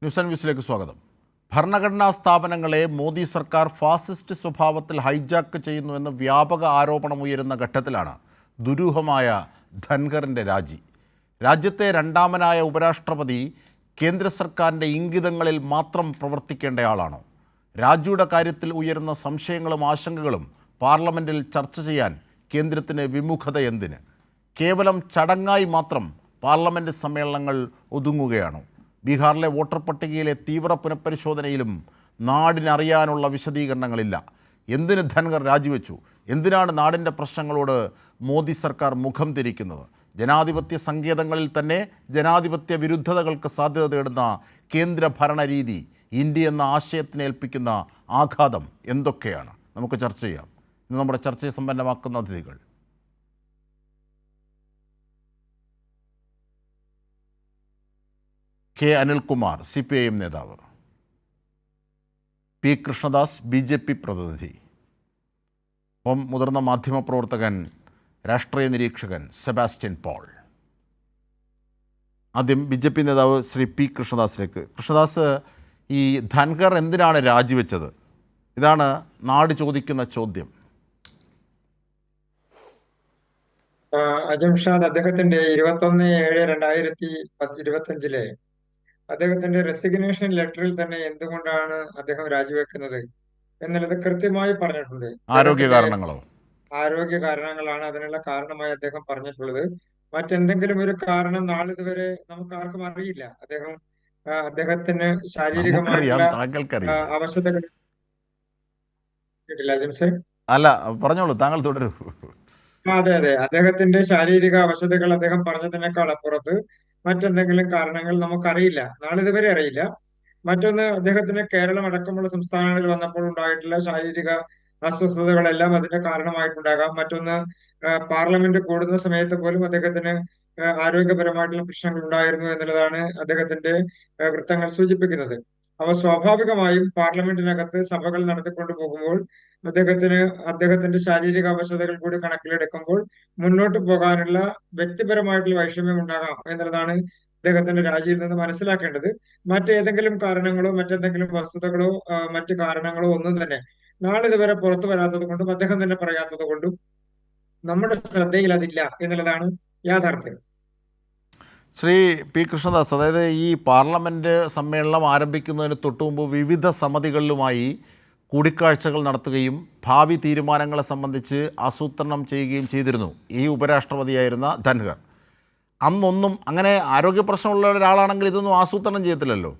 News and വ്യൂസിലേക്ക് സ്വാഗതം. ഭരണഘടനാ സ്ഥാപനങ്ങളെ മോദി സർക്കാർ ഫാസിസ്റ്റ് സ്വഭാവത്തിൽ ഹൈജാക്ക് ചെയ്യുന്നുവെന്ന് വ്യാപക ആരോപണമുയരുന്ന ഘട്ടത്തിലാണ് ദുരൂഹമായ ധൻഖറിൻ്റെ രാജി. രാജ്യത്തെ രണ്ടാമനായ ഉപരാഷ്ട്രപതി കേന്ദ്ര സർക്കാരിൻ്റെ ഇംഗിതങ്ങളിൽ മാത്രം പ്രവർത്തിക്കേണ്ടയാളാണോ? രാജിയുടെ കാര്യത്തിൽ ഉയരുന്ന സംശയങ്ങളും ആശങ്കകളും പാർലമെൻറ്റിൽ ചർച്ച ചെയ്യാൻ കേന്ദ്രത്തിന് വിമുഖത എന്തിന്? കേവലം ചടങ്ങായി മാത്രം പാർലമെൻറ്റ് സമ്മേളനങ്ങൾ ഒതുങ്ങുകയാണോ? ബീഹാറിലെ വോട്ടർ പട്ടികയിലെ തീവ്ര പുനഃപരിശോധനയിലും നാടിനറിയാനുള്ള വിശദീകരണങ്ങളില്ല. എന്തിന് ധൻഖർ രാജിവെച്ചു? എന്തിനാണ് നാടിൻ്റെ പ്രശ്നങ്ങളോട് മോദി സർക്കാർ മുഖം തിരിക്കുന്നത്? ജനാധിപത്യ സങ്കേതങ്ങളിൽ തന്നെ ജനാധിപത്യ വിരുദ്ധതകൾക്ക് സാധ്യത തേടുന്ന കേന്ദ്ര ഭരണരീതി ഇന്ത്യ എന്ന ആശയത്തിന് ഏൽപ്പിക്കുന്ന ആഘാതം എന്തൊക്കെയാണ്? നമുക്ക് ചർച്ച ചെയ്യാം. ഇന്ന് നമ്മുടെ ചർച്ചയെ സമ്പന്നമാക്കുന്ന അതിഥികൾ: കെ അനിൽകുമാർ, CPIM നേതാവ്; പി കൃഷ്ണദാസ്, BJP പ്രതിനിധി; ഒപ്പം മുതിർന്ന മാധ്യമപ്രവർത്തകൻ, രാഷ്ട്രീയ നിരീക്ഷകൻ സെബാസ്റ്റ്യൻ പോൾ. ആദ്യം BJP നേതാവ് ശ്രീ പി കൃഷ്ണദാസിലേക്ക്. കൃഷ്ണദാസ്, ഈ ധൻഖർ എന്തിനാണ് രാജിവെച്ചത്? ഇതാണ് നാട് ചോദിക്കുന്ന ചോദ്യം. അജംഷാദ് അദ്ദേഹത്തിന്റെ 21/7/2025 അദ്ദേഹത്തിന്റെ റെസിഗ്നേഷൻ ലെറ്ററിൽ തന്നെ എന്തുകൊണ്ടാണ് അദ്ദേഹം രാജിവെക്കുന്നത് എന്നുള്ളത് കൃത്യമായി പറഞ്ഞിട്ടുണ്ട്. ആരോഗ്യ കാരണങ്ങളോ? ആരോഗ്യ കാരണങ്ങളാണ് അതിനുള്ള കാരണമായി അദ്ദേഹം പറഞ്ഞിട്ടുള്ളത്. മറ്റെന്തെങ്കിലും ഒരു കാരണം നാളിതുവരെ നമുക്ക് ആർക്കും അറിയില്ല. അദ്ദേഹത്തിന് ശാരീരികമായിട്ടുള്ള അവശതകൾ കേട്ടില്ല അജംസെ? അല്ല, പറഞ്ഞോളൂ, താങ്കൾ തുടരൂ. അതെ, അദ്ദേഹത്തിന്റെ ശാരീരിക അവശതകൾ അദ്ദേഹം പറഞ്ഞതിനേക്കാൾ അപ്പുറത്ത് മറ്റെന്തെങ്കിലും കാരണങ്ങൾ നമുക്കറിയില്ല, നാളിതുവരെ അറിയില്ല. മറ്റൊന്ന്, അദ്ദേഹത്തിന് കേരളം അടക്കമുള്ള സംസ്ഥാനങ്ങളിൽ വന്നപ്പോൾ ഉണ്ടായിട്ടുള്ള ശാരീരിക അസ്വസ്ഥതകളെല്ലാം അതിന്റെ കാരണമായിട്ടുണ്ടാകാം. മറ്റൊന്ന്, പാർലമെന്റ് കൂടുന്ന സമയത്ത് പോലും അദ്ദേഹത്തിന് ആരോഗ്യപരമായിട്ടുള്ള പ്രശ്നങ്ങൾ ഉണ്ടായിരുന്നു എന്നുള്ളതാണ് അദ്ദേഹത്തിന്റെ വൃത്തങ്ങൾ സൂചിപ്പിക്കുന്നത്. അവ സ്വാഭാവികമായും പാർലമെന്റിനകത്ത് സഭകൾ നടത്തിക്കൊണ്ടു പോകുമ്പോൾ അദ്ദേഹത്തിന്റെ ശാരീരിക അവശതകൾ കൂടി കണക്കിലെടുക്കുമ്പോൾ മുന്നോട്ട് പോകാനുള്ള വ്യക്തിപരമായിട്ടുള്ള വൈഷമ്യം ഉണ്ടാകാം എന്നുള്ളതാണ് അദ്ദേഹത്തിന്റെ രാജിയിൽ നിന്ന് മനസ്സിലാക്കേണ്ടത്. മറ്റേതെങ്കിലും കാരണങ്ങളോ മറ്റെന്തെങ്കിലും വസ്തുതകളോ മറ്റു കാരണങ്ങളോ ഒന്നും തന്നെ നാളിതുവരെ പുറത്തു വരാത്തത് കൊണ്ടും അദ്ദേഹം തന്നെ പറയാത്തത് കൊണ്ടും നമ്മുടെ ശ്രദ്ധയിൽ അതില്ല എന്നുള്ളതാണ് യാഥാർത്ഥ്യം. ശ്രീ പി കൃഷ്ണദാസ്, അതായത് ഈ പാർലമെൻറ്റ് സമ്മേളനം ആരംഭിക്കുന്നതിന് തൊട്ടു മുമ്പ് വിവിധ സമിതികളിലുമായി കൂടിക്കാഴ്ചകൾ നടത്തുകയും ഭാവി തീരുമാനങ്ങളെ സംബന്ധിച്ച് ആസൂത്രണം ചെയ്യുകയും ചെയ്തിരുന്നു ഈ ഉപരാഷ്ട്രപതിയായിരുന്ന ധൻഖർ. അന്നൊന്നും അങ്ങനെ ആരോഗ്യ പ്രശ്നമുള്ള ഒരാളാണെങ്കിൽ ഇതൊന്നും ആസൂത്രണം ചെയ്യത്തില്ലല്ലോ.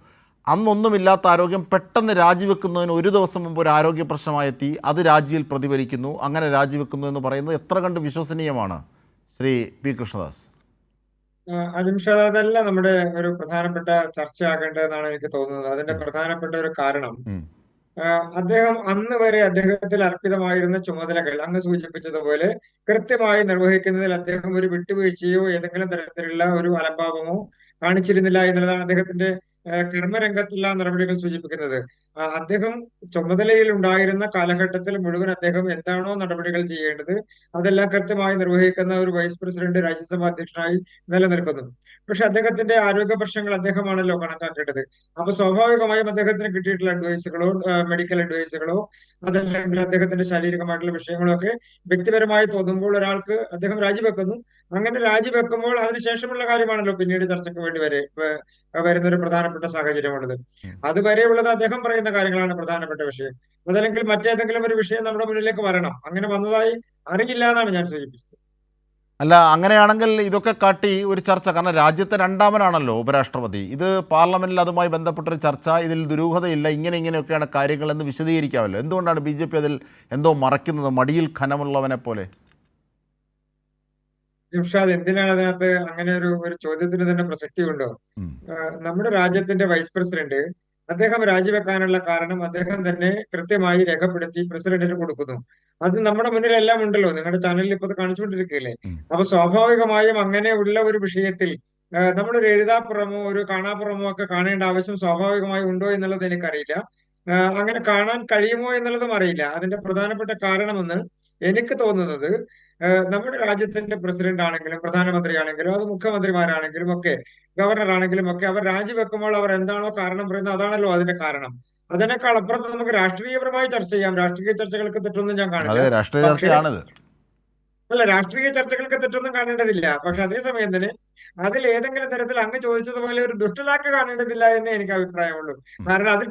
അന്നൊന്നുമില്ലാത്ത ആരോഗ്യം പെട്ടെന്ന് രാജിവെക്കുന്നതിന് ഒരു ദിവസം മുമ്പ് ഒരു ആരോഗ്യ പ്രശ്നമായെത്തി, അത് രാജിയിൽ പ്രതിഫലിക്കുന്നു, അങ്ങനെ രാജിവെക്കുന്നു എന്ന് പറയുന്നത് എത്ര കണ്ട് വിശ്വസനീയമാണ് ശ്രീ പി കൃഷ്ണദാസ്? അജിംഷാദ്, അതല്ല നമ്മുടെ ഒരു പ്രധാനപ്പെട്ട ചർച്ചയാകേണ്ടതെന്നാണ് എനിക്ക് തോന്നുന്നത്. അതിന്റെ പ്രധാനപ്പെട്ട ഒരു കാരണം, അദ്ദേഹം അന്ന് വരെ അദ്ദേഹത്തിൽ അർപ്പിതമായിരുന്ന ചുമതലകൾ അങ്ങ് സൂചിപ്പിച്ചതുപോലെ കൃത്യമായി നിർവഹിക്കുന്നതിൽ അദ്ദേഹം ഒരു വിട്ടുവീഴ്ചയോ ഏതെങ്കിലും തരത്തിലുള്ള ഒരു അലംഭാവമോ കാണിച്ചിരുന്നില്ല എന്നുള്ളതാണ് അദ്ദേഹത്തിന്റെ കർമ്മരംഗത്തുള്ള നടപടികൾ സൂചിപ്പിക്കുന്നത്. അദ്ദേഹം ചുമതലയിൽ ഉണ്ടായിരുന്ന കാലഘട്ടത്തിൽ മുഴുവൻ അദ്ദേഹം എന്താണോ നടപടികൾ ചെയ്യേണ്ടത് അതെല്ലാം കൃത്യമായി നിർവഹിക്കുന്ന ഒരു വൈസ് പ്രസിഡന്റ് രാജ്യസഭാ അധ്യക്ഷനായി നിലനിൽക്കുന്നു. പക്ഷെ അദ്ദേഹത്തിന്റെ ആരോഗ്യ പ്രശ്നങ്ങൾ അദ്ദേഹമാണല്ലോ കണക്കാക്കേണ്ടത്. അപ്പൊ സ്വാഭാവികമായും അദ്ദേഹത്തിന് കിട്ടിയിട്ടുള്ള അഡ്വൈസുകളോ മെഡിക്കൽ അഡ്വൈസുകളോ അതല്ലെങ്കിൽ അദ്ദേഹത്തിന്റെ ശാരീരികമായിട്ടുള്ള വിഷയങ്ങളോ ഒക്കെ വ്യക്തിപരമായി തോന്നുമ്പോൾ ഒരാൾക്ക് അദ്ദേഹം രാജിവെക്കുന്നു. അങ്ങനെ രാജിവെക്കുമ്പോൾ അതിനുശേഷമുള്ള കാര്യമാണല്ലോ പിന്നീട് ചർച്ചയ്ക്ക് വേണ്ടി വരുന്ന ഒരു പ്രധാനപ്പെട്ട സാഹചര്യമുള്ളത്. അതുവരെയുള്ളത് അദ്ദേഹം പറയുന്ന കാര്യങ്ങളാണ് പ്രധാനപ്പെട്ട വിഷയം. അതല്ലെങ്കിൽ മറ്റേതെങ്കിലും ഒരു വിഷയം നമ്മുടെ മുന്നിലേക്ക് വരണം, അങ്ങനെ വന്നതായി അറിയില്ല എന്നാണ് ഞാൻ സൂചിപ്പിച്ചത്. അല്ല, അങ്ങനെയാണെങ്കിൽ ഇതൊക്കെ കാട്ടി ഒരു ചർച്ച, കാരണം രാജ്യത്തെ രണ്ടാമനാണല്ലോ ഉപരാഷ്ട്രപതി, ഇത് പാർലമെൻറ്റിൽ അതുമായി ബന്ധപ്പെട്ടൊരു ചർച്ച, ഇതിൽ ദുരൂഹതയില്ല, ഇങ്ങനെയൊക്കെയാണ് കാര്യങ്ങളെന്ന് വിശദീകരിക്കാമല്ലോ. എന്തുകൊണ്ടാണ് BJP അതിൽ എന്തോ മറയ്ക്കുന്നത്, മടിയിൽ ഖനമുള്ളവനെ പോലെ? ജിംഷാദ്, എന്തിനാണ് അതിനകത്ത് അങ്ങനെ ഒരു ചോദ്യത്തിന് തന്നെ പ്രസക്തി ഉണ്ടോ? നമ്മുടെ രാജ്യത്തിന്റെ വൈസ് പ്രസിഡന്റ് അദ്ദേഹം രാജിവെക്കാനുള്ള കാരണം അദ്ദേഹം തന്നെ കൃത്യമായി രേഖപ്പെടുത്തി പ്രസിഡന്റിന് കൊടുക്കുന്നു. അത് നമ്മുടെ മുന്നിലെല്ലാം ഉണ്ടല്ലോ, നിങ്ങളുടെ ചാനലിൽ ഇപ്പോൾ കാണിച്ചുകൊണ്ടിരിക്കുകയല്ലേ. അപ്പൊ സ്വാഭാവികമായും അങ്ങനെയുള്ള ഒരു വിഷയത്തിൽ നമ്മളൊരു എഴുതാപ്പുറമോ ഒരു കാണാപ്പുറമോ ഒക്കെ കാണേണ്ട ആവശ്യം സ്വാഭാവികമായി ഉണ്ടോ എന്നുള്ളത് എനിക്കറിയില്ല. അങ്ങനെ കാണാൻ കഴിയുമോ എന്നുള്ളതും അറിയില്ല. അതിന്റെ പ്രധാനപ്പെട്ട കാരണമെന്ന് എനിക്ക് തോന്നുന്നത് നമ്മുടെ രാജ്യത്തിന്റെ പ്രസിഡന്റ് ആണെങ്കിലും പ്രധാനമന്ത്രി ആണെങ്കിലും അത് മുഖ്യമന്ത്രിമാരാണെങ്കിലും ഒക്കെ ഗവർണർ ആണെങ്കിലും ഒക്കെ അവർ രാജിവെക്കുമ്പോൾ അവർ എന്താണോ കാരണം പറയുന്നത് അതാണല്ലോ അതിന്റെ കാരണം. അതിനേക്കാൾ അപ്പുറത്ത് നമുക്ക് രാഷ്ട്രീയപരമായി ചർച്ച ചെയ്യാം. രാഷ്ട്രീയ ചർച്ചകൾക്ക് തെറ്റൊന്നും ഞാൻ കാണില്ല. അതെ, രാഷ്ട്രീയ പക്ഷേ ചർച്ചയാണിത്. അല്ല, രാഷ്ട്രീയ ചർച്ചകൾക്ക് തെറ്റൊന്നും കാണേണ്ടതില്ല. പക്ഷെ അതേസമയം തന്നെ അതിൽ ഏതെങ്കിലും തരത്തിൽ അങ്ങ് ചോദിച്ചതുപോലെ ഒരു ദുഷ്ടലാക്ക് കാണേണ്ടതില്ല എന്നേ എനിക്ക് അഭിപ്രായമുള്ളൂ. കാരണം അതിൽ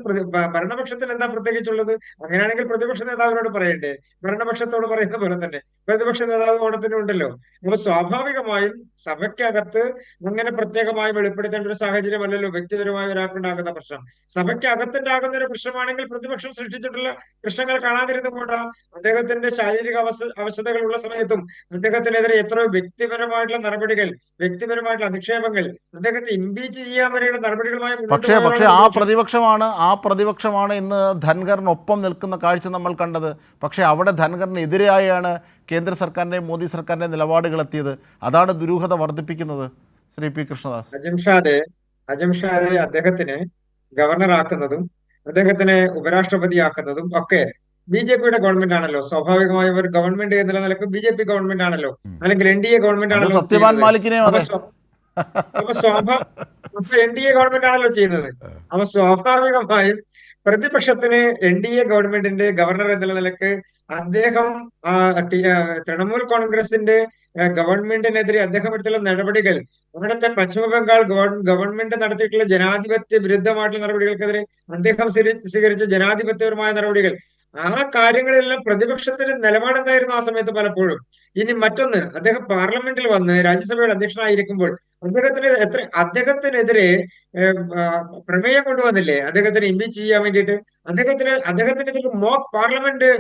ഭരണപക്ഷത്തിന് എന്താ പ്രത്യേകിച്ചുള്ളത്? അങ്ങനെയാണെങ്കിൽ പ്രതിപക്ഷ നേതാവിനോട് പറയണ്ടേ? ഭരണപക്ഷത്തോട് പറയുന്ന പോലെ തന്നെ പ്രതിപക്ഷ നേതാവ് ഓണത്തിന് ഉണ്ടല്ലോ. അപ്പൊ സ്വാഭാവികമായും സഭയ്ക്കകത്ത് അങ്ങനെ പ്രത്യേകമായി വെളിപ്പെടുത്തേണ്ട ഒരു സാഹചര്യമല്ലല്ലോ വ്യക്തിപരമായ ഒരാൾക്കുണ്ടാകുന്ന പ്രശ്നം. സഭയ്ക്കകത്തുണ്ടാകുന്ന ഒരു പ്രശ്നമാണെങ്കിൽ പ്രതിപക്ഷം സൃഷ്ടിച്ചിട്ടുള്ള പ്രശ്നങ്ങൾ കാണാതിരുന്നുകൂടാ. അദ്ദേഹത്തിന്റെ ശാരീരിക അവശതകൾ ഉള്ള സമയത്തും അദ്ദേഹത്തിനെതിരെ എത്രയോ വ്യക്തിപരമായിട്ടുള്ള നടപടികൾ, വ്യക്തിപരമായിട്ടുള്ള അധിക്ഷേപങ്ങൾ, അദ്ദേഹത്തെ ഇംപീച്ച് ചെയ്യാൻ വരെയുള്ള നടപടികളുമായി മുന്നോട്ട് പക്ഷേ പോയവരാണ് പ്രതിപക്ഷം. ആ പ്രതിപക്ഷമാണ് ഇന്ന് ധൻഖറിനൊപ്പം നിൽക്കുന്ന കാഴ്ച നമ്മൾ കണ്ടത്. പക്ഷേ അവിടെ ധൻഖറിനെതിരെയാണ് കേന്ദ്ര സർക്കാരിൻ്റെയും മോദി സർക്കാരിൻ്റെയും നിലപാടുകൾ എത്തിയത്. അതാണ് ദുരൂഹത വർദ്ധിപ്പിക്കുന്നത്. ശ്രീ പി കൃഷ്ണദാസ്, അജംഷാദെ അദ്ദേഹത്തിനെ ഗവർണറാക്കുന്നതും അദ്ദേഹത്തിനെ ഉപരാഷ്ട്രപതിയാക്കുന്നതും ഒക്കെ ബി.ജെ.പിയുടെ ഗവൺമെന്റ് ആണല്ലോ. സ്വാഭാവികമായും ഒരു ഗവൺമെന്റ് എന്ന നിലക്ക് ബി.ജെ.പി ഗവൺമെന്റ് ആണല്ലോ, അല്ലെങ്കിൽ എൻ.ഡി.എ ഗവൺമെന്റ് അത് ആണല്ലോ സത്യപാൽ ചെയ്യുന്നത്. മാലിക്കിനെയും അപ്പൊ അതെ. എൻ.ഡി.എ ഗവൺമെന്റ് ആണല്ലോ ചെയ്യുന്നത്. അപ്പൊ സ്വാഭാവികമായും പ്രതിപക്ഷത്തിന് എൻ.ഡി.എ ഗവൺമെന്റിന്റെ ഗവർണർ എന്നുള്ള നിലക്ക് അദ്ദേഹം തൃണമൂൽ കോൺഗ്രസിന്റെ ഗവൺമെന്റിനെതിരെ അദ്ദേഹം എടുത്തുള്ള നടപടികൾ, അവിടുത്തെ പശ്ചിമ ബംഗാൾ ഗവൺമെന്റ് നടത്തിയിട്ടുള്ള ജനാധിപത്യ വിരുദ്ധമായിട്ടുള്ള നടപടികൾക്കെതിരെ അദ്ദേഹം സ്വീകരിച്ച ജനാധിപത്യപരമായ നടപടികൾ, ആ കാര്യങ്ങളിലെല്ലാം പ്രതിപക്ഷത്തിന്റെ നിലപാടെന്തായിരുന്നു ആ സമയത്ത് പലപ്പോഴും. ഇനി മറ്റൊന്ന്, അദ്ദേഹം പാർലമെന്റിൽ വന്ന് രാജ്യസഭയുടെ അധ്യക്ഷനായിരിക്കുമ്പോൾ അദ്ദേഹത്തിനെതിരെ പ്രമേയം കൊണ്ടുവന്നില്ലേ അദ്ദേഹത്തിന് ഇംപീച്ച് ചെയ്യാൻ വേണ്ടിയിട്ട്? അദ്ദേഹത്തിനെതിരെ മോക്ക് പാർലമെന്റ്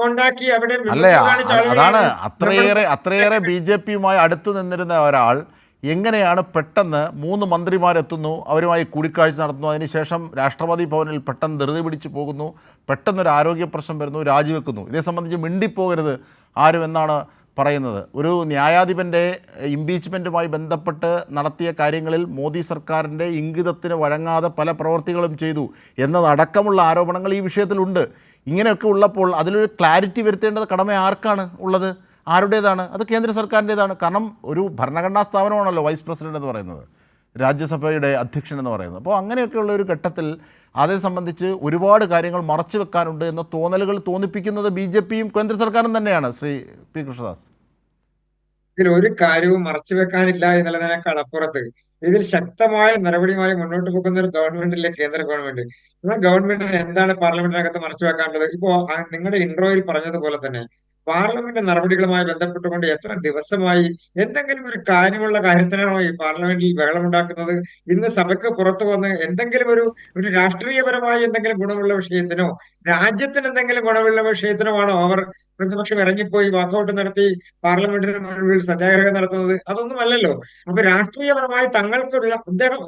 ഉണ്ടാക്കി അവിടെ അല്ലേ, വിമർശനം കാണിച്ച അതാണ് ആളുകളാണ് അത്രയേറെ ബി.ജെ.പിയുമായി അടുത്തു നിന്നിരുന്ന ഒരാൾ എങ്ങനെയാണ് പെട്ടെന്ന് 3 മന്ത്രിമാരെത്തുന്നു, അവരുമായി കൂടിക്കാഴ്ച നടത്തുന്നു, അതിനുശേഷം രാഷ്ട്രപതി ഭവനിൽ പെട്ടെന്ന് ധൃതി പിടിച്ചു പോകുന്നു, പെട്ടെന്നൊരു ആരോഗ്യ പ്രശ്നം വരുന്നു, രാജിവെക്കുന്നു. ഇതേ സംബന്ധിച്ച് മിണ്ടിപ്പോകരുത് ആരും എന്നാണ് പറയുന്നത്. ഒരു ന്യായാധിപൻ്റെ ഇംപീച്ച്മെൻറ്റുമായി ബന്ധപ്പെട്ട് നടത്തിയ കാര്യങ്ങളിൽ മോദി സർക്കാരിൻ്റെ ഇംഗിതത്തിന് വഴങ്ങാതെ പല പ്രവർത്തികളും ചെയ്തു എന്നതടക്കമുള്ള ആരോപണങ്ങൾ ഈ വിഷയത്തിലുണ്ട്. ഇങ്ങനെയൊക്കെ ഉള്ളപ്പോൾ അതിലൊരു ക്ലാരിറ്റി വരുത്തേണ്ടത് കടമ ആർക്കാണ് ഉള്ളത്? ആരുടേതാണ്? അത് കേന്ദ്ര സർക്കാരിൻ്റേതാണ്. കാരണം ഒരു ഭരണഘടനാ സ്ഥാപനമാണല്ലോ വൈസ് പ്രസിഡന്റ് എന്ന് പറയുന്നത്, രാജ്യസഭയുടെ അധ്യക്ഷൻ എന്ന് പറയുന്നത്. അപ്പോൾ അങ്ങനെയൊക്കെയുള്ള ഒരു ഘട്ടത്തിൽ അതേ സംബന്ധിച്ച് ഒരുപാട് കാര്യങ്ങൾ മറച്ചു വെക്കാനുണ്ട് എന്ന തോന്നലുകൾ തോന്നിപ്പിക്കുന്നത് ബി.ജെ.പിയും കേന്ദ്ര സർക്കാരും തന്നെയാണ്. ശ്രീ പി കൃഷ്ണദാസ്, ഇതിൽ ഒരു കാര്യവും മറച്ചു വെക്കാനില്ല എന്നുള്ളതിനേക്കാൾ അപ്പുറത്ത് ഇതിൽ ശക്തമായ നടപടിയുമായി മുന്നോട്ട് പോകുന്ന ഒരു ഗവൺമെന്റിലെ കേന്ദ്ര ഗവൺമെന്റ്. ആ ഗവൺമെന്റിന് എന്താണ് പാർലമെന്റിനകത്ത് മറച്ചു വെക്കാനുള്ളത്? ഇപ്പോ നിങ്ങളുടെ ഇൻട്രോയിൽ പറഞ്ഞതുപോലെ തന്നെ പാർലമെന്റ് നടപടികളുമായി ബന്ധപ്പെട്ടുകൊണ്ട് എത്ര ദിവസമായി എന്തെങ്കിലും ഒരു കാര്യമുള്ള കാര്യത്തിനാണോ ഈ പാർലമെന്റിൽ ബഹളമുണ്ടാക്കുന്നത്? ഇന്ന് സഭയ്ക്ക് പുറത്തു വന്ന് എന്തെങ്കിലും ഒരു രാഷ്ട്രീയപരമായി എന്തെങ്കിലും ഗുണമുള്ള വിഷയത്തിനോ രാജ്യത്തിന് എന്തെങ്കിലും ഗുണമുള്ള വിഷയത്തിനോ ആണോ അവർ പ്രതിപക്ഷം ഇറങ്ങിപ്പോയി വാക്കൗട്ട് നടത്തി പാർലമെന്റിന് മുൻപിൽ സത്യാഗ്രഹം നടത്തുന്നത്? അതൊന്നുമല്ലല്ലോ. അപ്പൊ രാഷ്ട്രീയപരമായി തങ്ങൾക്കുള്ള അദ്ദേഹം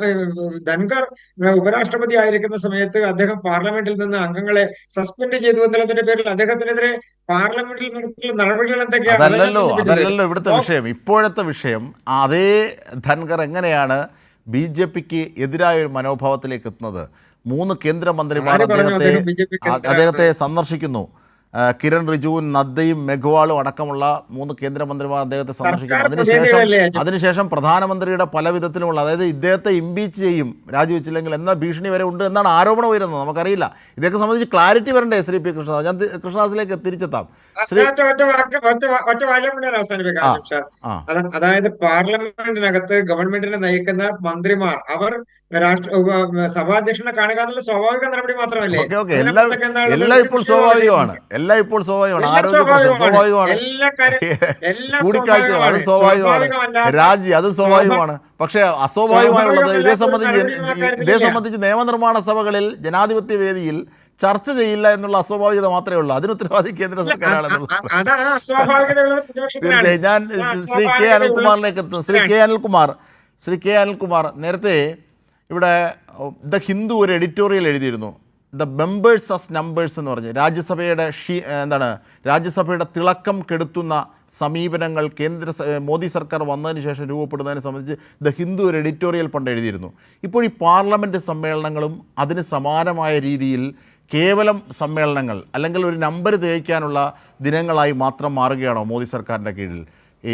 ധൻഖർ ഉപരാഷ്ട്രപതി ആയിരിക്കുന്ന സമയത്ത് അദ്ദേഹം പാർലമെന്റിൽ നിന്ന് അംഗങ്ങളെ സസ്പെൻഡ് ചെയ്തു എന്നുള്ളതിന്റെ പേരിൽ അദ്ദേഹത്തിനെതിരെ പാർലമെന്റിൽ നടത്തിയുള്ള നടപടികൾ എന്തൊക്കെയാണ്? അതല്ലല്ലോ ഇവിടുത്തെ വിഷയം. ഇപ്പോഴത്തെ വിഷയം അതേ ധൻഖർ എങ്ങനെയാണ് ബി.ജെ.പിക്ക് എതിരായ ഒരു മനോഭാവത്തിലേക്ക് എത്തുന്നത്? 3 കേന്ദ്രമന്ത്രിമാർ അദ്ദേഹത്തെ സന്ദർശിക്കുന്നു. കിരൺ റിജുവും നദ്ദയും മെഘ്വാളും അടക്കമുള്ള 3 കേന്ദ്രമന്ത്രിമാർ അദ്ദേഹത്തെ സന്ദർശിക്കുന്നു. അതിനുശേഷം പ്രധാനമന്ത്രിയുടെ പല വിധത്തിലുമുള്ള, അതായത് ഇദ്ദേഹത്തെ ഇംപീച്ച് ചെയ്യും രാജിവെച്ചില്ലെങ്കിൽ എന്ന ഭീഷണി വരെ ഉണ്ട് എന്നാണ് ആരോപണം ഉയരുന്നത്. നമുക്കറിയില്ല. ഇതൊക്കെ സംബന്ധിച്ച് ക്ലാരിറ്റി വരണ്ടേ ശ്രീ പി കൃഷ്ണദാസ്? ഞാൻ കൃഷ്ണദാസിലേക്ക് തിരിച്ചെത്താം. ഒറ്റ വാചകം കൂടി അവസാനിപ്പിക്കാം. അതായത് പാർലമെന്റിനകത്ത് ഗവൺമെന്റിനെ നയിക്കുന്ന മന്ത്രിമാർ അവർ സഭാധ്യക്ഷനെ കാണുക എന്നുള്ള സ്വാഭാവിക നടപടി മാത്രമല്ലേ? എല്ലാം ഇപ്പോൾ സ്വാഭാവികമാണ്. ആരോഗ്യ പ്രശ്നം സ്വാഭാവികമാണ്, കൂടിക്കാഴ്ചകൾ അത് സ്വാഭാവികമാണ്, രാജി അത് സ്വാഭാവികമാണ്. പക്ഷേ അസ്വാഭാവികമായുള്ളത് ഇതേ സംബന്ധിച്ച് നിയമനിർമ്മാണ സഭകളിൽ ജനാധിപത്യ വേദിയിൽ ചർച്ച ചെയ്യില്ല എന്നുള്ള അസ്വാഭാവികത മാത്രമേ ഉള്ളൂ. അതിന് ഉത്തരവാദി കേന്ദ്ര സർക്കാരാണെന്നുള്ളത് തീർച്ചയായും. ഞാൻ ശ്രീ കെ അനിൽകുമാറിലേക്ക് എത്തുന്നു. ശ്രീ കെ അനിൽകുമാർ, നേരത്തെ ഇവിടെ ദ ഹിന്ദു ഒരു എഡിറ്റോറിയൽ എഴുതിയിരുന്നു, ദ മെമ്പേഴ്സ് ആസ് നമ്പേഴ്സ് എന്ന് പറഞ്ഞ് രാജ്യസഭയുടെ തിളക്കം കെടുത്തുന്ന സമീപനങ്ങൾ മോദി സർക്കാർ വന്നതിന് ശേഷം രൂപപ്പെടുന്നതിനെ സംബന്ധിച്ച് ദ ഹിന്ദു ഒരു എഡിറ്റോറിയൽ പണ്ട് എഴുതിയിരുന്നു. ഇപ്പോൾ ഈ പാർലമെൻറ്റ് സമ്മേളനങ്ങളും അതിന് സമാനമായ രീതിയിൽ കേവലം സമ്മേളനങ്ങൾ അല്ലെങ്കിൽ ഒരു നമ്പർ തേയ്ക്കാനുള്ള ദിനങ്ങളായി മാത്രം മാറുകയാണോ മോദി സർക്കാരിൻ്റെ കീഴിൽ? ഈ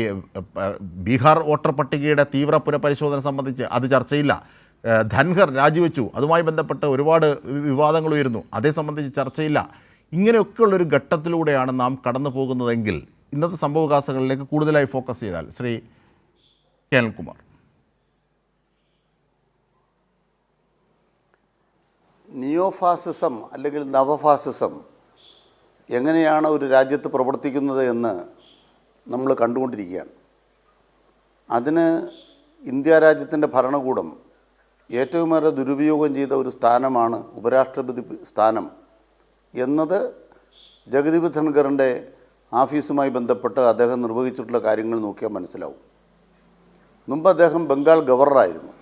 ബീഹാർ വോട്ടർ പട്ടികയുടെ തീവ്ര പുനഃപരിശോധന സംബന്ധിച്ച് അത് ചർച്ചയില്ല. ധൻഖർ രാജിവെച്ചു, അതുമായി ബന്ധപ്പെട്ട് ഒരുപാട് വിവാദങ്ങൾ ഉയരുന്നു, അതേ സംബന്ധിച്ച് ചർച്ചയില്ല. ഇങ്ങനെയൊക്കെയുള്ളൊരു ഘട്ടത്തിലൂടെയാണ് നാം കടന്നു പോകുന്നതെങ്കിൽ ഇന്നത്തെ സംഭവവികാസങ്ങളിലേക്ക് കൂടുതലായി ഫോക്കസ് ചെയ്താൽ ശ്രീ കെ അനിൽകുമാർ. നിയോ ഫാസിസം അല്ലെങ്കിൽ നവഫാസിസം എങ്ങനെയാണ് ഒരു രാജ്യത്ത് പ്രവർത്തിക്കുന്നത് എന്ന് നമ്മൾ കണ്ടുകൊണ്ടിരിക്കുകയാണ്. അതിന് ഇന്ത്യ രാജ്യത്തിൻ്റെ ഭരണകൂടം ഏറ്റവുമേറെ ദുരുപയോഗം ചെയ്ത ഒരു സ്ഥാനമാണ് ഉപരാഷ്ട്രപതി സ്ഥാനം എന്നത് ജഗദീപ് ധൻഖറിൻ്റെ ഓഫീസുമായി ബന്ധപ്പെട്ട് അദ്ദേഹം നിർവഹിച്ചിട്ടുള്ള കാര്യങ്ങൾ നോക്കിയാൽ മനസ്സിലാവും. മുമ്പ് അദ്ദേഹം ബംഗാൾ ഗവർണറായിരുന്നു.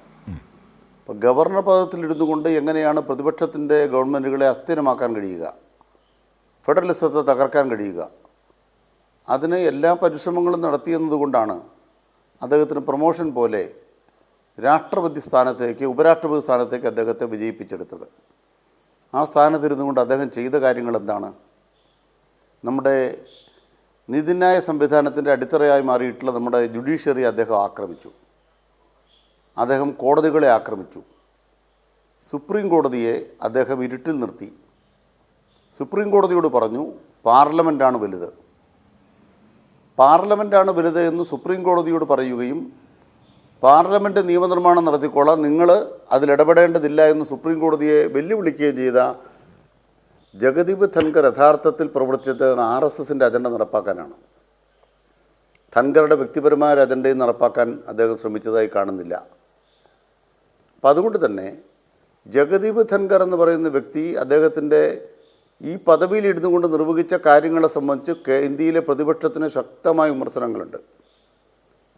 അപ്പോൾ ഗവർണർ പദത്തിലിരുന്നു കൊണ്ട് എങ്ങനെയാണ് പ്രതിപക്ഷത്തിൻ്റെ ഗവൺമെൻറ്റുകളെ അസ്ഥിരമാക്കാൻ കഴിയുക, ഫെഡറലിസത്തെ തകർക്കാൻ കഴിയുക, അതിന് എല്ലാ പരിശ്രമങ്ങളും നടത്തിയെന്നതുകൊണ്ടാണ് അദ്ദേഹത്തിന് പ്രൊമോഷൻ പോലെ രാഷ്ട്രപതി സ്ഥാനത്തേക്ക് ഉപരാഷ്ട്രപതി സ്ഥാനത്തേക്ക് അദ്ദേഹത്തെ വിജയിപ്പിച്ചെടുത്തത്. ആ സ്ഥാനത്തിരുന്നു കൊണ്ട് അദ്ദേഹം ചെയ്ത കാര്യങ്ങൾ എന്താണ്? നമ്മുടെ നീതിന്യായ സംവിധാനത്തിൻ്റെ അടിത്തറയായി മാറിയിട്ടുള്ള നമ്മുടെ ജുഡീഷ്യറി അദ്ദേഹം ആക്രമിച്ചു. അദ്ദേഹം കോടതികളെ ആക്രമിച്ചു. സുപ്രീം കോടതിയെ അദ്ദേഹം ഇരുട്ടിൽ നിർത്തി. സുപ്രീം കോടതിയോട് പറഞ്ഞു പാർലമെൻറ്റാണ് വലുത്. പാർലമെൻറ്റാണ് വലുത് എന്ന് സുപ്രീം കോടതിയോട് പറയുകയും പാർലമെൻറ്റ് നിയമനിർമ്മാണം നടത്തിക്കോളാം, നിങ്ങൾ അതിലിടപെടേണ്ടതില്ല എന്ന് സുപ്രീം കോടതിയെ വെല്ലുവിളിക്കുകയും ചെയ്ത ജഗദീപ് ധൻഖർ യഥാർത്ഥത്തിൽ പ്രവർത്തിച്ചത് RSSൻ്റെ അജണ്ട നടപ്പാക്കാനാണ്. ധൻഖറുടെ വ്യക്തിപരമായ അജണ്ടയും നടപ്പാക്കാൻ അദ്ദേഹം ശ്രമിച്ചതായി കാണുന്നില്ല. അപ്പം അതുകൊണ്ട് തന്നെ ജഗദീപ് ധൻഖർ എന്ന് പറയുന്ന വ്യക്തി അദ്ദേഹത്തിൻ്റെ ഈ പദവിയിൽ ഇരുന്നു കൊണ്ട് നിർവഹിച്ച കാര്യങ്ങളെ സംബന്ധിച്ച് ഇന്ത്യയിലെ പ്രതിപക്ഷത്തിന് ശക്തമായ വിമർശനങ്ങളുണ്ട്.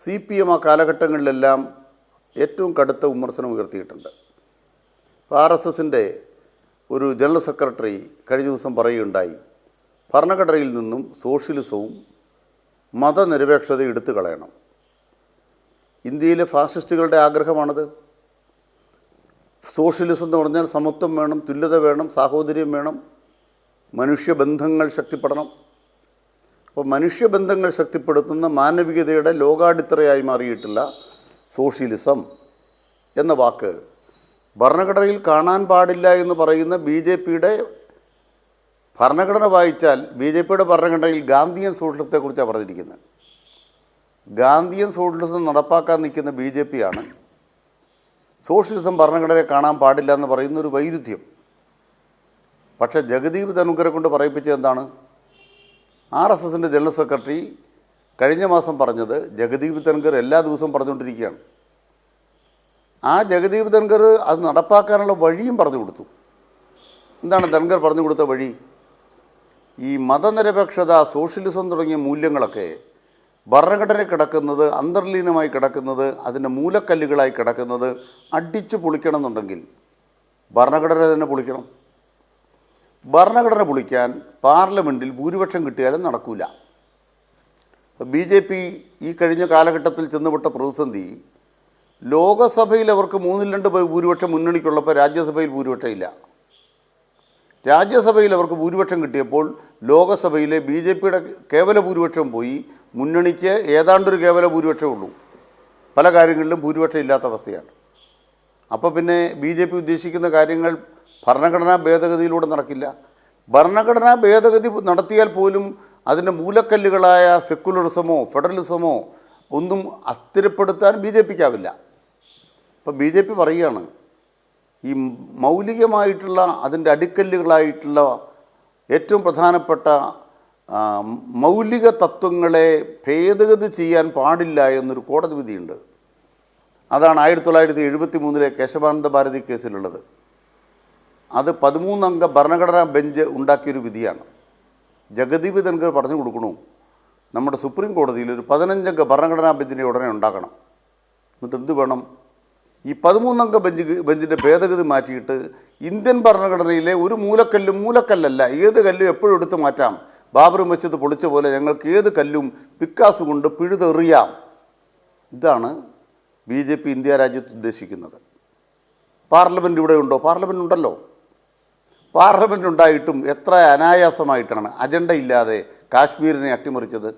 CPM ആ കാലഘട്ടങ്ങളിലെല്ലാം ഏറ്റവും കടുത്ത വിമർശനം ഉയർത്തിയിട്ടുണ്ട്. RSSൻ്റെ ഒരു ജനറൽ സെക്രട്ടറി കഴിഞ്ഞ ദിവസം പറയുകയുണ്ടായി, ഭരണഘടനയിൽ നിന്നും സോഷ്യലിസവും മതനിരപേക്ഷതയും എടുത്തു കളയണം. ഇന്ത്യയിലെ ഫാസിസ്റ്റുകളുടെ ആഗ്രഹമാണത്. സോഷ്യലിസം എന്ന് പറഞ്ഞാൽ സമത്വം വേണം, തുല്യത വേണം, സാഹോദര്യം വേണം, മനുഷ്യബന്ധങ്ങൾ ശക്തിപ്പെടണം. അപ്പോൾ മനുഷ്യബന്ധങ്ങൾ ശക്തിപ്പെടുത്തുന്ന മാനവികതയുടെ ലോകാടിത്തറയായി മാറിയിട്ടുള്ള സോഷ്യലിസം എന്ന വാക്ക് ഭരണഘടനയിൽ കാണാൻ പാടില്ല എന്ന് പറയുന്ന BJPയുടെ ഭരണഘടന വായിച്ചാൽ BJPയുടെ ഭരണഘടനയിൽ ഗാന്ധിയൻ സോഷ്യലിസത്തെക്കുറിച്ചാണ് പറഞ്ഞിരിക്കുന്നത്. ഗാന്ധിയൻ സോഷ്യലിസം നടപ്പാക്കാൻ നിൽക്കുന്ന BJPയാണ് സോഷ്യലിസം ഭരണഘടനയെ കാണാൻ പാടില്ല എന്ന് പറയുന്നൊരു വൈരുദ്ധ്യം. പക്ഷേ ജഗദീപ് ധൻഖറെ കൊണ്ട് പറയിപ്പിച്ചത് എന്താണ്? RSSൻ്റെ ജനറൽ സെക്രട്ടറി കഴിഞ്ഞ മാസം പറഞ്ഞത് ജഗദീപ് ധൻഖർ എല്ലാ ദിവസവും പറഞ്ഞുകൊണ്ടിരിക്കുകയാണ്. ആ ജഗദീപ് ധൻഖർ അത് നടപ്പാക്കാനുള്ള വഴിയും പറഞ്ഞു കൊടുത്തു. എന്താണ് ധൻഖർ പറഞ്ഞു കൊടുത്ത വഴി? ഈ മതനിരപേക്ഷത, സോഷ്യലിസം തുടങ്ങിയ മൂല്യങ്ങളൊക്കെ ഭരണഘടനയിൽ കിടക്കുന്നത്, അന്തർലീനമായി കിടക്കുന്നത്, അതിൻ്റെ മൂലക്കല്ലുകളായി കിടക്കുന്നത് അടിച്ചു പൊളിക്കണം എന്നുണ്ടെങ്കിൽ ഭരണഘടന തന്നെ പൊളിക്കണം. ഭരണഘടന പൊളിക്കാൻ പാർലമെൻറ്റിൽ ഭൂരിപക്ഷം കിട്ടിയാലും നടക്കില്ല. BJP ഈ കഴിഞ്ഞ കാലഘട്ടത്തിൽ ചെന്നുപെട്ട പ്രതിസന്ധി, ലോകസഭയിൽ അവർക്ക് 3-2 ഭൂരിപക്ഷം മുന്നണിക്കുള്ളപ്പോൾ രാജ്യസഭയിൽ ഭൂരിപക്ഷം ഇല്ല. രാജ്യസഭയിൽ അവർക്ക് ഭൂരിപക്ഷം കിട്ടിയപ്പോൾ ലോകസഭയിലെ BJPയുടെ കേവല ഭൂരിപക്ഷം പോയി, മുന്നണിക്ക് ഏതാണ്ടൊരു കേവല ഭൂരിപക്ഷമേ ഉള്ളൂ. പല കാര്യങ്ങളിലും ഭൂരിപക്ഷം ഇല്ലാത്ത അവസ്ഥയാണ്. അപ്പോൾ പിന്നെ BJP ഉദ്ദേശിക്കുന്ന കാര്യങ്ങൾ ഭരണഘടനാ ഭേദഗതിയിലൂടെ നടക്കില്ല. ഭരണഘടനാ ഭേദഗതി നടത്തിയാൽ പോലും അതിൻ്റെ മൂലക്കല്ലുകളായ സെക്കുലറിസമോ ഫെഡറലിസമോ ഒന്നും അസ്ഥിരപ്പെടുത്താൻ BJPക്കാവില്ല. അപ്പോൾ BJP പറയുകയാണ്, ഈ മൗലികമായിട്ടുള്ള അതിൻ്റെ അടിക്കല്ലുകളായിട്ടുള്ള ഏറ്റവും പ്രധാനപ്പെട്ട മൗലിക തത്വങ്ങളെ ഭേദഗതി ചെയ്യാൻ പാടില്ല എന്നൊരു കോടതി വിധിയുണ്ട്. അതാണ് 1973 കേശവാനന്ദ ഭാരതി കേസിലുള്ളത്. അത് 13 അംഗ ഭരണഘടനാ ബെഞ്ച് ഉണ്ടാക്കിയൊരു വിധിയാണ്. ജഗദീപ് ധൻഖർ പറഞ്ഞു കൊടുക്കണു, നമ്മുടെ സുപ്രീം കോടതിയിൽ ഒരു 15 അംഗ ഭരണഘടനാ ബെഞ്ചിനെ ഉടനെ ഉണ്ടാക്കണം. എന്നിട്ട് എന്ത് വേണം? ഈ 13 അംഗ ബെഞ്ചിൻ്റെ ഭേദഗതി മാറ്റിയിട്ട് ഇന്ത്യൻ ഭരണഘടനയിലെ ഒരു മൂലക്കല്ലല്ല, ഏത് കല്ലും എപ്പോഴും എടുത്ത് മാറ്റാം. ബാബറി മസ്ജിദ് പൊളിച്ച പോലെ ഞങ്ങൾക്ക് ഏത് കല്ലും പിക്കാസ് കൊണ്ട് പിഴുതെറിയാം. ഇതാണ് BJP ഇന്ത്യ രാജ്യത്ത് ഉദ്ദേശിക്കുന്നത്. പാർലമെൻറ്റ് ഇവിടെ ഉണ്ടോ? പാർലമെൻറ്റ് ഉണ്ടല്ലോ. പാർലമെൻറ്റ് ഉണ്ടായിട്ടും എത്ര അനായാസമായിട്ടാണ് അജണ്ട ഇല്ലാതെ കാശ്മീരിനെ അട്ടിമറിച്ചത്.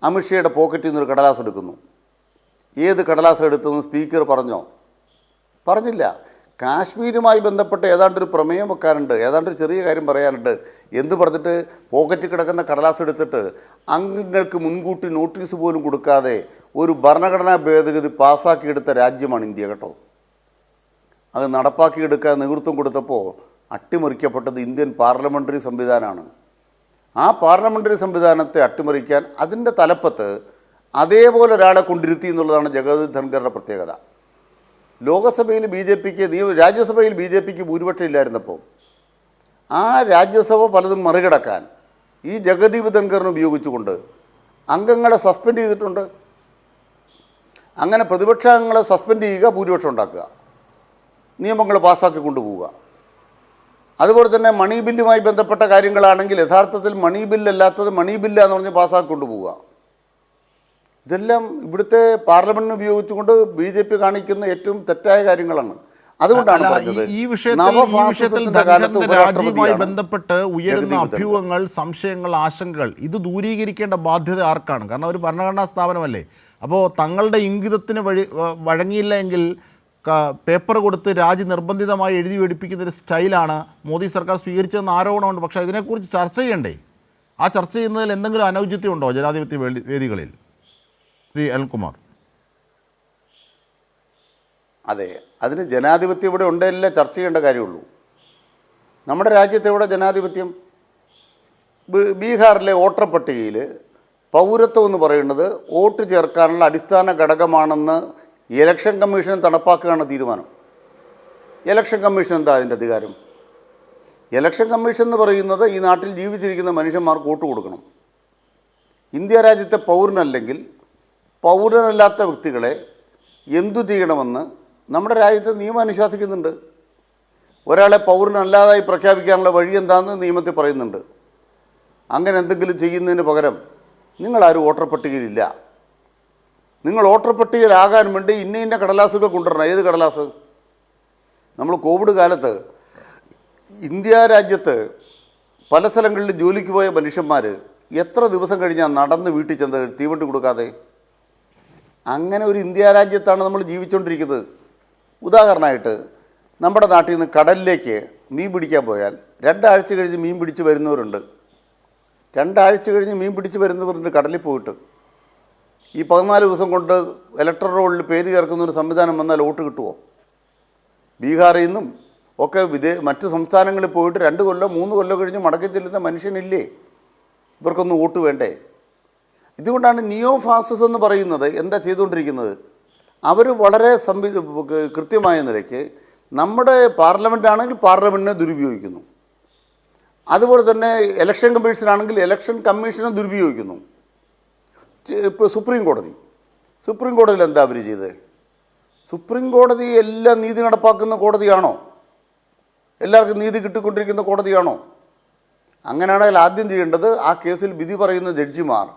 അമിത്ഷയുടെ പോക്കറ്റിൽ നിന്നൊരു കടലാസ് എടുക്കുന്നു. ഏത് കടലാസ് എടുത്തെന്ന് സ്പീക്കർ പറഞ്ഞോ? പറഞ്ഞില്ല. കാശ്മീരുമായി ബന്ധപ്പെട്ട് ഏതാണ്ടൊരു പ്രമേയം വെക്കാനുണ്ട്, ഏതാണ്ടൊരു ചെറിയ കാര്യം പറയാനുണ്ട് എന്ന് പറഞ്ഞിട്ട് പോക്കറ്റിൽ കിടക്കുന്ന കടലാസ് എടുത്തിട്ട് അംഗങ്ങൾക്ക് മുൻകൂട്ടി നോട്ടീസ് പോലും കൊടുക്കാതെ ഒരു ഭരണഘടനാ ഭേദഗതി പാസ്സാക്കിയെടുത്ത രാജ്യമാണ് ഇന്ത്യ കേട്ടോ. അത് നടപ്പാക്കിയെടുക്കാൻ നേതൃത്വം കൊടുത്തപ്പോൾ അട്ടിമറിക്കപ്പെട്ടത് ഇന്ത്യൻ പാർലമെൻ്ററി സംവിധാനമാണ്. ആ പാർലമെൻ്ററി സംവിധാനത്തെ അട്ടിമറിക്കാൻ അതിൻ്റെ തലപ്പത്ത് അതേപോലെ ഒരാളെ കൊണ്ടിരുത്തി എന്നുള്ളതാണ് ജഗദീപ് ധൻഖറിൻ്റെ പ്രത്യേകത. ലോകസഭയിൽ ബി ജെ പിക്ക് രാജ്യസഭയിൽ ബി ജെ പിക്ക് ഭൂരിപക്ഷം ഇല്ലായിരുന്നപ്പോൾ ആ രാജ്യസഭ പലതും മറികടക്കാൻ ഈ ജഗദീപ് ധൻഖറിനെ ഉപയോഗിച്ചുകൊണ്ട് അംഗങ്ങളെ സസ്പെൻഡ് ചെയ്തിട്ടുണ്ട്. അങ്ങനെ പ്രതിപക്ഷ അംഗങ്ങളെ സസ്പെൻഡ് ചെയ്യുക, ഭൂരിപക്ഷം ഉണ്ടാക്കുക, നിയമങ്ങൾ പാസ്സാക്കി കൊണ്ടുപോവുക. അതുപോലെ തന്നെ മണി ബില്ലുമായി ബന്ധപ്പെട്ട കാര്യങ്ങളാണെങ്കിൽ യഥാർത്ഥത്തിൽ മണി ബില്ലല്ലാത്തത് മണി ബില്ല എന്ന് പറഞ്ഞ് പാസ്സാക്കി കൊണ്ടുപോവുക. ഇതെല്ലാം ഇവിടുത്തെ പാർലമെന്റിനെ ഉപയോഗിച്ചുകൊണ്ട് ബി ജെ പി കാണിക്കുന്ന ഏറ്റവും തെറ്റായ കാര്യങ്ങളാണ്. അതുകൊണ്ടാണ് ഈ വിഷയത്തിൽ ധൻഖറിന്റെ രാജിയുമായി ബന്ധപ്പെട്ട് ഉയരുന്ന അഭ്യൂഹങ്ങൾ, സംശയങ്ങൾ, ആശങ്കകൾ ഇത് ദൂരീകരിക്കേണ്ട ബാധ്യത ആർക്കാണ്? കാരണം ഒരു ഭരണഘടനാ സ്ഥാപനമല്ലേ. അപ്പോൾ തങ്ങളുടെ ഇംഗിതത്തിന് വഴങ്ങിയില്ല എങ്കിൽ പേപ്പർ കൊടുത്ത് രാജി നിർബന്ധിതമായി എഴുതി പഠിപ്പിക്കുന്ന ഒരു സ്റ്റൈലാണ് മോദി സർക്കാർ സ്വീകരിച്ചതെന്ന് ആരോപണമുണ്ട്. പക്ഷേ ഇതിനെക്കുറിച്ച് ചർച്ച ചെയ്യണ്ടേ? ആ ചർച്ച ചെയ്യുന്നതിൽ എന്തെങ്കിലും അനൗചിത്യം ഉണ്ടോ ജനാധിപത്യ വേദികളിൽ? ശ്രീ അനിൽകുമാർ. അതെ, അതിന് ജനാധിപത്യം ഇവിടെ ഉണ്ടെങ്കിലേ ചർച്ച ചെയ്യേണ്ട കാര്യമുള്ളൂ. നമ്മുടെ രാജ്യത്ത് ഇവിടെ ജനാധിപത്യം. ബീഹാറിലെ വോട്ടർ പട്ടികയിൽ പൗരത്വം എന്ന് പറയുന്നത് വോട്ട് ചേർക്കാനുള്ള അടിസ്ഥാന ഘടകമാണെന്ന് ഇലക്ഷൻ കമ്മീഷൻ നടപ്പാക്കുകയാണ് തീരുമാനം. ഇലക്ഷൻ കമ്മീഷൻ എന്താ അതിൻ്റെ അധികാരം? ഇലക്ഷൻ കമ്മീഷൻ എന്ന് പറയുന്നത് ഈ നാട്ടിൽ ജീവിച്ചിരിക്കുന്ന മനുഷ്യന്മാർക്ക് വോട്ട് കൊടുക്കണം. ഇന്ത്യ രാജ്യത്തെ പൗരനല്ലെങ്കിൽ പൗരനല്ലാത്ത വ്യക്തികളെ എന്തു ചെയ്യണമെന്ന് നമ്മുടെ രാജ്യത്ത് നിയമം അനുശാസിക്കുന്നുണ്ട്. ഒരാളെ പൗരനല്ലാതായി പ്രഖ്യാപിക്കാനുള്ള വഴി എന്താണെന്ന് നിയമത്തിൽ പറയുന്നുണ്ട്. അങ്ങനെ എന്തെങ്കിലും ചെയ്യുന്നതിന് പകരം നിങ്ങളാരും വോട്ടർ പട്ടികയിലില്ല, നിങ്ങൾ വോട്ടർ പട്ടികയിലാകാൻ വേണ്ടി ഇന്ന കടലാസുകൾ കൊണ്ടുവരണം. ഏത് കടലാസ്? നമ്മൾ കോവിഡ് കാലത്ത് ഇന്ത്യ രാജ്യത്ത് പല സ്ഥലങ്ങളിൽ ജോലിക്ക് പോയ മനുഷ്യന്മാർ എത്ര ദിവസം കഴിഞ്ഞാൽ നടന്ന് വീട്ടിൽ ചെന്ന് തീവണ്ടി കൊടുക്കാതെ? അങ്ങനെ ഒരു ഇന്ത്യ രാജ്യത്താണ് നമ്മൾ ജീവിച്ചുകൊണ്ടിരിക്കുന്നത്. ഉദാഹരണമായിട്ട് നമ്മുടെ നാട്ടിൽ നിന്ന് കടലിലേക്ക് മീൻ പിടിക്കാൻ പോയാൽ 2 ആഴ്ച കഴിഞ്ഞ് മീൻ പിടിച്ച് വരുന്നവരുണ്ട്. 2 ആഴ്ച കഴിഞ്ഞ് മീൻ പിടിച്ച് വരുന്നവരുണ്ട് കടലിൽ പോയിട്ട്. ഈ 14 ദിവസം കൊണ്ട് ഇലക്ടറൽ റോളിൽ പേര് ചേർക്കുന്ന ഒരു സംവിധാനം വന്നാൽ വോട്ട് കിട്ടുമോ? ബീഹാറിൽ നിന്നും ഒക്കെ മറ്റ് സംസ്ഥാനങ്ങളിൽ പോയിട്ട് 2 കൊല്ലം 3 കൊല്ലം കഴിഞ്ഞ് മടക്കി ചെല്ലുന്ന മനുഷ്യനില്ലേ? ഇവർക്കൊന്നും വോട്ട് വേണ്ടേ? ഇതുകൊണ്ടാണ് നിയോ ഫാസിസം എന്ന് പറയുന്നത് എന്താ ചെയ്തുകൊണ്ടിരിക്കുന്നത്? അവർ വളരെ കൃത്യമായ നിലയ്ക്ക് നമ്മുടെ പാർലമെൻ്റ് ആണെങ്കിൽ പാർലമെൻറ്റിനെ ദുരുപയോഗിക്കുന്നു. അതുപോലെ തന്നെ ഇലക്ഷൻ കമ്മീഷനാണെങ്കിൽ ഇലക്ഷൻ കമ്മീഷനെ ദുരുപയോഗിക്കുന്നു. ഇപ്പോൾ സുപ്രീം കോടതിയിൽ എന്താ അവർ ചെയ്തത്? സുപ്രീം കോടതി എല്ലാം നീതി നടപ്പാക്കുന്ന കോടതിയാണോ? എല്ലാവർക്കും നീതി കിട്ടിക്കൊണ്ടിരിക്കുന്ന കോടതിയാണോ? അങ്ങനെയാണെങ്കിൽ ആദ്യം ചെയ്യേണ്ടത് ആ കേസിൽ വിധി പറയുന്ന ജഡ്ജിമാർ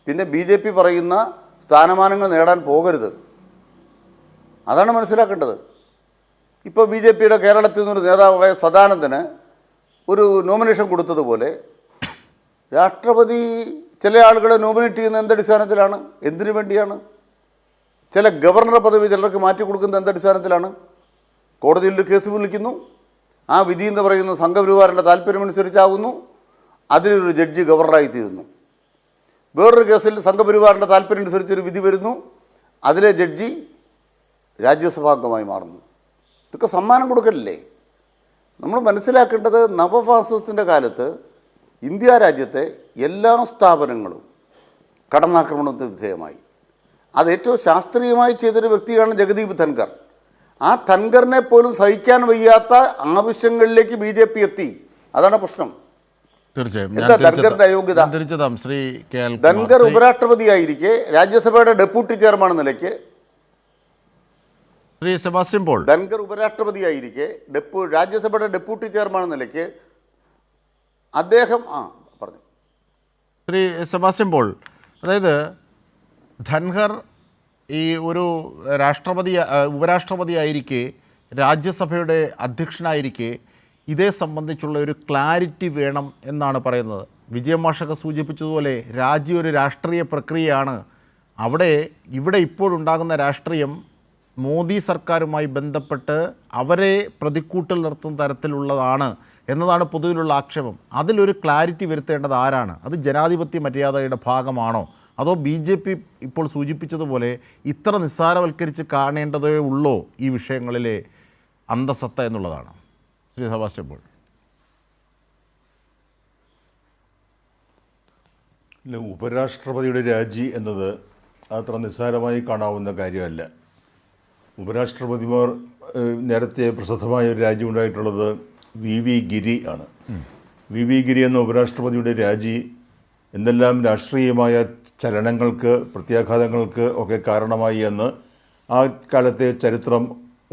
പിന്നെ ബി ജെ പി പറയുന്ന സ്ഥാനമാനങ്ങൾ നേടാൻ പോകരുത്. അതാണ് മനസ്സിലാക്കേണ്ടത്. ഇപ്പോൾ ബി ജെ പിയുടെ കേരളത്തിൽ നിന്നൊരു നേതാവായ സദാനന്ദന് ഒരു നോമിനേഷൻ കൊടുത്തതുപോലെ രാഷ്ട്രപതി ചില ആളുകളെ നോമിനേറ്റ് ചെയ്യുന്ന എന്തടിസ്ഥാനത്തിലാണ്? എന്തിനു വേണ്ടിയാണ്? ചില ഗവർണർ പദവി ചിലർക്ക് മാറ്റി കൊടുക്കുന്ന എന്തടിസ്ഥാനത്തിലാണ്? കോടതിയിൽ കേസ് വിളിക്കുന്നു, ആ വിധി എന്ന് പറയുന്ന സംഘപരിവാറിൻ്റെ താല്പര്യമനുസരിച്ചാകുന്നു, അതിലൊരു ജഡ്ജി ഗവർണറായി തീരുന്നു. വേറൊരു കേസിൽ സംഘപരിവാറിൻ്റെ താല്പര്യം അനുസരിച്ചൊരു വിധി വരുന്നു, അതിലെ ജഡ്ജി രാജ്യസഭാംഗമായി മാറുന്നു. ഇതൊക്കെ സമ്മാനം കൊടുക്കലില്ലേ? നമ്മൾ മനസ്സിലാക്കേണ്ടത് നവഫാസിസത്തിൻ്റെ കാലത്ത് ഇന്ത്യ രാജ്യത്തെ എല്ലാ സ്ഥാപനങ്ങളും കടന്നാക്രമണത്തിന് വിധേയമായി. അത് ഏറ്റവും ശാസ്ത്രീയമായി ചെയ്തൊരു വ്യക്തിയാണ് ജഗദീപ് ധൻഖർ. ആ ധൻഖറിനെ പോലും സഹിക്കാൻ വയ്യാത്ത ആവശ്യങ്ങളിലേക്ക് ബി ജെ പി എത്തി. അതാണ് പ്രശ്നം. ധൻഖറിന്റെ അയോഗ്യത. ധൻഖർ ഉപരാഷ്ട്രപതിയായിരിക്കെ രാജ്യസഭയുടെ ഡെപ്യൂട്ടി ചെയർമാൻ നിലയ്ക്ക് ശ്രീ സെബാസ്റ്റ്യൻ പോൾ ധൻഖർ ഉപരാഷ്ട്രപതിയായിരിക്കെ രാജ്യസഭയുടെ ഡെപ്യൂട്ടി ചെയർമാൻ നിലയ്ക്ക് അദ്ദേഹം പറഞ്ഞു. ശ്രീ സെബാസ്റ്റ്യൻ പോൾ, അതായത് ധൻഖർ ഈ ഒരു ഉപരാഷ്ട്രപതിയായിരിക്കെ രാജ്യസഭയുടെ അധ്യക്ഷനായിരിക്കെ ഇതേ സംബന്ധിച്ചുള്ള ഒരു ക്ലാരിറ്റി വേണം എന്നാണ് പറയുന്നത്. വിജയമാഷൊക്കെ സൂചിപ്പിച്ചതുപോലെ രാജി ഒരു രാഷ്ട്രീയ പ്രക്രിയയാണ്. ഇവിടെ ഇപ്പോഴുണ്ടാകുന്ന രാഷ്ട്രീയം മോദി സർക്കാരുമായി ബന്ധപ്പെട്ട് അവരെ പ്രതിക്കൂട്ടിൽ നിർത്തുന്ന തരത്തിലുള്ളതാണ് എന്നതാണ് പൊതുവിലുള്ള ആക്ഷേപം. അതിലൊരു ക്ലാരിറ്റി വരുത്തേണ്ടത് ആരാണ്? അത് ജനാധിപത്യ മര്യാദയുടെ ഭാഗമാണോ, അതോ BJP ഇപ്പോൾ സൂചിപ്പിച്ചതുപോലെ ഇത്ര നിസ്സാരവൽക്കരിച്ച് കാണേണ്ടതേ ഉള്ളോ ഈ വിഷയങ്ങളിലെ അന്തസത്ത എന്നുള്ളതാണ്? Shri Sebastian Paul. ഇല്ല, ഉപരാഷ്ട്രപതിയുടെ രാജി എന്നത് അത്ര നിസ്സാരമായി കാണാവുന്ന കാര്യമല്ല. ഉപരാഷ്ട്രപതിമാർ നേരത്തെ പ്രസിദ്ധമായ ഒരു രാജി ഉണ്ടായിട്ടുള്ളത് VV ഗിരി ആണ്. VV ഗിരി എന്ന ഉപരാഷ്ട്രപതിയുടെ രാജി എന്തെല്ലാം രാഷ്ട്രീയമായ ചലനങ്ങൾക്ക്, പ്രത്യാഘാതങ്ങൾക്ക് ഒക്കെ കാരണമായി എന്ന് ആ കാലത്തെ ചരിത്രം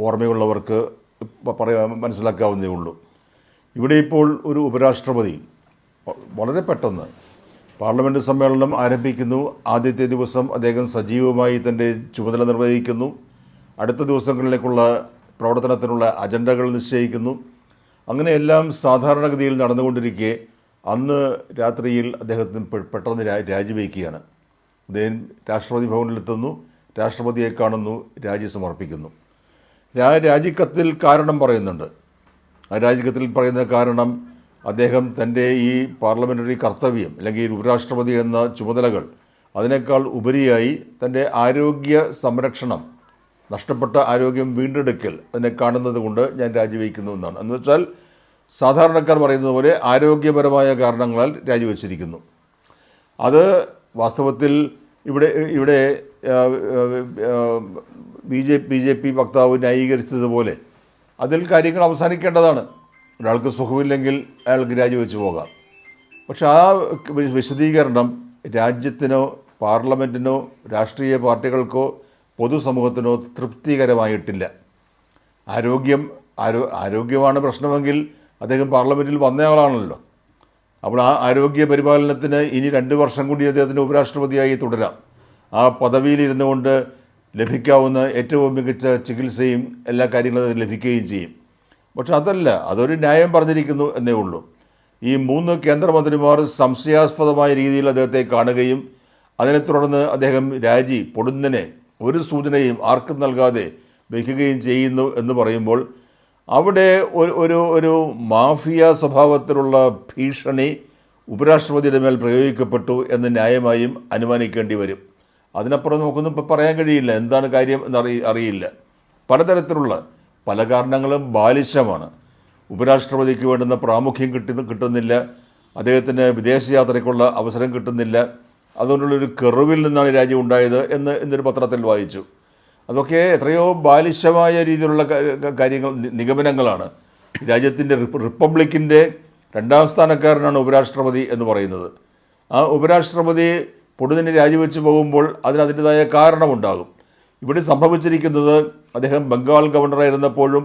ഓർമ്മയുള്ളവർക്ക് മനസ്സിലാക്കാവുന്നതേ ഉള്ളൂ. ഇവിടെ ഇപ്പോൾ ഒരു ഉപരാഷ്ട്രപതി വളരെ പെട്ടെന്ന് പാർലമെൻറ്റ് സമ്മേളനം ആരംഭിക്കുന്നു. ആദ്യത്തെ ദിവസം അദ്ദേഹം സജീവമായി തൻ്റെ ചുമതല നിർവഹിക്കുന്നു. അടുത്ത ദിവസങ്ങളിലേക്കുള്ള പ്രവർത്തനത്തിനുള്ള അജണ്ടകൾ നിശ്ചയിക്കുന്നു. അങ്ങനെയെല്ലാം സാധാരണഗതിയിൽ നടന്നുകൊണ്ടിരിക്കെ അന്ന് രാത്രിയിൽ അദ്ദേഹത്തിന് പെട്ടെന്ന് രാജിവെക്കുകയാണ്. അദ്ദേഹം രാഷ്ട്രപതി ഭവനിലെത്തുന്നു, രാഷ്ട്രപതിയെ കാണുന്നു, രാജി സമർപ്പിക്കുന്നു. രാജിക്കത്തിൽ കാരണം പറയുന്നുണ്ട്. ആ രാജിക്കത്തിൽ പറയുന്ന കാരണം അദ്ദേഹം തൻ്റെ ഈ പാർലമെൻ്ററി കർത്തവ്യം അല്ലെങ്കിൽ ഉപരാഷ്ട്രപതി എന്ന ചുമതലകൾ അതിനേക്കാൾ ഉപരിയായി തൻ്റെ ആരോഗ്യ സംരക്ഷണം, നഷ്ടപ്പെട്ട ആരോഗ്യം വീണ്ടെടുക്കൽ അതിനെ കാണുന്നത് കൊണ്ട് ഞാൻ രാജിവെക്കുന്നു എന്നാണ്. എന്ന് വെച്ചാൽ സാധാരണക്കാർ പറയുന്നത് പോലെ ആരോഗ്യപരമായ കാരണങ്ങളാൽ രാജിവെച്ചിരിക്കുന്നു. അത് വാസ്തവത്തിൽ ഇവിടെ BJP വക്താവ് ന്യായീകരിച്ചതുപോലെ അതിൽ കാര്യങ്ങൾ അവസാനിക്കേണ്ടതാണ്. ഒരാൾക്ക് സുഖമില്ലെങ്കിൽ അയാൾക്ക് രാജിവെച്ച് പോകാം. പക്ഷെ ആ വിശദീകരണം രാജ്യത്തിനോ പാർലമെൻറ്റിനോ രാഷ്ട്രീയ പാർട്ടികൾക്കോ പൊതുസമൂഹത്തിനോ തൃപ്തികരമായിട്ടില്ല. ആരോഗ്യമാണ് പ്രശ്നമെങ്കിൽ അദ്ദേഹം പാർലമെൻറ്റിൽ വന്നയാളാണല്ലോ. അപ്പോൾ ആ ആരോഗ്യ പരിപാലനത്തിന് ഇനി 2 വർഷം കൂടി അദ്ദേഹത്തിന് ഉപരാഷ്ട്രപതിയായി തുടരാം. ആ പദവിയിലിരുന്നു കൊണ്ട് ലഭിക്കാവുന്ന ഏറ്റവും മികച്ച ചികിത്സയും എല്ലാ കാര്യങ്ങളും ലഭിക്കുകയും ചെയ്യും. പക്ഷെ അതല്ല, അതൊരു ന്യായം പറഞ്ഞിരിക്കുന്നു എന്നേ ഉള്ളൂ. ഈ 3 കേന്ദ്രമന്ത്രിമാർ സംശയാസ്പദമായ രീതിയിൽ അദ്ദേഹത്തെ കാണുകയും അതിനെ തുടർന്ന് അദ്ദേഹം രാജി പൊടുന്നനെ ഒരു സൂചനയും ആർക്കും നൽകാതെ വയ്ക്കുകയും ചെയ്യുന്നു എന്ന് പറയുമ്പോൾ അവിടെ ഒരു മാഫിയ സ്വഭാവത്തിലുള്ള ഭീഷണി ഉപരാഷ്ട്രപതിയുടെ മേൽ പ്രയോഗിക്കപ്പെട്ടു എന്ന് ന്യായമായും അനുമാനിക്കേണ്ടി വരും. അതിനപ്പുറം നമുക്കൊന്നും ഇപ്പോൾ പറയാൻ കഴിയില്ല. എന്താണ് കാര്യം അറിയില്ല. പലതരത്തിലുള്ള പല കാരണങ്ങളും ബാലിശമാണ്. ഉപരാഷ്ട്രപതിക്ക് വേണ്ടുന്ന പ്രാമുഖ്യം കിട്ടുന്നില്ല, അദ്ദേഹത്തിന് വിദേശയാത്രയ്ക്കുള്ള അവസരം കിട്ടുന്നില്ല, അതുകൊണ്ടുള്ളൊരു കെറിവിൽ നിന്നാണ് രാജ്യം ഉണ്ടായത് എന്ന് ഇന്നൊരു പത്രത്തിൽ വായിച്ചു. അതൊക്കെ എത്രയോ ബാലിശമായ രീതിയിലുള്ള കാര്യങ്ങൾ, നിഗമനങ്ങളാണ്. രാജ്യത്തിൻ്റെ റിപ്പബ്ലിക്കിൻ്റെ 2ാം സ്ഥാനക്കാരനാണ് ഉപരാഷ്ട്രപതി എന്ന് പറയുന്നത്. ആ ഉപരാഷ്ട്രപതി പൊടുന്നനെ രാജിവെച്ച് പോകുമ്പോൾ അതിൻ്റെതായ കാരണമുണ്ടാകും. ഇവിടെ സംഭവിച്ചിരിക്കുന്നത് അദ്ദേഹം ബംഗാൾ ഗവർണറായിരുന്നപ്പോഴും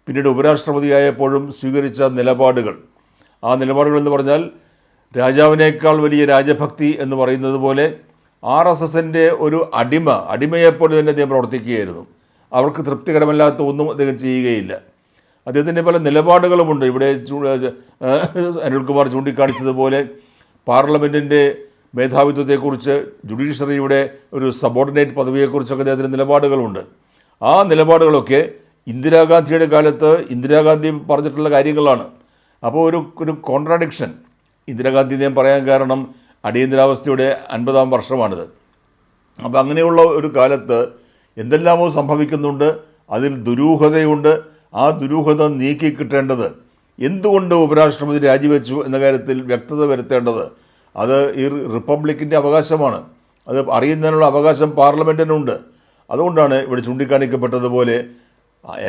പിന്നീട് ഉപരാഷ്ട്രപതിയായപ്പോഴും സ്വീകരിച്ച നിലപാടുകൾ. ആ നിലപാടുകളെന്ന് പറഞ്ഞാൽ രാജാവിനേക്കാൾ വലിയ രാജഭക്തി എന്ന് പറയുന്നത് പോലെ RSSൻ്റെ ഒരു അടിമയെപ്പോലെ തന്നെ അദ്ദേഹം പ്രവർത്തിക്കുകയായിരുന്നു. അവർക്ക് തൃപ്തികരമല്ലാത്ത ഒന്നും അദ്ദേഹം ചെയ്യുകയില്ല. അദ്ദേഹത്തിൻ്റെ പല നിലപാടുകളുമുണ്ട്. ഇവിടെ അനിൽകുമാർ ചൂണ്ടിക്കാണിച്ചതുപോലെ പാർലമെൻറ്റിൻ്റെ മേധാവിത്വത്തെക്കുറിച്ച്, ജുഡീഷ്യറിയുടെ ഒരു സബോർഡിനേറ്റ് പദവിയെക്കുറിച്ചൊക്കെ അദ്ദേഹത്തിൻ്റെ നിലപാടുകളുണ്ട്. ആ നിലപാടുകളൊക്കെ ഇന്ദിരാഗാന്ധിയുടെ കാലത്ത് ഇന്ദിരാഗാന്ധി പറഞ്ഞിട്ടുള്ള കാര്യങ്ങളാണ്. അപ്പോൾ ഒരു കോൺട്രാഡിക്ഷൻ ഇന്ദിരാഗാന്ധി ഞാൻ പറയാൻ കാരണം അടിയന്തരാവസ്ഥയുടെ 50ാം വർഷമാണിത്. അപ്പോൾ അങ്ങനെയുള്ള ഒരു കാലത്ത് എന്തെല്ലാമോ സംഭവിക്കുന്നുണ്ട്, അതിൽ ദുരൂഹതയുണ്ട്. ആ ദുരൂഹത നീക്കി കിട്ടേണ്ടത്, എന്തുകൊണ്ട് ഉപരാഷ്ട്രപതി രാജിവെച്ചു എന്ന കാര്യത്തിൽ വ്യക്തത വരുത്തേണ്ടത് അത് ഈ റിപ്പബ്ലിക്കിൻ്റെ അവകാശമാണ്. അത് അറിയുന്നതിനുള്ള അവകാശം പാർലമെൻറ്റിനുണ്ട്. അതുകൊണ്ടാണ് ഇവിടെ ചൂണ്ടിക്കാണിക്കപ്പെട്ടതുപോലെ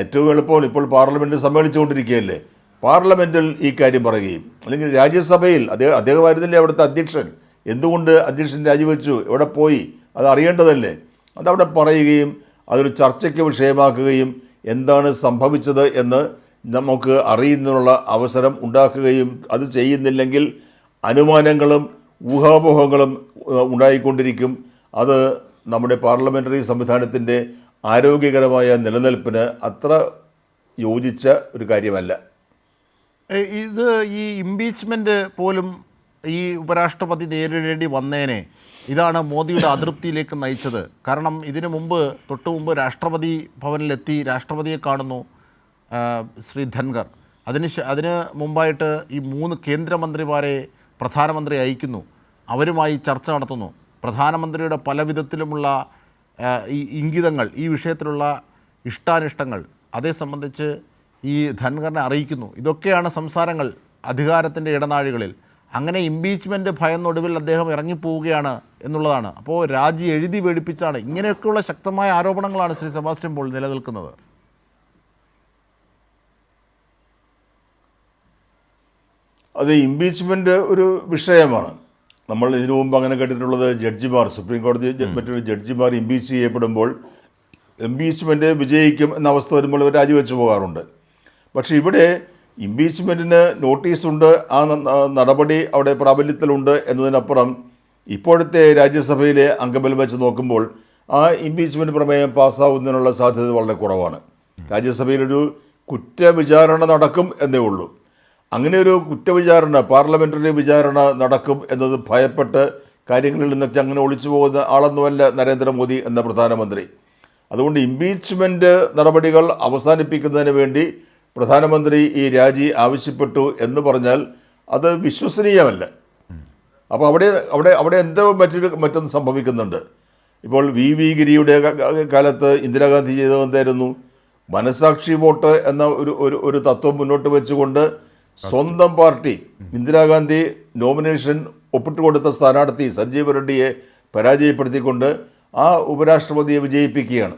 ഏറ്റവും എളുപ്പം ഇപ്പോൾ പാർലമെൻറ്റ് സമ്മേളിച്ചുകൊണ്ടിരിക്കുകയല്ലേ, പാർലമെൻറ്റിൽ ഈ കാര്യം പറയുകയും അല്ലെങ്കിൽ രാജ്യസഭയിൽ അദ്ദേഹമായിരുന്നില്ലേ അവിടുത്തെ അധ്യക്ഷൻ, എന്തുകൊണ്ട് അധ്യക്ഷൻ രാജിവെച്ചു, എവിടെ പോയി, അത് അറിയേണ്ടതല്ലേ. അതവിടെ പറയുകയും അതൊരു ചർച്ചയ്ക്ക് വിഷയമാക്കുകയും എന്താണ് സംഭവിച്ചത് എന്ന് നമുക്ക് അറിയുന്നതിനുള്ള അവസരം ഉണ്ടാക്കുകയും അത് ചെയ്യുന്നില്ലെങ്കിൽ അനുമാനങ്ങളും ഊഹാപോഹങ്ങളും ഉണ്ടായിക്കൊണ്ടിരിക്കും. അത് നമ്മുടെ പാർലമെൻ്ററി സംവിധാനത്തിൻ്റെ ആരോഗ്യകരമായ നിലനിൽപ്പിന് അത്ര യോജിച്ച ഒരു കാര്യമല്ല. ഇത് ഈ ഇംപീച്ച്മെൻറ്റ് പോലും ഈ ഉപരാഷ്ട്രപതി നേരിടേണ്ടി വന്നേനെ ഇതാണ് മോദിയുടെ അതൃപ്തിയിലേക്ക് നയിച്ചത്. കാരണം ഇതിനു മുമ്പ് തൊട്ടു മുമ്പ് രാഷ്ട്രപതി ഭവനിലെത്തി രാഷ്ട്രപതിയെ കാണുന്നു ശ്രീ ധൻഖർ. അതിന് മുമ്പായിട്ട് ഈ 3 കേന്ദ്രമന്ത്രിമാരെ പ്രധാനമന്ത്രി അയക്കുന്നു, അവരുമായി ചർച്ച നടത്തുന്നു. പ്രധാനമന്ത്രിയുടെ പല വിധത്തിലുമുള്ള ഈ ഇംഗിതങ്ങൾ, ഈ വിഷയത്തിലുള്ള ഇഷ്ടാനിഷ്ടങ്ങൾ അതേ സംബന്ധിച്ച് ഈ ധൻഖറിനെ അറിയിക്കുന്നു. ഇതൊക്കെയാണ് സംസാരങ്ങൾ അധികാരത്തിൻ്റെ ഇടനാഴികളിൽ. അങ്ങനെ ഇംപീച്ച്മെൻറ്റ് ഭയന്നൊടുവിൽ അദ്ദേഹം ഇറങ്ങിപ്പോവുകയാണ് എന്നുള്ളതാണ്. അപ്പോൾ രാജി എഴുതി പേടിപ്പിച്ചാണ്. ഇങ്ങനെയൊക്കെയുള്ള ശക്തമായ ആരോപണങ്ങളാണ് ശ്രീ സെബാസ്റ്റ്യൻ പോൾ നിലനിൽക്കുന്നത്. അത് ഇംപീച്ച്മെൻറ്റ് ഒരു വിഷയമാണ്. നമ്മൾ ഇതിനു മുമ്പ് അങ്ങനെ കേട്ടിട്ടുള്ളത് ജഡ്ജിമാർ, സുപ്രീം കോടതി മറ്റൊരു ജഡ്ജിമാർ ഇംപീച്ച് ചെയ്യപ്പെടുമ്പോൾ ഇംപീച്ച്മെൻറ്റ് വിജയിക്കും എന്ന അവസ്ഥ വരുമ്പോൾ അവർ രാജിവെച്ച് പോകാറുണ്ട്. പക്ഷേ ഇവിടെ ഇംപീച്ച്മെൻറ്റിന് നോട്ടീസുണ്ട്, ആ നടപടി അവിടെ പ്രാബല്യത്തിലുണ്ട് എന്നതിനപ്പുറം ഇപ്പോഴത്തെ രാജ്യസഭയിലെ അംഗബലം വെച്ച് നോക്കുമ്പോൾ ആ ഇംപീച്ച്മെൻറ്റ് പ്രമേയം പാസ്സാവുന്നതിനുള്ള സാധ്യത വളരെ കുറവാണ്. രാജ്യസഭയിലൊരു കുറ്റവിചാരണ നടക്കും എന്നേ ഉള്ളൂ. അങ്ങനെ ഒരു കുറ്റവിചാരണ, പാർലമെൻ്ററി വിചാരണ നടക്കും എന്നത് ഭയപ്പെട്ട് കാര്യങ്ങളിൽ നിന്നൊക്കെ അങ്ങനെ ഒളിച്ചു പോകുന്ന ആളൊന്നുമല്ല നരേന്ദ്രമോദി എന്ന പ്രധാനമന്ത്രി. അതുകൊണ്ട് ഇംപീച്ച്മെൻറ്റ് നടപടികൾ അവസാനിപ്പിക്കുന്നതിന് വേണ്ടി പ്രധാനമന്ത്രി ഈ രാജി ആവശ്യപ്പെട്ടു എന്ന് പറഞ്ഞാൽ അത് വിശ്വസനീയമല്ല. അപ്പോൾ അവിടെ എന്തോ മറ്റൊന്ന് സംഭവിക്കുന്നുണ്ട്. ഇപ്പോൾ വി ഗിരിയുടെ കാലത്ത് ഇന്ദിരാഗാന്ധി ചെയ്തത് എന്തായിരുന്നു? മനസാക്ഷി വോട്ട് എന്ന ഒരു തത്വം മുന്നോട്ട് വെച്ചുകൊണ്ട് സ്വന്തം പാർട്ടി ഇന്ദിരാഗാന്ധി നോമിനേഷൻ ഒപ്പിട്ട് കൊടുത്ത സ്ഥാനാർത്ഥി സഞ്ജീവ് റെഡ്ഡിയെ പരാജയപ്പെടുത്തിക്കൊണ്ട് ആ ഉപരാഷ്ട്രപതിയെ വിജയിപ്പിക്കുകയാണ്.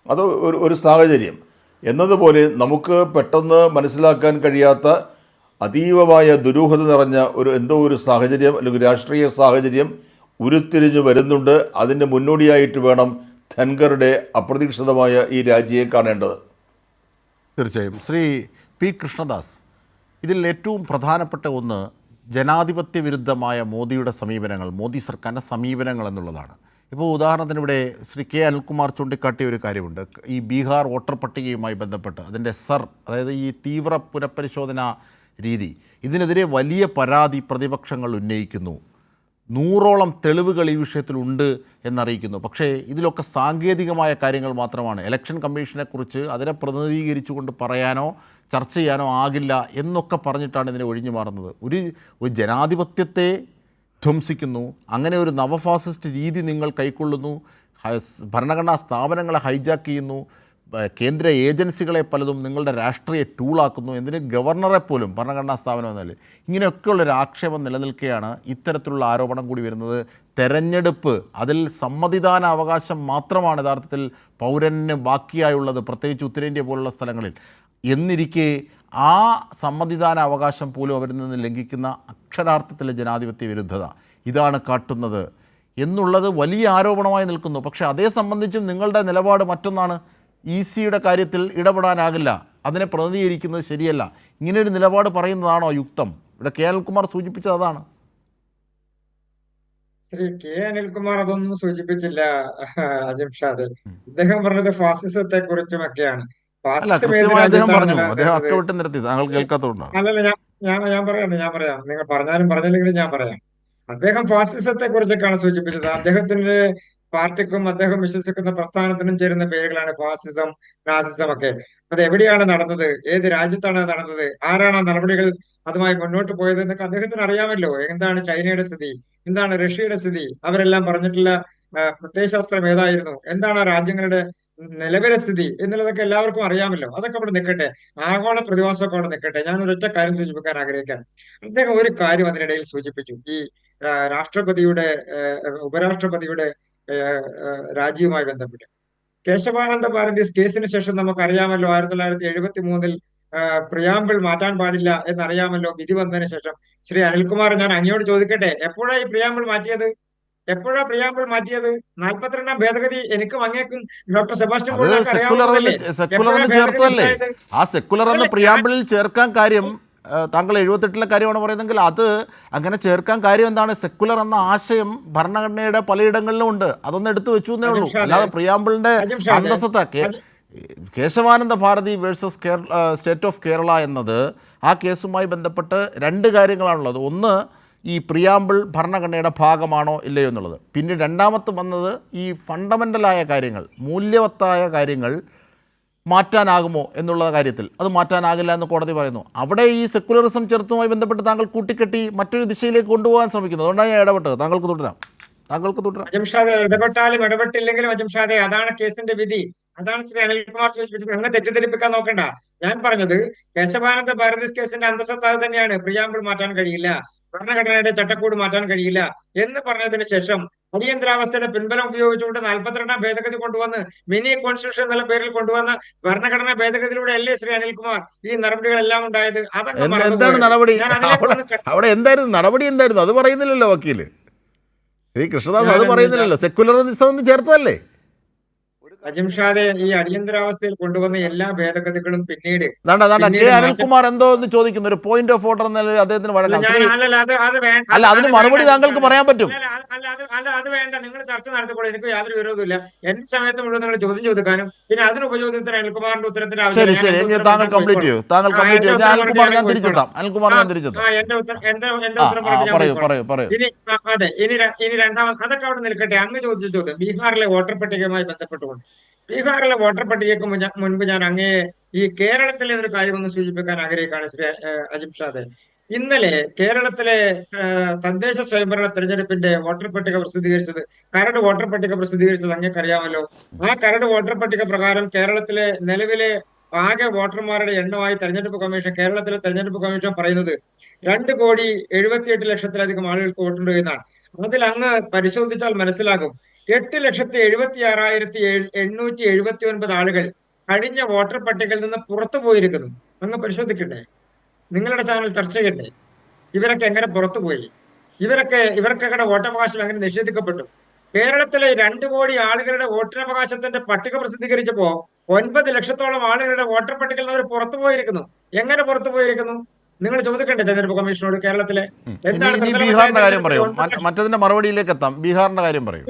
അത് ഒരു സാഹചര്യം എന്നതുപോലെ നമുക്ക് പെട്ടെന്ന് മനസ്സിലാക്കാൻ കഴിയാത്ത അതീവമായ ദുരൂഹത നിറഞ്ഞ ഒരു സാഹചര്യം അല്ലെങ്കിൽ രാഷ്ട്രീയ സാഹചര്യം ഉരുത്തിരിഞ്ഞു വരുന്നുണ്ട്. അതിൻ്റെ മുന്നോടിയായിട്ട് വേണം ധൻഖറുടെ അപ്രതീക്ഷിതമായ ഈ രാജിയെ കാണേണ്ടത്. തീർച്ചയായും. ശ്രീ പി കൃഷ്ണദാസ്, ഇതിൽ ഏറ്റവും പ്രധാനപ്പെട്ട ഒന്ന് ജനാധിപത്യ വിരുദ്ധമായ മോദിയുടെ സമീപനങ്ങൾ, മോദി സർക്കാരിൻ്റെ സമീപനങ്ങൾ എന്നുള്ളതാണ്. ഇപ്പോൾ ഉദാഹരണത്തിന് ഇവിടെ ശ്രീ കെ അനിൽകുമാർ ചൂണ്ടിക്കാട്ടിയ ഒരു കാര്യമുണ്ട്. ഈ ബീഹാർ വോട്ടർ പട്ടികയുമായി ബന്ധപ്പെട്ട് അതിൻ്റെ അതായത് ഈ തീവ്ര പുനഃപരിശോധന രീതി, ഇതിനെതിരെ വലിയ പരാതി പ്രതിപക്ഷങ്ങൾ ഉന്നയിക്കുന്നു. 100ഓളം തെളിവുകൾ ഈ വിഷയത്തിലുണ്ട് എന്നറിയിക്കുന്നു. പക്ഷേ ഇതിലൊക്കെ സാങ്കേതികമായ കാര്യങ്ങൾ മാത്രമാണ്. ഇലക്ഷൻ കമ്മീഷനെക്കുറിച്ച് അതിനെ പ്രതിനിധീകരിച്ചുകൊണ്ട് പറയാനോ ചർച്ച ചെയ്യാനോ ആകില്ല എന്നൊക്കെ പറഞ്ഞിട്ടാണ് ഇതിനെ ഒഴിഞ്ഞു മാറുന്നത്. ഒരു ജനാധിപത്യത്തെ ധ്വംസിക്കുന്നു. അങ്ങനെ ഒരു നവഫാസിസ്റ്റ് രീതി നിങ്ങൾ കൈക്കൊള്ളുന്നു. ഭരണഘടനാ സ്ഥാപനങ്ങളെ ഹൈജാക്ക് ചെയ്യുന്നു. കേന്ദ്ര ഏജൻസികളെ പലതും നിങ്ങളുടെ രാഷ്ട്രീയ ടൂളാക്കുന്നു. എന്തിന് ഗവർണറെ പോലും ഭരണഘടനാ സ്ഥാപനം എന്നല്ലേ. ഇങ്ങനെയൊക്കെയുള്ളൊരു ആക്ഷേപം നിലനിൽക്കുകയാണ് ഇത്തരത്തിലുള്ള ആരോപണം കൂടി വരുന്നത്. തെരഞ്ഞെടുപ്പ്, അതിൽ സമ്മതിദാന അവകാശം മാത്രമാണ് യഥാർത്ഥത്തിൽ പൗരന് ബാക്കിയായുള്ളത്, പ്രത്യേകിച്ച് ഉത്തരേന്ത്യ പോലുള്ള സ്ഥലങ്ങളിൽ. എന്നിരിക്കെ ആ സമ്മതിദാന അവകാശം പോലും അവരിൽ നിന്ന് ലംഘിക്കുന്ന അക്ഷരാർത്ഥത്തിലെ ജനാധിപത്യ വിരുദ്ധത ഇതാണ് കാട്ടുന്നത് എന്നുള്ളത് വലിയ ആരോപണമായി നിൽക്കുന്നു. പക്ഷേ അതേ സംബന്ധിച്ചും നിങ്ങളുടെ നിലപാട് മറ്റൊന്നാണ്. ECയുടെ കാര്യത്തിൽ ഇടപെടാനാകില്ല, അതിനെ പ്രതിനിധീകരിക്കുന്നത് ശരിയല്ല. ഇങ്ങനെയൊരു നിലപാട് പറയുന്നതാണോ യുക്തം? ഇവിടെ കെ അനിൽകുമാർ സൂചിപ്പിച്ചത് അതാണ്. ശ്രീ കെ അനിൽകുമാർ അതൊന്നും സൂചിപ്പിച്ചില്ല അജിംഷാദ്. അദ്ദേഹം പറഞ്ഞത് ഫാസിസത്തെ കുറിച്ചുമൊക്കെയാണ്. അല്ല, ഫാസിസം ഏത് കൃത്യമായി അദ്ദേഹം രാജ്യത്താണ് പറഞ്ഞു. അദ്ദേഹം നിലനിൽക്കുന്നത്? അക്കവിട്ട് നിർത്തി, താങ്കൾ കേൾക്കാത്തതുകൊണ്ടാണ്. അല്ലല്ല, ഞാൻ പറയാം. നിങ്ങൾ പറഞ്ഞാലും പറഞ്ഞില്ലെങ്കിലും ഞാൻ പറയാം. അദ്ദേഹം ഫാസിസത്തെ കുറിച്ചൊക്കെയാണ് സൂചിപ്പിച്ചത്. അദ്ദേഹത്തിന്റെ പാർട്ടിക്കും അദ്ദേഹം വിശ്വസിക്കുന്ന പ്രസ്ഥാനത്തിനും ചേരുന്ന പേരുകളാണ് ഫാസിസം, നാസിസം ഒക്കെ. അത് എവിടെയാണ് നടന്നത്, ഏത് രാജ്യത്താണ് നടന്നത്, ആരാണ് ആ നടപടികൾ അതുമായി മുന്നോട്ട് പോയത് എന്നൊക്കെ അദ്ദേഹത്തിന് അറിയാമല്ലോ. എന്താണ് ചൈനയുടെ സ്ഥിതി, എന്താണ് റഷ്യയുടെ സ്ഥിതി, അവരെല്ലാം പറഞ്ഞിട്ടുള്ള പ്രത്യയശാസ്ത്രം ഏതായിരുന്നു, എന്താണ് ആ രാജ്യങ്ങളുടെ നിലവിലെ സ്ഥിതി എന്നുള്ളതൊക്കെ എല്ലാവർക്കും അറിയാമല്ലോ. അതൊക്കെ അവിടെ നിൽക്കട്ടെ, ആഗോള പ്രതിഭാസമൊക്കെ അവിടെ നിൽക്കട്ടെ. ഞാൻ ഒരൊറ്റ കാര്യം സൂചിപ്പിക്കാൻ ആഗ്രഹിക്കാൻ. അദ്ദേഹം ഒരു കാര്യം അതിനിടയിൽ സൂചിപ്പിച്ചു. ഈ രാഷ്ട്രപതിയുടെ ഉപരാഷ്ട്രപതിയുടെ രാജിയുമായി ബന്ധപ്പെട്ട് കേശവാനന്ദ ഭാരതീസ് കേസിന് ശേഷം നമുക്കറിയാമല്ലോ, 1973 പ്രിയാമ്പിൾ മാറ്റാൻ പാടില്ല എന്നറിയാമല്ലോ വിധി വന്നതിന് ശേഷം. ശ്രീ അനിൽകുമാർ, ഞാൻ അങ്ങയോട് ചോദിക്കട്ടെ, എപ്പോഴാ ഈ പ്രിയാമ്പിൾ മാറ്റിയത്? എപ്പോഴാ പ്രിയാമ്പിൾ മാറ്റിയത്? 42ാം ഭേദഗതി എനിക്കും അങ്ങേക്കും ഡോക്ടർ സെബാസ്റ്റ്യൻ അത് പോളിനൊക്കെ സെക്കുലർ അറിയാവുന്നതല്ലേ? എന്ന് ചേർത്തതല്ലേ? ആ സെക്കുലർ എന്ന് പ്രിയാമ്പിളിൽ ചേർക്കാൻ കാര്യം, താങ്കൾ 78ലെ കാര്യമാണ് പറയുന്നതെങ്കിൽ അത് അങ്ങനെ ചേർക്കാൻ കാര്യം എന്താണ്? സെക്കുലർ എന്ന ആശയം ഭരണഘടനയുടെ പലയിടങ്ങളിലും ഉണ്ട്. അതൊന്നും എടുത്തു വെച്ചു എന്നേ ഉള്ളൂ. അല്ലാതെ പ്രിയാമ്പിളിന്റെ അന്തസ്സത്തൊക്കെ Kesavananda Bharati versus state of Kerala എന്നത് ആ കേസുമായി ബന്ധപ്പെട്ട് രണ്ട് കാര്യങ്ങളാണുള്ളത്. ഒന്ന്, ഈ പ്രിയാമ്പിൾ ഭരണഘടനയുടെ ഭാഗമാണോ ഇല്ലയോ എന്നുള്ളത്. പിന്നെ രണ്ടാമത്തെ വന്നത് ഈ ഫണ്ടമെൻ്റലായ കാര്യങ്ങൾ, മൂല്യവത്തായ കാര്യങ്ങൾ മാറ്റാനാകുമോ എന്നുള്ള കാര്യത്തിൽ. അത് മാറ്റാനാകില്ല എന്ന് കോടതി പറയുന്നു. അവിടെ ഈ സെക്കുലറിസം ചെറുത്തുമായി ബന്ധപ്പെട്ട് താങ്കൾ കൂട്ടിക്കെട്ടി മറ്റൊരു ദിശയിലേക്ക് കൊണ്ടുപോകാൻ ശ്രമിക്കുന്നത്. അതുകൊണ്ടാണ് ഞാൻ ഇടപെട്ടത്. താങ്കൾക്ക് തുടരാം. അജംഷാദെ, ഇടപെട്ടാലും ഇടപെട്ടില്ലെങ്കിലും അജംഷാദെ, അതാണ് കേസിന്റെ വിധി. അതാണ് ശ്രീ അനിൽകുമാർ സൂചിപ്പിച്ചത്. അങ്ങ് തെറ്റിദ്ധരിപ്പിക്കാൻ നോക്കണ്ട. ഞാൻ പറഞ്ഞത് കേശവാനന്ദ ഭാരതി കേസിന്റെ അന്തസ്സത്ത അത് തന്നെയാണ്. പ്രിയാമ്പിൾ മാറ്റാൻ കഴിയില്ല, ഭരണഘടനയുടെ ചട്ടക്കൂട് മാറ്റാൻ കഴിയില്ല എന്ന് പറഞ്ഞതിന് ശേഷം അടിയന്തരാവസ്ഥയുടെ പിൻബലം ഉപയോഗിച്ചുകൊണ്ട് 42ാം ഭേദഗതി കൊണ്ടുവന്ന് മിനി കോൺസ്റ്റിറ്റ്യൂഷൻ എന്നുള്ള പേരിൽ കൊണ്ടുവന്ന ഭരണഘടനാ ഭേദഗതിയിലൂടെ അല്ലേ ശ്രീ അനിൽകുമാർ ഈ നടപടികളെല്ലാം ഉണ്ടായത്? എന്താണ് നടപടി? അവിടെ എന്തായിരുന്നു നടപടി? എന്തായിരുന്നു അത് പറയുന്നില്ലല്ലോ വക്കീല് ശ്രീ കൃഷ്ണദാസ്. അത് പറയുന്നില്ലല്ലോ. സെക്കുലറിസം എന്ന് ചേർത്തതല്ലേ? അജിംഷാദെ, ഈ അടിയന്തരാവസ്ഥയിൽ കൊണ്ടുവന്ന എല്ലാ ഭേദഗതികളും പിന്നീട് കെ അനിൽകുമാർ എന്തോ എന്ന് ചോദിക്കുന്നു. ഒരു പോയിന്റ് ഓഫ് ഓർഡർ എന്ന അദ്ദേഹത്തിന് വഴങ്ങാം. അല്ല, അതിന് മറുപടി താങ്കൾക്ക് പറയാൻ പറ്റും. അത് വേണ്ട, നിങ്ങൾ ചർച്ച നടത്തിക്കോളൂ. എനിക്ക് യാതൊരു വിരോധമില്ല. എന്റെ സമയത്ത് മുഴുവൻ നിങ്ങൾ ചോദ്യം ചോദിക്കാനും പിന്നെ അതിന് ഉപചോദ്യത്തിന് അനിൽകുമാറിന്റെ ഉത്തരത്തിന്റെ ശരി താങ്കൾ കംപ്ലീറ്റ് ചെയ്യൂ. ഞാൻ തിരിച്ചെത്താം. എന്റെ ഉത്തരം പറയൂ. ഇനി രണ്ടാമത് അതൊക്കെ അവിടെ നിൽക്കട്ടെ. അങ്ങ് ചോദിച്ച ചോദ്യം ബീഹാറിലെ വോട്ടർ പട്ടികയുമായി ബന്ധപ്പെട്ടുകൊണ്ട്. ബീഹാറിലെ വോട്ടർ പട്ടികയ്ക്ക് മുൻപ് ഞാൻ അങ്ങേ ഈ കേരളത്തിലെ ഒരു കാര്യമൊന്ന് സൂചിപ്പിക്കാൻ ആഗ്രഹിക്കുകയാണ് ശ്രീ അജിംഷാദെ. ഇന്നലെ കേരളത്തിലെ തദ്ദേശ സ്വയംഭരണ തെരഞ്ഞെടുപ്പിന്റെ വോട്ടർ പട്ടിക പ്രസിദ്ധീകരിച്ചത്, കരട് വോട്ടർ പട്ടിക പ്രസിദ്ധീകരിച്ചത് അങ്ങേക്കറിയാമല്ലോ. ആ കരട് വോട്ടർ പട്ടിക പ്രകാരം കേരളത്തിലെ നിലവിലെ ആകെ വോട്ടർമാരുടെ എണ്ണമായി കേരളത്തിലെ തെരഞ്ഞെടുപ്പ് കമ്മീഷൻ പറയുന്നത് 2,78,00,000-ലധികം ആളുകൾക്ക് വോട്ടുണ്ട് എന്നാണ്. അതിൽ അങ്ങ് പരിശോധിച്ചാൽ മനസ്സിലാകും 8,76,879 ആളുകൾ കഴിഞ്ഞ വോട്ടർ പട്ടികയിൽ നിന്ന് പുറത്തു പോയിരിക്കുന്നു. അങ്ങ് പരിശോധിക്കണ്ടേ? നിങ്ങളുടെ ചാനൽ ചർച്ച ചെയ്യണ്ടേ? ഇവരൊക്കെ എങ്ങനെ പുറത്തുപോയി? ഇവർക്കൊക്കെ വോട്ടവകാശം എങ്ങനെ നിഷേധിക്കപ്പെട്ടു? കേരളത്തിലെ 2 കോടി ആളുകളുടെ വോട്ടവകാശത്തിന്റെ പട്ടിക പ്രസിദ്ധീകരിച്ചപ്പോ 9 ലക്ഷത്തോളം ആളുകളുടെ വോട്ടർ പട്ടികയിൽ നിന്ന് അവർ പുറത്തു പോയിരിക്കുന്നു. എങ്ങനെ പുറത്തു പോയിരിക്കുന്നു? നിങ്ങൾ ചോദിക്കണ്ടേ തെരഞ്ഞെടുപ്പ് കമ്മീഷനോട്? കേരളത്തിലെ ബീഹാറിന്റെ കാര്യം പറയൂ, മറ്റതിന്റെ മറുപടിയിലേക്ക് എത്താം. ബീഹാറിന്റെ കാര്യം പറയൂ.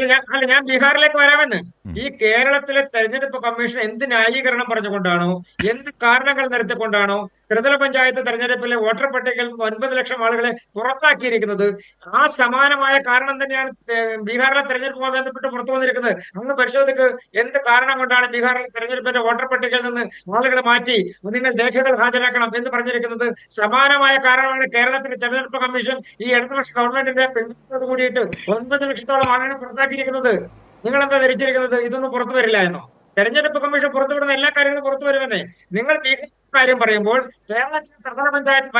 ഞാൻ ബീഹാറിലേക്ക് വരാമെന്ന്. ഈ കേരളത്തിലെ തെരഞ്ഞെടുപ്പ് കമ്മീഷൻ എന്ത് ന്യായീകരണം പറഞ്ഞുകൊണ്ടാണോ, എന്ത് കാരണങ്ങൾ നിരത്തിക്കൊണ്ടാണോ ത്രിതല പഞ്ചായത്ത് തെരഞ്ഞെടുപ്പിലെ വോട്ടർ പട്ടികയിൽ 9 ലക്ഷം ആളുകളെ പുറത്താക്കിയിരിക്കുന്നത്, ആ സമാനമായ കാരണം തന്നെയാണ് ബീഹാറിലെ തെരഞ്ഞെടുപ്പുമായി ബന്ധപ്പെട്ട് പുറത്തു വന്നിരിക്കുന്നത്. അങ്ങ് പരിശോധിക്ക്, എന്ത് കാരണം കൊണ്ടാണ് ബീഹാറിലെ തെരഞ്ഞെടുപ്പിന്റെ വോട്ടർ പട്ടികയിൽ നിന്ന് ആളുകളെ മാറ്റി നിങ്ങൾ രേഖകൾ ഹാജരാക്കണം എന്ന് പറഞ്ഞിരിക്കുന്നത്? സമാനമായ കാരണമാണ് കേരളത്തിലെ തെരഞ്ഞെടുപ്പ് കമ്മീഷൻ ഈ ഇടതുപക്ഷ ഗവൺമെന്റിന്റെ പിന്തുണയോട് കൂടിയിട്ട് 9 ലക്ഷത്തോളം ആളുകളെ പുറത്താക്കിയിരിക്കുന്നത്. നിങ്ങൾ എന്താ ധരിച്ചിരിക്കുന്നത്? ഇതൊന്നും പുറത്തു വരില്ല എന്നോ? തെരഞ്ഞെടുപ്പ് കമ്മീഷൻ പുറത്തുവിടുന്ന എല്ലാ കാര്യങ്ങളും പുറത്തു വരുമെന്നേ. നിങ്ങൾ കാര്യം പറയുമ്പോൾ കേരളത്തിൽ ത്രിതല പഞ്ചായത്ത്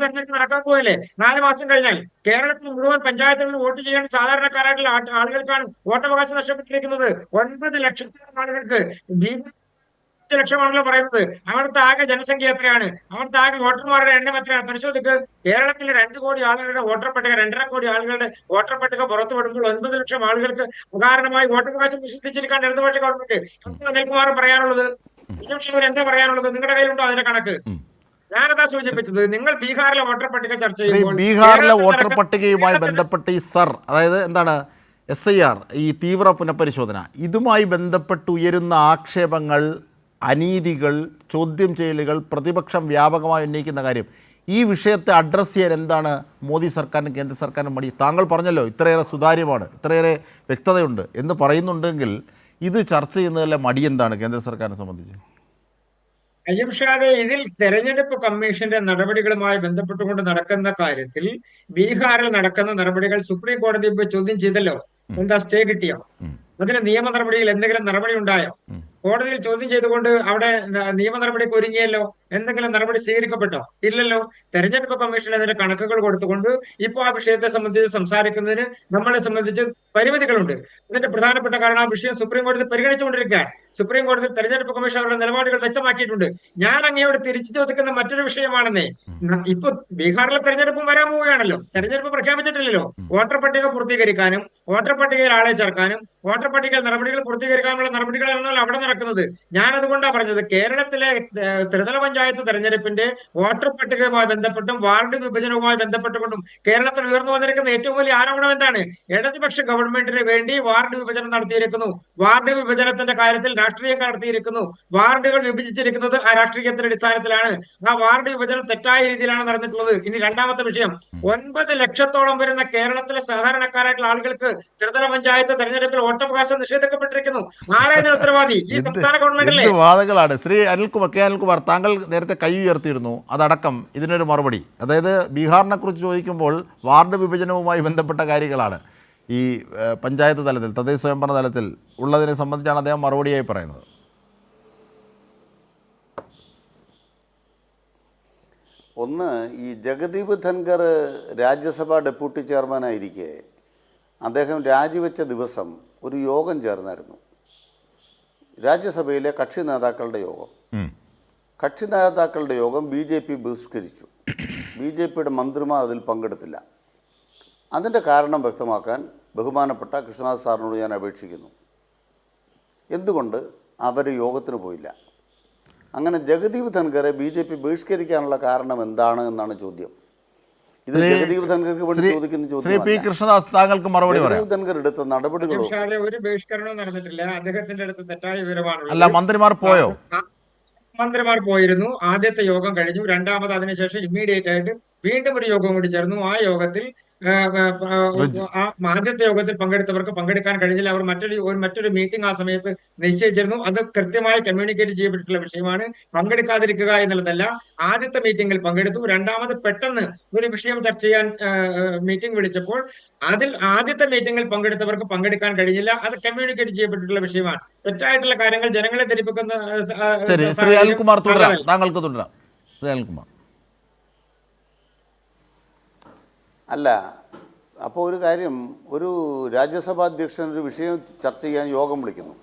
തെരഞ്ഞെടുപ്പ് നടക്കാൻ പോയല്ലേ 4 മാസം കഴിഞ്ഞാൽ? കേരളത്തിൽ മുഴുവൻ പഞ്ചായത്തുകളിൽ വോട്ട് ചെയ്യാൻ സാധാരണക്കാരായിട്ടുള്ള ആളുകൾക്കാണ് വോട്ടവകാശം നഷ്ടപ്പെട്ടിരിക്കുന്നത്. 9 ലക്ഷത്തോളം ആളുകൾക്ക്. 5 ലക്ഷമാണല്ലോ പറയുന്നത്. അവിടുത്തെ ആകെ ജനസംഖ്യ എത്രയാണ്? അവിടുത്തെ ആകെ വോട്ടർമാരുടെ എണ്ണം എത്രയാണ്? പരിശോധിക്ക്. കേരളത്തിലെ 2 കോടി ആളുകളുടെ വോട്ടർ പട്ടിക, 2.5 കോടി ആളുകളുടെ വോട്ടർ പട്ടിക പുറത്തുവിടുമ്പോൾ 9 ലക്ഷം ആളുകൾക്ക് അകാരണമായി വോട്ടവകാശം നിഷേധിച്ചിരിക്കാൻ ഇടതുപക്ഷ ഗവൺമെന്റ്. അനിൽകുമാർ പറയാനുള്ളത്, എന്താ പറയാനുള്ളത്? നിങ്ങളുടെ കയ്യിലുണ്ടോ അതിന്റെ കണക്ക്? ഞാനതാ സൂചിപ്പിച്ചത്. നിങ്ങൾ ബീഹാറിലെ വോട്ടർ പട്ടിക ചർച്ച ചെയ്യുമ്പോൾ ബീഹാറിലെ വോട്ടർ പട്ടികയുമായി ബന്ധപ്പെട്ട് ഈ അതായത് എന്താണ് SIR, ഈ തീവ്ര പുനഃപരിശോധന, ഇതുമായി ബന്ധപ്പെട്ട് ഉയരുന്ന ആക്ഷേപങ്ങൾ, അനീതികൾ, ചോദ്യം ചെയ്യലുകൾ പ്രതിപക്ഷം വ്യാപകമായി ഉന്നയിക്കുന്ന കാര്യം, ഈ വിഷയത്തെ അഡ്രസ്സ് ചെയ്യാൻ എന്താണ് മോദി സർക്കാരിനും കേന്ദ്ര സർക്കാരിനും മടി? താങ്കൾ പറഞ്ഞല്ലോ ഇത്രയേറെ സുതാര്യമാണ്, ഇത്രയേറെ വ്യക്തതയുണ്ട് എന്ന് പറയുന്നുണ്ടെങ്കിൽ ഇത് ചർച്ച ചെയ്യുന്നതിലെ മടി എന്താണ് കേന്ദ്ര സർക്കാരിനെ സംബന്ധിച്ച്? അയ്യംഷാദെ, ഇതിൽ തെരഞ്ഞെടുപ്പ് കമ്മീഷന്റെ നടപടികളുമായി ബന്ധപ്പെട്ടുകൊണ്ട് നടക്കുന്ന കാര്യത്തിൽ ബീഹാറിൽ നടക്കുന്ന നടപടികൾ സുപ്രീം കോടതി ചോദ്യം ചെയ്തല്ലോ. എന്താ സ്റ്റേ കിട്ടിയോ? അതിന് നിയമ നടപടിയിൽ എന്തെങ്കിലും നടപടി ഉണ്ടായോ? കോടതിയിൽ ചോദ്യം ചെയ്തുകൊണ്ട് അവിടെ നിയമ നടപടിക്ക് ഒരുങ്ങിയല്ലോ. എന്തെങ്കിലും നടപടി സ്വീകരിക്കപ്പെട്ടോ? ഇല്ലല്ലോ. തെരഞ്ഞെടുപ്പ് കമ്മീഷൻ അതിന്റെ കണക്കുകൾ കൊടുത്തുകൊണ്ട് ഇപ്പോൾ ആ വിഷയത്തെ സംബന്ധിച്ച് സംസാരിക്കുന്നതിന് നമ്മളെ സംബന്ധിച്ച് പരിമിതികളുണ്ട്. അതിന്റെ പ്രധാനപ്പെട്ട കാരണം ആ വിഷയം സുപ്രീം കോടതി പരിഗണിച്ചുകൊണ്ടിരിക്കുകയാണ്. സുപ്രീം കോടതി തെരഞ്ഞെടുപ്പ് കമ്മീഷൻ അവരുടെ നിലപാടുകൾ വ്യക്തമാക്കിയിട്ടുണ്ട്. ഞാൻ അങ്ങയോട് തിരിച്ചു ചോദിക്കുന്ന മറ്റൊരു വിഷയമാണെന്നേ, ഇപ്പൊ ബീഹാറിലെ തെരഞ്ഞെടുപ്പും വരാൻ പോവുകയാണല്ലോ. തെരഞ്ഞെടുപ്പ് പ്രഖ്യാപിച്ചിട്ടില്ലല്ലോ. വോട്ടർ പട്ടിക പൂർത്തീകരിക്കാനും വോട്ടർ പട്ടികയിൽ ആളെ ചേർക്കാനും വോട്ടർ പട്ടിക നടപടികൾ പൂർത്തീകരിക്കാനുള്ള നടപടികളാണല്ലോ അവിടെ നടക്കുന്നത്. ഞാൻ അതുകൊണ്ടാണ് പറഞ്ഞത്, കേരളത്തിലെ ത്രിതല പഞ്ചായത്ത് തെരഞ്ഞെടുപ്പിന്റെ വോട്ടർ പട്ടികയുമായി ബന്ധപ്പെട്ടും വാർഡ് വിഭജനവുമായി ബന്ധപ്പെട്ടുകൊണ്ടും കേരളത്തിൽ ഉയർന്നു വന്നിരിക്കുന്ന ഏറ്റവും വലിയ ആരോപണം എന്താണ്? ഇടതുപക്ഷ ഗവൺമെന്റിന് വേണ്ടി വാർഡ് വിഭജനം നടത്തിയിരിക്കുന്നു, വാർഡ് വിഭജനത്തിന്റെ കാര്യത്തിൽ രാഷ്ട്രീയം നടത്തിയിരിക്കുന്നു, വാർഡുകൾ വിഭജിച്ചിരിക്കുന്നത് ആ രാഷ്ട്രീയത്തിന്റെ അടിസ്ഥാനത്തിലാണ്. ആ വാർഡ് വിഭജനം തെറ്റായ രീതിയിലാണ് നടന്നിട്ടുള്ളത്. ഇനി രണ്ടാമത്തെ വിഷയം, 9 ലക്ഷത്തോളം വരുന്ന കേരളത്തിലെ സാധാരണക്കാരായിട്ടുള്ള ആളുകൾക്ക് ത്രിതല പഞ്ചായത്ത് തെരഞ്ഞെടുപ്പിൽ വോട്ടവകാശം നിഷേധിക്കപ്പെട്ടിരിക്കുന്നു. ആരായതിന് ഉത്തരവാദി? ഈ സംസ്ഥാന ഗവൺമെന്റല്ലേ? എന്ത് വാദങ്ങളാണ് ശ്രീ അനിൽകുമാർ, താങ്കൾ നേരത്തെ കൈ ഉയർത്തിയിരുന്നു, അതടക്കം ഇതിനൊരു മറുപടി. അതായത് ബീഹാറിനെ കുറിച്ച് ചോദിക്കുമ്പോൾ വാർഡ് വിഭജനവുമായി ബന്ധപ്പെട്ട കാര്യങ്ങളാണ് ഈ പഞ്ചായത്ത് തലത്തിൽ, തദ്ദേശ സ്വയംഭരണ തലത്തിൽ ഉള്ളതിനെ സംബന്ധിച്ചാണ് അദ്ദേഹം മറുപടിയായി പറയുന്നത്. ഒന്ന്, ഈ ജഗദീപ് ധൻഖർ രാജ്യസഭാ ഡെപ്യൂട്ടി ചെയർമാനായിരിക്കെ അദ്ദേഹം രാജിവെച്ച ദിവസം ഒരു യോഗം ചേർന്നായിരുന്നു, രാജ്യസഭയിലെ കക്ഷി നേതാക്കളുടെ യോഗം. കക്ഷി നേതാക്കളുടെ യോഗം BJP ബഹിഷ്കരിച്ചു. BJPയുടെ മന്ത്രിമാർ അതിൽ പങ്കെടുത്തില്ല. അതിൻ്റെ കാരണം വ്യക്തമാക്കാൻ ബഹുമാനപ്പെട്ട കൃഷ്ണദാസ് സാറിനോട് ഞാൻ അപേക്ഷിക്കുന്നു. എന്തുകൊണ്ട് അവർ യോഗത്തിന് പോയില്ല? അങ്ങനെ ജഗദീപ് ധൻഖറെ BJP ബഹിഷ്കരിക്കാനുള്ള കാരണം എന്താണ് എന്നാണ് ചോദ്യം. ഇത് ജഗദീപ് ധൻഖർക്ക് വേണ്ടി ചോദിക്കുന്ന ചോദ്യം. കൃഷ്ണദാസ്, താങ്കൾക്ക് മറുപടി പറയാം. ജഗദീപ് ധൻഖർ എടുത്ത നടപടികളോ? ഒരു ബഹിഷ്കരണവും നടന്നിട്ടില്ല. അദ്ദേഹത്തിന്റെ അടുത്ത് തെറ്റായ വിവരമാണ്. അല്ല, മന്ത്രിമാർ പോയോ? മന്ത്രിമാർ പോയിരുന്നു. ആദ്യത്തെ യോഗം കഴിഞ്ഞു. രണ്ടാമത് അതിനുശേഷം ഇമ്മീഡിയറ്റ് ആയിട്ട് വീണ്ടും ഒരു യോഗം കൂടി ചേർന്നു. ആ യോഗത്തിൽ ആദ്യത്തെ യോഗത്തിൽ പങ്കെടുത്തവർക്ക് പങ്കെടുക്കാൻ കഴിഞ്ഞില്ല. അവർ മറ്റൊരു മീറ്റിംഗ് ആ സമയത്ത് നിശ്ചയിച്ചിരുന്നു. അത് കൃത്യമായി കമ്മ്യൂണിക്കേറ്റ് ചെയ്യപ്പെട്ടിട്ടുള്ള വിഷയമാണ്. പങ്കെടുക്കാതിരിക്കുക എന്നുള്ളതല്ല. ആദ്യത്തെ മീറ്റിംഗിൽ പങ്കെടുത്തു. രണ്ടാമത് പെട്ടെന്ന് ഒരു വിഷയം ചർച്ച ചെയ്യാൻ മീറ്റിംഗ് വിളിച്ചപ്പോൾ അതിൽ ആദ്യത്തെ മീറ്റിംഗിൽ പങ്കെടുത്തവർക്ക് പങ്കെടുക്കാൻ കഴിഞ്ഞില്ല. അത് കമ്മ്യൂണിക്കേറ്റ് ചെയ്യപ്പെട്ടിട്ടുള്ള വിഷയമാണ്. തെറ്റായിട്ടുള്ള കാര്യങ്ങൾ ജനങ്ങളെ ധരിപ്പിക്കുന്ന. ശരി, ശ്രീ അനിൽകുമാർ തുടരാം, താങ്കൾക്ക് തുടരാം. ശ്രീ അനിൽകുമാർ. അല്ല, അപ്പോൾ ഒരു കാര്യം, ഒരു രാജ്യസഭാ അധ്യക്ഷൻ ഒരു വിഷയം ചർച്ച ചെയ്യാൻ യോഗം വിളിക്കുന്നു.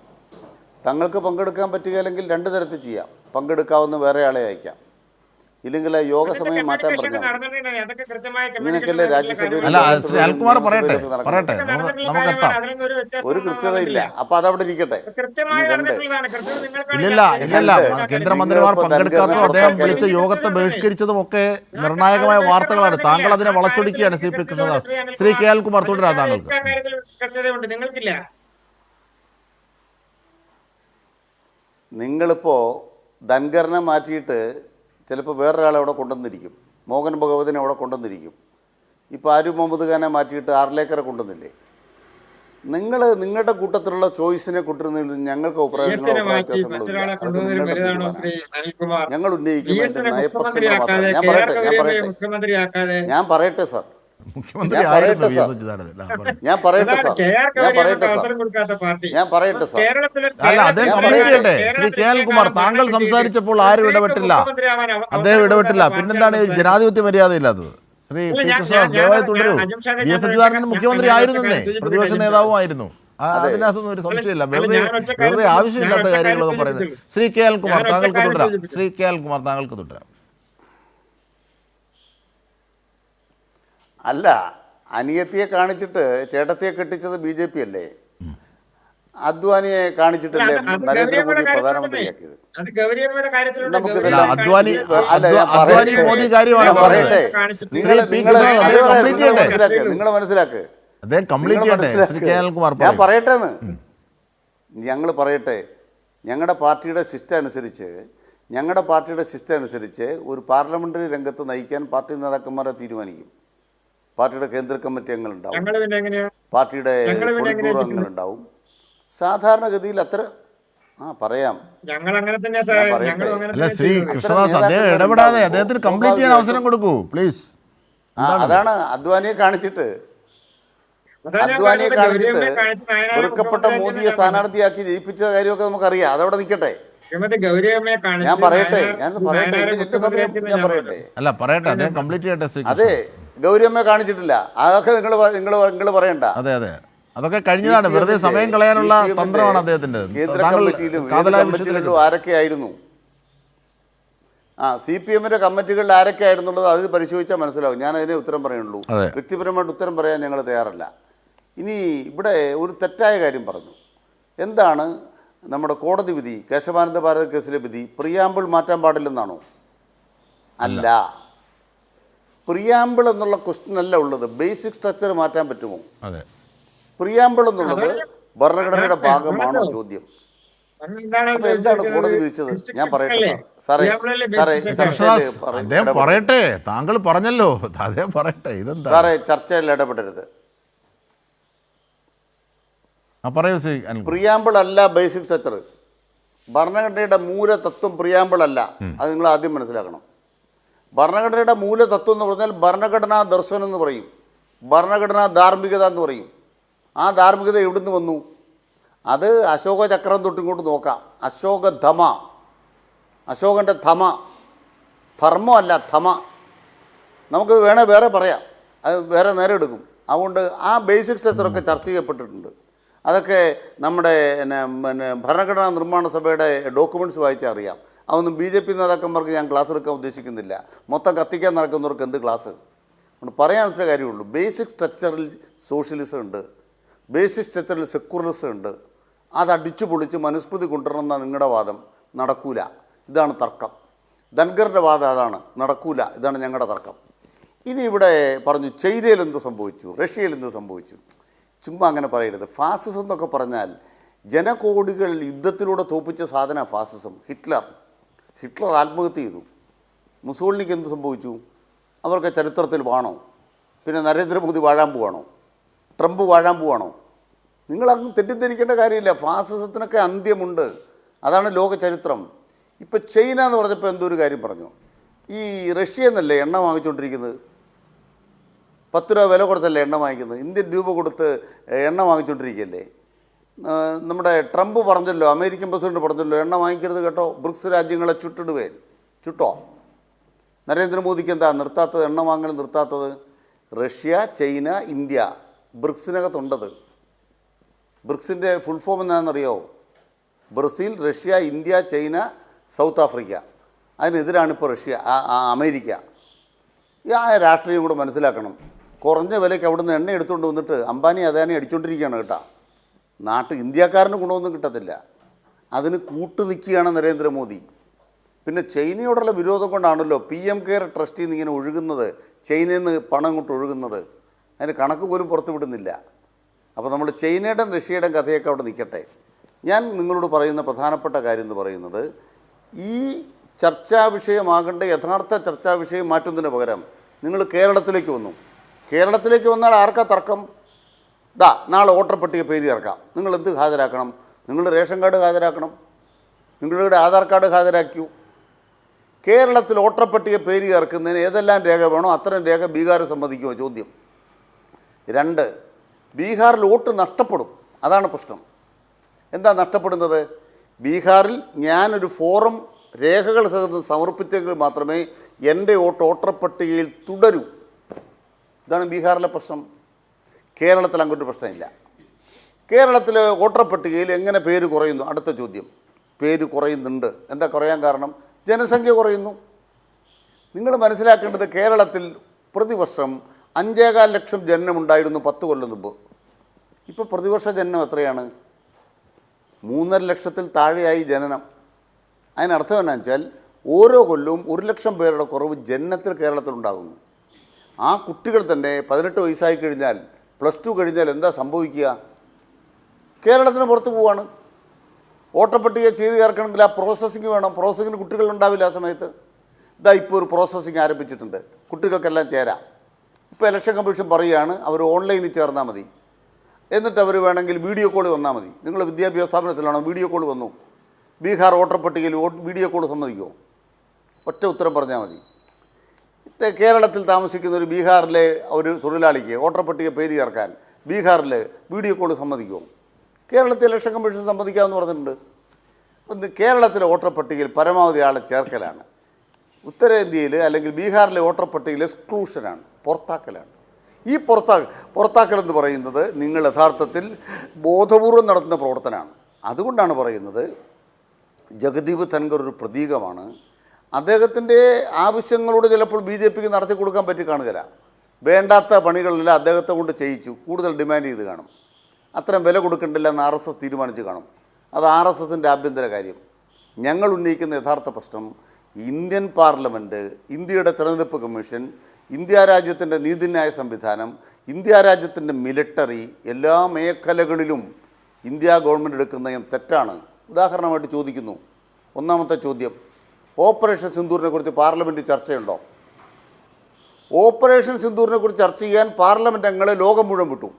തങ്ങൾക്ക് പങ്കെടുക്കാൻ പറ്റുകയില്ലെങ്കിൽ രണ്ട് തരത്തിൽ ചെയ്യാം. പങ്കെടുക്കാവുന്ന വേറെ ആളെ അയക്കാം, ഇല്ലെങ്കിൽ ആ യോഗ സമയം മാറ്റാൻ പറഞ്ഞാൽ ഇങ്ങനെയൊക്കെയല്ലേ രാജ്യസഭയിൽ. അല്ല, ശ്രീ അനിൽകുമാർ പറയട്ടെ, നമുക്കെത്താം. ഒരു കൃത്യതയില്ല. അപ്പൊ അതവിടെ ഇരിക്കട്ടെ. ഇല്ലല്ല, കേന്ദ്രമന്ത്രിമാർ പങ്കെടുക്കാത്തതും അദ്ദേഹം വിളിച്ച യോഗത്തെ ബഹിഷ്കരിച്ചതും ഒക്കെ നിർണായകമായ വാർത്തകളാണ്. താങ്കൾ അതിനെ വളച്ചൊടിക്കുകയാണ്. CP കൃഷ്ണദാസ്. ശ്രീ K. അനിൽകുമാർ തുടരാം, താങ്കൾക്ക്. നിങ്ങളിപ്പോ ധൻഖറിനെ മാറ്റിയിട്ട് ചിലപ്പോൾ വേറൊരാളെ അവിടെ കൊണ്ടുവന്നിരിക്കും. മോഹൻ ഭഗവതിനെ അവിടെ കൊണ്ടുവന്നിരിക്കും. ഇപ്പോൾ ആരിഫ് മുഹമ്മദ് ഖാനെ മാറ്റിയിട്ട് ആർലേക്കറെ കൊണ്ടുവന്നില്ലേ? നിങ്ങളുടെ കൂട്ടത്തിലുള്ള ചോയ്സിനെ കൊണ്ടിരുന്നതിൽ ഞങ്ങൾക്ക് ഞങ്ങൾ ഉന്നയിക്കും. ഞാൻ പറയട്ടെ സാർ, ശ്രീ K. അനിൽകുമാർ, താങ്കൾ സംസാരിച്ചപ്പോൾ ആരും ഇടപെട്ടില്ല, അദ്ദേഹം ഇടപെട്ടില്ല. പിന്നെന്താണ് ജനാധിപത്യ മര്യാദയില്ലാത്തത്? ശ്രീ P. കൃഷ്ണദാസ്, ദയവായി തുടരൂ. VS അച്യുതാനന്ദൻ മുഖ്യമന്ത്രി ആയിരുന്നേ, പ്രതിപക്ഷ നേതാവുമായിരുന്നു. അതിനകത്തൊന്നും ഒരു സംശയമില്ല. വെറുതെ ആവശ്യമില്ലാത്ത കാര്യങ്ങളൊക്കെ പറയുന്നത്. ശ്രീ K. അനിൽകുമാർ, താങ്കൾക്ക് തുടരാം. ശ്രീ K. അനിൽകുമാർ, താങ്കൾക്ക് തുടരാം. അല്ല, അനിയത്തിയെ കാണിച്ചിട്ട് ചേട്ടത്തിയെ കെട്ടിച്ചത് BJP അല്ലേ? അദ്വാനിയെ കാണിച്ചിട്ടല്ലേ നരേന്ദ്രമോദി പ്രധാനമന്ത്രിയാക്കിയത്? അദ്വാനി മോദി കാര്യമാണ് പറയട്ടെ. നിങ്ങൾ മനസ്സിലാക്ക്. ഞാൻ പറയട്ടെന്ന്. ഞങ്ങൾ പറയട്ടെ. ഞങ്ങളുടെ പാർട്ടിയുടെ സിസ്റ്റം അനുസരിച്ച് ഒരു പാർലമെന്ററി രംഗത്ത് നയിക്കാൻ പാർട്ടി നേതാക്കന്മാരെ തീരുമാനിക്കും. പാർട്ടിയുടെ കേന്ദ്ര കമ്മിറ്റി അംഗങ്ങളുണ്ടാവും, പാർട്ടിയുടെ അംഗങ്ങളുണ്ടാവും. സാധാരണഗതിയിൽ അത്ര പറയാം. ശ്രീ കൃഷ്ണദാസ്, അദ്ദേഹം ഇടപെടാതെ അദ്ദേഹത്തിന് കംപ്ലീറ്റ് ചെയ്യാൻ അവസരം കൊടുക്കൂ പ്ലീസ്. അതാണ് അദ്വാനിയെ കാണിച്ചിട്ട് വെറുക്കപ്പെട്ട മോദിയെ സ്ഥാനാർത്ഥിയാക്കി ജയിപ്പിച്ച കാര്യമൊക്കെ നമുക്കറിയാം. അതവിടെ നിൽക്കട്ടെ. ഞാൻ പറയട്ടെ. അല്ല, പറയട്ടെ, അദ്ദേഹം കംപ്ലീറ്റ് ചെയ്യട്ടെ. അതെ, ഗൗരിയമ്മയെ കാണിച്ചിട്ടില്ല. അതൊക്കെ നിങ്ങൾ പറയണ്ട. അതെ, അതൊക്കെ കഴിഞ്ഞതാണ്. വെറുതെ സമയം കളയാനുള്ള തന്ത്രമാണ് അദ്ദേഹത്തിന്റെ. കേന്ദ്ര കമ്മിറ്റിയിലും ആരൊക്കെയായിരുന്നു? CPM-ന്റെ കമ്മിറ്റികളിൽ ആരൊക്കെയായിരുന്നുള്ളത് അത് പരിശോധിച്ചാൽ മനസ്സിലാവും. ഞാൻ അതിനെ ഉത്തരം പറയുള്ളൂ. വ്യക്തിപരമായിട്ട് ഉത്തരം പറയാൻ ഞങ്ങൾ തയ്യാറല്ല. ഇനി ഇവിടെ ഒരു തെറ്റായ കാര്യം പറഞ്ഞു. എന്താണ് നമ്മുടെ കോടതി വിധി, കേശവാനന്ദ ഭാരത കേസിലെ വിധി? പ്രിയാമ്പിൾ മാറ്റാൻ പാടില്ലെന്നാണോ? അല്ല. പ്രിയാമ്പിൾ എന്നുള്ള ക്വസ്റ്റ്യൻ അല്ല ഉള്ളത്, ബേസിക് സ്ട്രക്ചർ മാറ്റാൻ പറ്റുമോ? അതെ. പ്രിയാമ്പിൾ എന്നുള്ളത് ഭരണഘടനയുടെ ഭാഗമാണോ ചോദ്യം. അപ്പൊ എന്താണ് കോടതി വിധിച്ചത്? ഞാൻ പറയട്ടെ സാറേ, സാറേ കൃഷ്ണദാസ്, അദ്ദേഹം പറയട്ടെ, താങ്കൾ പറഞ്ഞല്ലോ, അദ്ദേഹം പറയട്ടെ. ഇതെന്താ സാറേ, ചർച്ചയിൽ ഇടപെടരുത്. പറയൂ ശ്രീ അനിൽ. പ്രിയാമ്പിൾ അല്ല ബേസിക് സ്ട്രക്ചർ. ഭരണഘടനയുടെ മൂലതത്വം പ്രിയാമ്പിൾ അല്ല. അത് നിങ്ങൾ ആദ്യം മനസ്സിലാക്കണം. ഭരണഘടനയുടെ മൂലതത്വം എന്ന് പറഞ്ഞാൽ ഭരണഘടനാ ദർശനം എന്ന് പറയും, ഭരണഘടനാ ധാർമ്മികത എന്ന് പറയും. ആ ധാർമ്മികത എവിടുന്ന് വന്നു? അത് അശോക ചക്രം തൊട്ടിങ്ങോട്ട് നോക്കാം. അശോകധമ, അശോകൻ്റെ ധമ, ധർമ്മമല്ല ധമ. നമുക്കത് വേണേൽ വേറെ പറയാം, അത് വേറെ നേരെ എടുക്കും. അതുകൊണ്ട് ആ ബേസിക് സ്ട്രക്ചറൊക്കെ ചർച്ച ചെയ്യപ്പെട്ടിട്ടുണ്ട്. അതൊക്കെ നമ്മുടെ പിന്നെ ഭരണഘടനാ നിർമ്മാണ സഭയുടെ ഡോക്യുമെൻറ്റ്സ് വായിച്ചാൽ അറിയാം. അതൊന്നും BJP നേതാക്കന്മാർക്ക് ഞാൻ ക്ലാസ് എടുക്കാൻ ഉദ്ദേശിക്കുന്നില്ല. മൊത്തം കത്തിക്കാൻ നടക്കുന്നവർക്ക് എന്ത് ക്ലാസ്? അതുകൊണ്ട് പറയാൻ ഒറ്റ കാര്യമുള്ളൂ, ബേസിക് സ്ട്രക്ചറിൽ സോഷ്യലിസം ഉണ്ട്, ബേസിക് സ്ട്രക്ചറിൽ സെക്യുലറിസം ഉണ്ട്. അത് അടിച്ചു പൊളിച്ച് മനുസ്മൃതി കൊണ്ടുവരണം എന്നാണ് നിങ്ങളുടെ വാദം. നടക്കൂല, ഇതാണ് തർക്കം. ധൻഖറിൻ്റെ വാദം അതാണ്, നടക്കൂല, ഇതാണ് ഞങ്ങളുടെ തർക്കം. ഇനി ഇവിടെ പറഞ്ഞു ചൈനയിൽ എന്ത് സംഭവിച്ചു, റഷ്യയിൽ എന്ത് സംഭവിച്ചു. ചുമ്മാ അങ്ങനെ പറയരുത്. ഫാസിസം എന്നൊക്കെ പറഞ്ഞാൽ ജനകോടികൾ യുദ്ധത്തിലൂടെ തോപ്പിച്ച സാധന ഫാസിസം. ഹിറ്റ്ലർ ആത്മഹത്യ ചെയ്തു. മുസോളിനിക്ക് എന്ത് സംഭവിച്ചു? അവർക്ക് ചരിത്രത്തിൽ വാണോ? പിന്നെ നരേന്ദ്രമോദി വാഴാൻ പോവാണോ? ട്രംപ് വാഴാൻ പോവാണോ? നിങ്ങളങ്ങ് തെറ്റിദ്ധരിക്കേണ്ട കാര്യമില്ല. ഫാസിസത്തിനൊക്കെ അന്ത്യമുണ്ട്. അതാണ് ലോക ചരിത്രം. ഇപ്പം ചൈന എന്ന് പറഞ്ഞപ്പോൾ എന്തോ ഒരു കാര്യം പറഞ്ഞു. ഈ റഷ്യ എന്നല്ലേ എണ്ണ വാങ്ങിച്ചുകൊണ്ടിരിക്കുന്നത്? 10 രൂപ വില കൊടുത്തല്ലേ എണ്ണ വാങ്ങിക്കുന്നത്? ഇന്ത്യൻ രൂപ കൊടുത്ത് എണ്ണ വാങ്ങിച്ചുകൊണ്ടിരിക്കുകയല്ലേ? നമ്മുടെ ട്രംപ് പറഞ്ഞല്ലോ, അമേരിക്കൻ പ്രസിഡന്റ് പറഞ്ഞല്ലോ, എണ്ണ വാങ്ങിക്കരുത് കേട്ടോ, ബ്രിക്സ് രാജ്യങ്ങളെ ചുട്ടിടുവേൻ. ചുട്ടോ? നരേന്ദ്രമോദിക്ക് എന്താ നിർത്താത്തത്, എണ്ണ വാങ്ങൽ നിർത്താത്തത്? റഷ്യ, ചൈന, ഇന്ത്യ ബ്രിക്സിനകത്തുണ്ടത്. ബ്രിക്സിൻ്റെ ഫുൾ ഫോം എന്താണെന്നറിയോ? Brazil, Russia, India, China, South Africa. അതിനെതിരാണ് ഇപ്പോൾ റഷ്യ, അമേരിക്ക. ആ രാഷ്ട്രീയം കൂടെ മനസ്സിലാക്കണം. കുറഞ്ഞ വിലയ്ക്ക് അവിടുന്ന് എണ്ണ എടുത്തുകൊണ്ട് വന്നിട്ട് അംബാനി അദാനി അടിച്ചുകൊണ്ടിരിക്കുകയാണ് കേട്ടോ. ഇന്ത്യക്കാരന് ഗുണമൊന്നും കിട്ടത്തില്ല. അതിന് കൂട്ടു നിൽക്കുകയാണ് നരേന്ദ്രമോദി. പിന്നെ ചൈനയോടുള്ള വിരോധം കൊണ്ടാണല്ലോ PM കെയർ ട്രസ്റ്റിൽ നിന്ന് ഇങ്ങനെ ഒഴുകുന്നത്, ചൈനയിൽ നിന്ന് പണം ഇങ്ങോട്ട് ഒഴുകുന്നത്. അതിന് കണക്ക് പോലും പുറത്തു വിടുന്നില്ല. അപ്പോൾ നമ്മൾ ചൈനയുടെയും റഷ്യയുടെയും കഥയൊക്കെ അവിടെ നിൽക്കട്ടെ. ഞാൻ നിങ്ങളോട് പറയുന്ന പ്രധാനപ്പെട്ട കാര്യം എന്ന് പറയുന്നത്, ഈ ചർച്ചാ വിഷയമാകേണ്ട യഥാർത്ഥ ചർച്ചാ വിഷയം മാറ്റുന്നതിന് പകരം നിങ്ങൾ കേരളത്തിലേക്ക് വന്നു. കേരളത്തിലേക്ക് വന്നാൽ ആർക്കാ തർക്കം? നാളെ വോട്ടർ പട്ടിക പേര് ചേർക്കാം. നിങ്ങൾ എന്ത് ഹാജരാക്കണം? നിങ്ങളുടെ റേഷൻ കാർഡ് ഹാജരാക്കണം, നിങ്ങളുടെ ആധാർ കാർഡ് ഹാജരാക്കൂ. കേരളത്തിൽ വോട്ടർ പട്ടിക പേര് ചേർക്കുന്നതിന് ഏതെല്ലാം രേഖ വേണോ അത്രയും രേഖ ബീഹാർ സമ്മതിക്കുമോ? ചോദ്യം. 2, ബീഹാറിൽ വോട്ട് നഷ്ടപ്പെടും. അതാണ് പ്രശ്നം. എന്താ നഷ്ടപ്പെടുന്നത്? ബീഹാറിൽ ഞാനൊരു ഫോറം രേഖകൾ സഹിതം സമർപ്പിച്ചെങ്കിൽ മാത്രമേ എൻ്റെ വോട്ടർ പട്ടികയിൽ തുടരൂ. ഇതാണ് ബീഹാറിലെ പ്രശ്നം. കേരളത്തിൽ അങ്ങോട്ട് പ്രശ്നമില്ല. കേരളത്തിൽ വോട്ടർ പട്ടികയിൽ എങ്ങനെ പേര് കുറയുന്നു? അടുത്ത ചോദ്യം. പേര് കുറയുന്നുണ്ട്. എന്താ കുറയാൻ കാരണം? ജനസംഖ്യ കുറയുന്നു. നിങ്ങൾ മനസ്സിലാക്കേണ്ടത്, കേരളത്തിൽ പ്രതിവർഷം 5.25 ലക്ഷം ജനനമുണ്ടായിരുന്നു 10 കൊല്ലം മുമ്പ്. ഇപ്പോൾ പ്രതിവർഷ ജനനം എത്രയാണ്? 3.5 ലക്ഷത്തിൽ താഴെയായി ജനനം. അതിനർത്ഥം എന്നാന്ന് വെച്ചാൽ ഓരോ കൊല്ലവും 1 ലക്ഷം പേരുടെ കുറവ് ജനനത്തിൽ കേരളത്തിലുണ്ടാകുന്നു. ആ കുട്ടികൾ തന്നെ 18 വയസ്സായി കഴിഞ്ഞാൽ, +2 കഴിഞ്ഞാൽ എന്താ സംഭവിക്കുക? കേരളത്തിന് പുറത്ത് പോവുകയാണ്. വോട്ടർ പട്ടിക ചെയ്ത് ചേർക്കണമെങ്കിൽ ആ പ്രോസസ്സിങ് വേണം. പ്രോസസ്സിങ്ങിന് കുട്ടികളുണ്ടാവില്ല ആ സമയത്ത്. ഇപ്പോൾ ഒരു പ്രോസസ്സിങ് ആരംഭിച്ചിട്ടുണ്ട്, കുട്ടികൾക്കെല്ലാം ചേരാം. ഇപ്പോൾ ഇലക്ഷൻ കമ്മീഷൻ പറയുകയാണ് അവർ ഓൺലൈനിൽ ചേർന്നാൽ മതി. എന്നിട്ട് അവർ വേണമെങ്കിൽ വീഡിയോ കോൾ വന്നാൽ മതി. നിങ്ങൾ വിദ്യാഭ്യാസ സ്ഥാപനത്തിലാണോ? വീഡിയോ കോൾ വന്നു. ബീഹാർ വോട്ടർ പട്ടികയിൽ വീഡിയോ കോൾ സമ്മതിക്കുമോ? ഒറ്റ ഉത്തരം പറഞ്ഞാൽ മതി. കേരളത്തിൽ താമസിക്കുന്ന ഒരു ബീഹാറിലെ ഒരു തൊഴിലാളിക്ക് വോട്ടർ പട്ടിക പേര് ചേർക്കാൻ ബീഹാറിൽ വീഡിയോ കോൾ സമ്മതിക്കുമോ? കേരളത്തിൽ ഇലക്ഷൻ കമ്മീഷൻ സമ്മതിക്കാമെന്ന് പറഞ്ഞിട്ടുണ്ട്. കേരളത്തിലെ വോട്ടർ പട്ടികയിൽ പരമാവധി ആളെ ചേർക്കലാണ്. ഉത്തരേന്ത്യയിൽ അല്ലെങ്കിൽ ബീഹാറിലെ വോട്ടർ പട്ടികയിൽ എക്സ്ക്ലൂഷനാണ്, പുറത്താക്കലാണ്. ഈ പുറത്താക്കലെന്ന് പറയുന്നത് നിങ്ങൾ യഥാർത്ഥത്തിൽ ബോധപൂർവം നടത്തുന്ന പ്രവർത്തനമാണ്. അതുകൊണ്ടാണ് പറയുന്നത് ജഗദീപ് ധൻഖർ ഒരു പ്രതീകമാണ്. അദ്ദേഹത്തിൻ്റെ ആവശ്യങ്ങളോട് ചിലപ്പോൾ BJPക്ക് നടത്തി കൊടുക്കാൻ പറ്റി കാണുകയില്ല. വേണ്ടാത്ത പണികളെല്ലാം അദ്ദേഹത്തെ കൊണ്ട് ചെയ്യിച്ചു. കൂടുതൽ ഡിമാൻഡ് ചെയ്ത് കാണും. അത്രയും വില കൊടുക്കണ്ടില്ല എന്ന് RSS തീരുമാനിച്ച് കാണും. അത് RSSൻ്റെ ആഭ്യന്തര കാര്യം. ഞങ്ങൾ ഉന്നയിക്കുന്ന യഥാർത്ഥ പ്രശ്നം ഇന്ത്യൻ പാർലമെൻറ്റ്, ഇന്ത്യയുടെ തെരഞ്ഞെടുപ്പ് കമ്മീഷൻ, ഇന്ത്യ രാജ്യത്തിൻ്റെ നീതിന്യായ സംവിധാനം, ഇന്ത്യ രാജ്യത്തിൻ്റെ മിലിട്ടറി, എല്ലാ മേഖലകളിലും ഇന്ത്യ ഗവൺമെൻറ് എടുക്കുന്ന തെറ്റാണ്. ഉദാഹരണമായിട്ട് ചോദിക്കുന്നു, ഒന്നാമത്തെ ചോദ്യം, ഓപ്പറേഷൻ സിന്ദൂറിനെ കുറിച്ച് പാർലമെൻറ്റിൽ ചർച്ചയുണ്ടോ? ഓപ്പറേഷൻ സിന്ദൂറിനെ കുറിച്ച് ചർച്ച ചെയ്യാൻ പാർലമെൻറ്റ് അംഗങ്ങളെ ലോകം മുഴുവൻ വിട്ടു.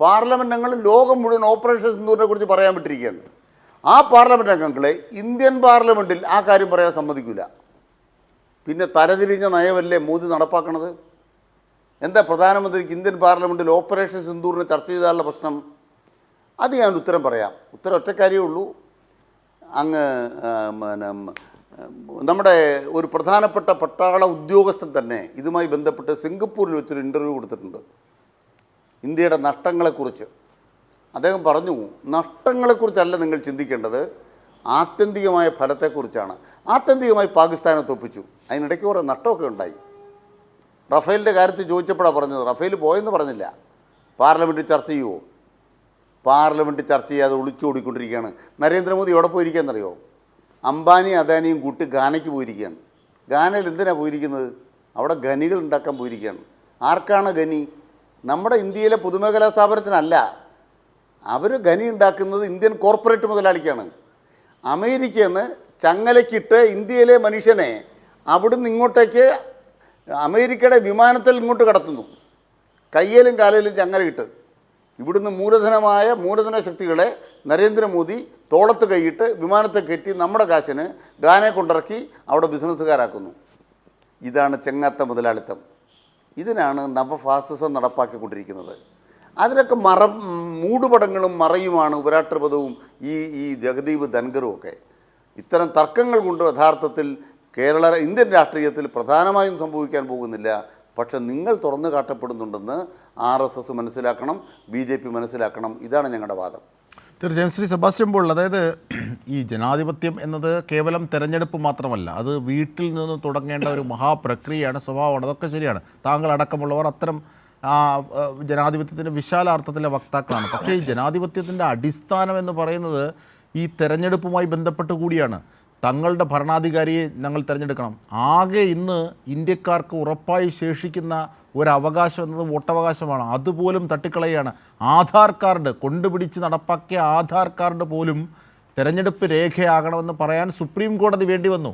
പാർലമെൻറ്റ് അംഗങ്ങൾ ലോകം മുഴുവൻ ഓപ്പറേഷൻ സിന്ദൂറിനെ കുറിച്ച് പറയാൻ വിട്ടിരിക്കുകയാണ്. ആ പാർലമെൻറ്റ് അംഗങ്ങളെ ഇന്ത്യൻ പാർലമെൻറ്റിൽ ആ കാര്യം പറയാൻ സമ്മതിക്കില്ല. പിന്നെ തലതിരിഞ്ഞ നയമല്ലേ മോദി നടപ്പാക്കണത്? എന്താ പ്രധാനമന്ത്രിക്ക് ഇന്ത്യൻ പാർലമെൻറ്റിൽ ഓപ്പറേഷൻ സിന്ദൂറിനെ ചർച്ച ചെയ്താലുള്ള പ്രശ്നം? അത് ഞാൻ ഉത്തരം പറയാം. ഉത്തരം ഒറ്റക്കാരിയേ ഉള്ളൂ. അങ്ങ് നമ്മുടെ ഒരു പ്രധാനപ്പെട്ട പട്ടാള ഉദ്യോഗസ്ഥൻ തന്നെ ഇതുമായി ബന്ധപ്പെട്ട് സിംഗപ്പൂരിൽ വെച്ചൊരു ഇൻ്റർവ്യൂ കൊടുത്തിട്ടുണ്ട്, ഇന്ത്യയുടെ നഷ്ടങ്ങളെക്കുറിച്ച്. അദ്ദേഹം പറഞ്ഞു, നഷ്ടങ്ങളെക്കുറിച്ചല്ല നിങ്ങൾ ചിന്തിക്കേണ്ടത്, ആത്യന്തികമായ ഫലത്തെക്കുറിച്ചാണ്. ആത്യന്തികമായി പാകിസ്ഥാനെ തോൽപ്പിച്ചു, അതിനിടയ്ക്ക് കുറേ നഷ്ടമൊക്കെ ഉണ്ടായി. റഫേലിൻ്റെ കാര്യത്തിൽ ചോദിച്ചപ്പോഴാണ് പറഞ്ഞത്, റഫേൽ പോയെന്ന് പറഞ്ഞില്ല. പാർലമെൻറ്റിൽ ചർച്ച ചെയ്യുമോ? പാർലമെൻറ്റിൽ ചർച്ച ചെയ്യാതെ ഒളിച്ചോടിക്കൊണ്ടിരിക്കുകയാണ്. നരേന്ദ്രമോദി എവിടെ പോയിരിക്കുകയെന്നറിയോ? അംബാനി അദാനിയും കൂട്ടി ഗാനയ്ക്ക് പോയിരിക്കുകയാണ്. ഗാനയിൽ എന്തിനാണ് പോയിരിക്കുന്നത്? അവിടെ ഖനികൾ ഉണ്ടാക്കാൻ പോയിരിക്കുകയാണ്. ആർക്കാണ് ഖനി? നമ്മുടെ ഇന്ത്യയിലെ പൊതുമേഖലാ സ്ഥാപനത്തിനല്ല. അവർ ഖനി ഉണ്ടാക്കുന്നത് ഇന്ത്യൻ കോർപ്പറേറ്റ് മുതലാളിക്കാണ്. അമേരിക്കയിൽ നിന്ന് ചങ്ങലക്കിട്ട് ഇന്ത്യയിലെ മനുഷ്യനെ അവിടുന്ന് ഇങ്ങോട്ടേക്ക് അമേരിക്കയുടെ വിമാനത്തിൽ ഇങ്ങോട്ട് കടത്തുന്നു, കയ്യിലും കാലയിലും ചങ്ങലയിട്ട്. ഇവിടുന്ന് മൂലധന ശക്തികളെ നരേന്ദ്രമോദി തോളത്ത് കൈയിട്ട് വിമാനത്തെ കയറ്റി നമ്മുടെ കാശിന് ഗാനെ കൊണ്ടിറക്കി അവിടെ ബിസിനസ്സുകാരാക്കുന്നു. ഇതാണ് ചെങ്ങാത്ത മുതലാളിത്തം. ഇതിനാണ് നവഫാസിസം നടപ്പാക്കിക്കൊണ്ടിരിക്കുന്നത്. അതിനൊക്കെ മൂടുപടങ്ങളും മറയുമാണ് ഉപരാഷ്ട്രപതിയും ഈ ജഗദീപ് ധൻഖറും ഒക്കെ. ഇത്തരം തർക്കങ്ങൾ കൊണ്ട് യഥാർത്ഥത്തിൽ ഇന്ത്യൻ രാഷ്ട്രീയത്തിൽ പ്രധാനമായും സംഭവിക്കാൻ പോകുന്നില്ല. പക്ഷെ നിങ്ങൾ തുറന്നു കാട്ടപ്പെടുന്നുണ്ടെന്ന് RSS മനസ്സിലാക്കണം, BJP മനസ്സിലാക്കണം. ഇതാണ് ഞങ്ങളുടെ വാദം. തീർച്ചയായും ശ്രീ സെബാസ്റ്റ്യൻ പോൾ, അതായത് ഈ ജനാധിപത്യം എന്നത് കേവലം തെരഞ്ഞെടുപ്പ് മാത്രമല്ല, അത് വീട്ടിൽ നിന്ന് തുടങ്ങേണ്ട ഒരു മഹാപ്രക്രിയയാണ്, സ്വഭാവമാണ്. അതൊക്കെ ശരിയാണ്. താങ്കൾ അടക്കമുള്ളവർ അത്തരം ജനാധിപത്യത്തിൻ്റെ വിശാലാർത്ഥത്തിലെ വക്താക്കളാണ്. പക്ഷേ ഈ ജനാധിപത്യത്തിൻ്റെ അടിസ്ഥാനം എന്ന് പറയുന്നത് ഈ തെരഞ്ഞെടുപ്പുമായി ബന്ധപ്പെട്ട് കൂടിയാണ്. തങ്ങളുടെ ഭരണാധികാരിയെ ഞങ്ങൾ തിരഞ്ഞെടുക്കണം. ആകെ ഇന്ന് ഇന്ത്യക്കാർക്ക് ഉറപ്പായി ശേഷിക്കുന്ന ഒരവകാശം എന്നത് വോട്ടവകാശമാണ്. അതുപോലും തട്ടിക്കളയാണ്. ആധാർ കാർഡ് കൊണ്ടുപിടിച്ച് നടപ്പാക്കിയ ആധാർ കാർഡ് പോലും തെരഞ്ഞെടുപ്പ് രേഖയാകണമെന്ന് പറയാൻ സുപ്രീം കോടതി വേണ്ടി വന്നു.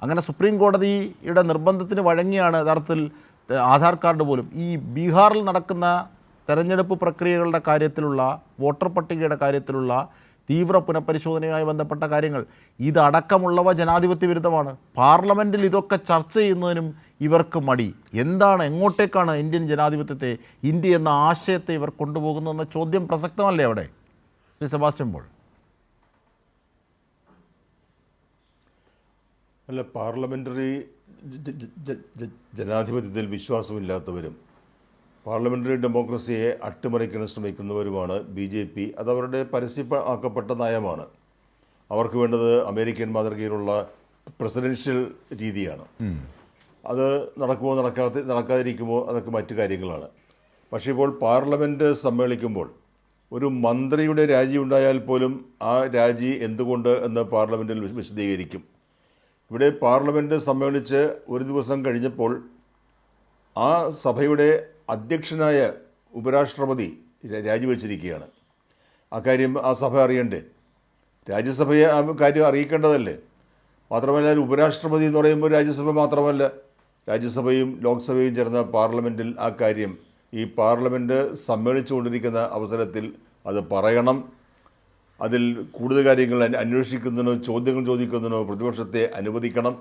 അങ്ങനെ സുപ്രീം കോടതിയുടെ നിർബന്ധത്തിന് വഴങ്ങിയാണ് യഥാർത്ഥത്തിൽ ആധാർ കാർഡ് പോലും. ഈ ബീഹാറിൽ നടക്കുന്ന തെരഞ്ഞെടുപ്പ് പ്രക്രിയകളുടെ കാര്യത്തിലുള്ള, വോട്ടർ പട്ടികയുടെ കാര്യത്തിലുള്ള തീവ്ര പുനഃപരിശോധനയുമായി ബന്ധപ്പെട്ട കാര്യങ്ങൾ, ഇതടക്കമുള്ളവ ജനാധിപത്യ വിരുദ്ധമാണ്. പാർലമെൻറ്റിൽ ഇതൊക്കെ ചർച്ച ചെയ്യുന്നതിനും ഇവർക്ക് മടി. എന്താണ്, എങ്ങോട്ടേക്കാണ് ഇന്ത്യൻ ജനാധിപത്യത്തെ, ഇന്ത്യ എന്ന ആശയത്തെ ഇവർ കൊണ്ടുപോകുന്നതെന്ന ചോദ്യം പ്രസക്തമല്ലേ അവിടെ, ശ്രീ സെബാസ്റ്റ്യൻ പോൾ? അല്ല, പാർലമെൻ്ററി ജനാധിപത്യത്തിൽ വിശ്വാസമില്ലാത്തവരും പാർലമെൻ്ററി ഡെമോക്രസിയെ അട്ടിമറിക്കാൻ ശ്രമിക്കുന്നവരുമാണ് BJP. അതവരുടെ പരസ്യമാക്കപ്പെട്ട നയമാണ്. അവർക്ക് വേണ്ടത് അമേരിക്കൻ മാതൃകയിലുള്ള പ്രസിഡൻഷ്യൽ രീതിയാണ്. അത് നടക്കുമോ നടക്കാതിരിക്കുമോ അതൊക്കെ മറ്റു കാര്യങ്ങളാണ്. പക്ഷേ ഇപ്പോൾ പാർലമെൻറ്റ് സമ്മേളിക്കുമ്പോൾ ഒരു മന്ത്രിയുടെ രാജി ഉണ്ടായാൽ പോലും ആ രാജി എന്തുകൊണ്ട് എന്ന് പാർലമെൻറ്റിൽ വിശദീകരിക്കും. ഇവിടെ പാർലമെൻറ്റ് സമ്മേളിച്ച് ഒരു ദിവസം കഴിഞ്ഞപ്പോൾ ആ സഭയുടെ അധ്യക്ഷനായ ഉപരാഷ്ട്രപതി രാജിവെച്ചിരിക്കുകയാണ്. അക്കാര്യം ആ സഭ അറിയണ്ടേ? രാജ്യസഭയെ ആ കാര്യം അറിയിക്കേണ്ടതല്ലേ? മാത്രമല്ല, ഉപരാഷ്ട്രപതി എന്ന് പറയുമ്പോൾ രാജ്യസഭ മാത്രമല്ല, രാജ്യസഭയും ലോക്സഭയും ചേർന്ന പാർലമെൻറ്റിൽ ആ കാര്യം ഈ പാർലമെൻറ്റ് സമ്മേളിച്ചുകൊണ്ടിരിക്കുന്ന അവസരത്തിൽ അത് പറയണം. അതിൽ കൂടുതൽ കാര്യങ്ങൾ അന്വേഷിക്കുന്നതിനോ ചോദ്യങ്ങൾ ചോദിക്കുന്നതിനോ പ്രതിപക്ഷത്തെ അനുവദിക്കണം.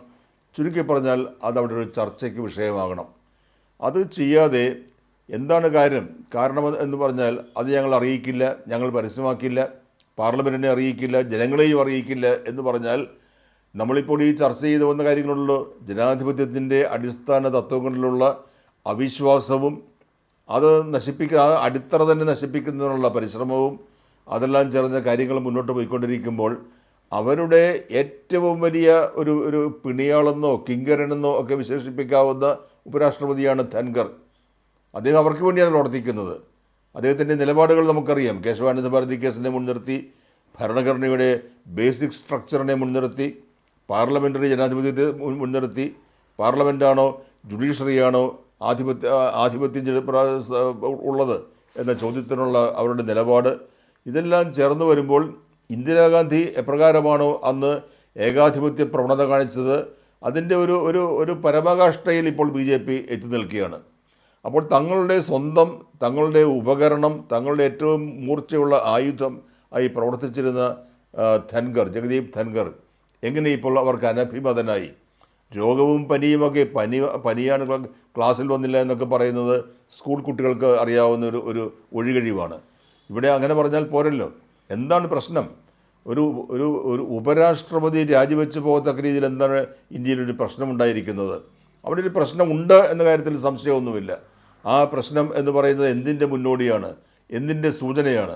ചുരുക്കി പറഞ്ഞാൽ അതവിടെ ഒരു ചർച്ചയ്ക്ക് വിഷയമാകണം. അത് ചെയ്യാതെ എന്താണ് കാരണം എന്ന് പറഞ്ഞാൽ അത് ഞങ്ങൾ അറിയിക്കില്ല, ഞങ്ങൾ പരസ്യമാക്കില്ല, പാർലമെൻറ്റിനെ അറിയിക്കില്ല, ജനങ്ങളെയും അറിയിക്കില്ല എന്ന് പറഞ്ഞാൽ നമ്മളിപ്പോൾ ഈ ചർച്ച ചെയ്ത് വന്ന കാര്യങ്ങളുള്ളൂ. ജനാധിപത്യത്തിൻ്റെ അടിസ്ഥാന തത്വങ്ങളിലുള്ള അവിശ്വാസവും അത് അടിത്തറ തന്നെ നശിപ്പിക്കുന്നതിനുള്ള പരിശ്രമവും അതെല്ലാം ചേർന്ന കാര്യങ്ങൾ മുന്നോട്ട് പോയിക്കൊണ്ടിരിക്കുമ്പോൾ അവരുടെ ഏറ്റവും വലിയ ഒരു പിണിയാളെന്നോ കിങ്കരനെന്നോ ഒക്കെ വിശേഷിപ്പിക്കാവുന്ന ഉപരാഷ്ട്രപതിയാണ് ധൻഖർ. അദ്ദേഹം അവർക്ക് വേണ്ടിയാണ് പ്രവർത്തിക്കുന്നത്. അദ്ദേഹത്തിൻ്റെ നിലപാടുകൾ നമുക്കറിയാം. കേശവാനന്ദ ഭാരതി കേസിനെ മുൻനിർത്തി, ഭരണഘടനയുടെ ബേസിക് സ്ട്രക്ചറിനെ മുൻനിർത്തി, പാർലമെൻ്ററി ജനാധിപത്യത്തെ മുൻനിർത്തി, പാർലമെൻറ്റാണോ ജുഡീഷ്യറിയാണോ ആധിപത്യം ഉള്ളത് എന്ന ചോദ്യത്തിനുള്ള അവരുടെ നിലപാട്, ഇതെല്ലാം ചേർന്ന് വരുമ്പോൾ ഇന്ദിരാഗാന്ധി എപ്രകാരമാണോ അന്ന് ഏകാധിപത്യ പ്രവണത കാണിച്ചത്, അതിൻ്റെ ഒരു പരമാകാഷ്ഠയിൽ ഇപ്പോൾ BJP എത്തി നിൽക്കുകയാണ്. അപ്പോൾ തങ്ങളുടെ സ്വന്തം, തങ്ങളുടെ ഉപകരണം, തങ്ങളുടെ ഏറ്റവും മൂർച്ചയുള്ള ആയുധം ആയി പ്രവർത്തിച്ചിരുന്ന ജഗദീപ് ധൻഖർ എങ്ങനെ ഇപ്പോൾ അവർക്ക് അനഭിമതനായി? രോഗവും പനിയുമൊക്കെ, പനിയാണ് ക്ലാസ്സിൽ വന്നില്ല എന്നൊക്കെ പറയുന്നത് സ്കൂൾ കുട്ടികൾക്ക് അറിയാവുന്ന ഒരു ഒഴികഴിവാണ്. ഇവിടെ അങ്ങനെ പറഞ്ഞാൽ പോരല്ലോ. എന്താണ് പ്രശ്നം? ഒരു ഉപരാഷ്ട്രപതി രാജിവെച്ച് പോകത്തക്ക രീതിയിൽ എന്താണ് ഇന്ത്യയിലൊരു പ്രശ്നമുണ്ടായിരിക്കുന്നത്? അവിടെ ഒരു പ്രശ്നമുണ്ട് എന്ന കാര്യത്തിൽ സംശയമൊന്നുമില്ല. ആ പ്രശ്നം എന്ന് പറയുന്നത് എന്തിൻ്റെ മുന്നോടിയാണ്, എന്തിൻ്റെ സൂചനയാണ്?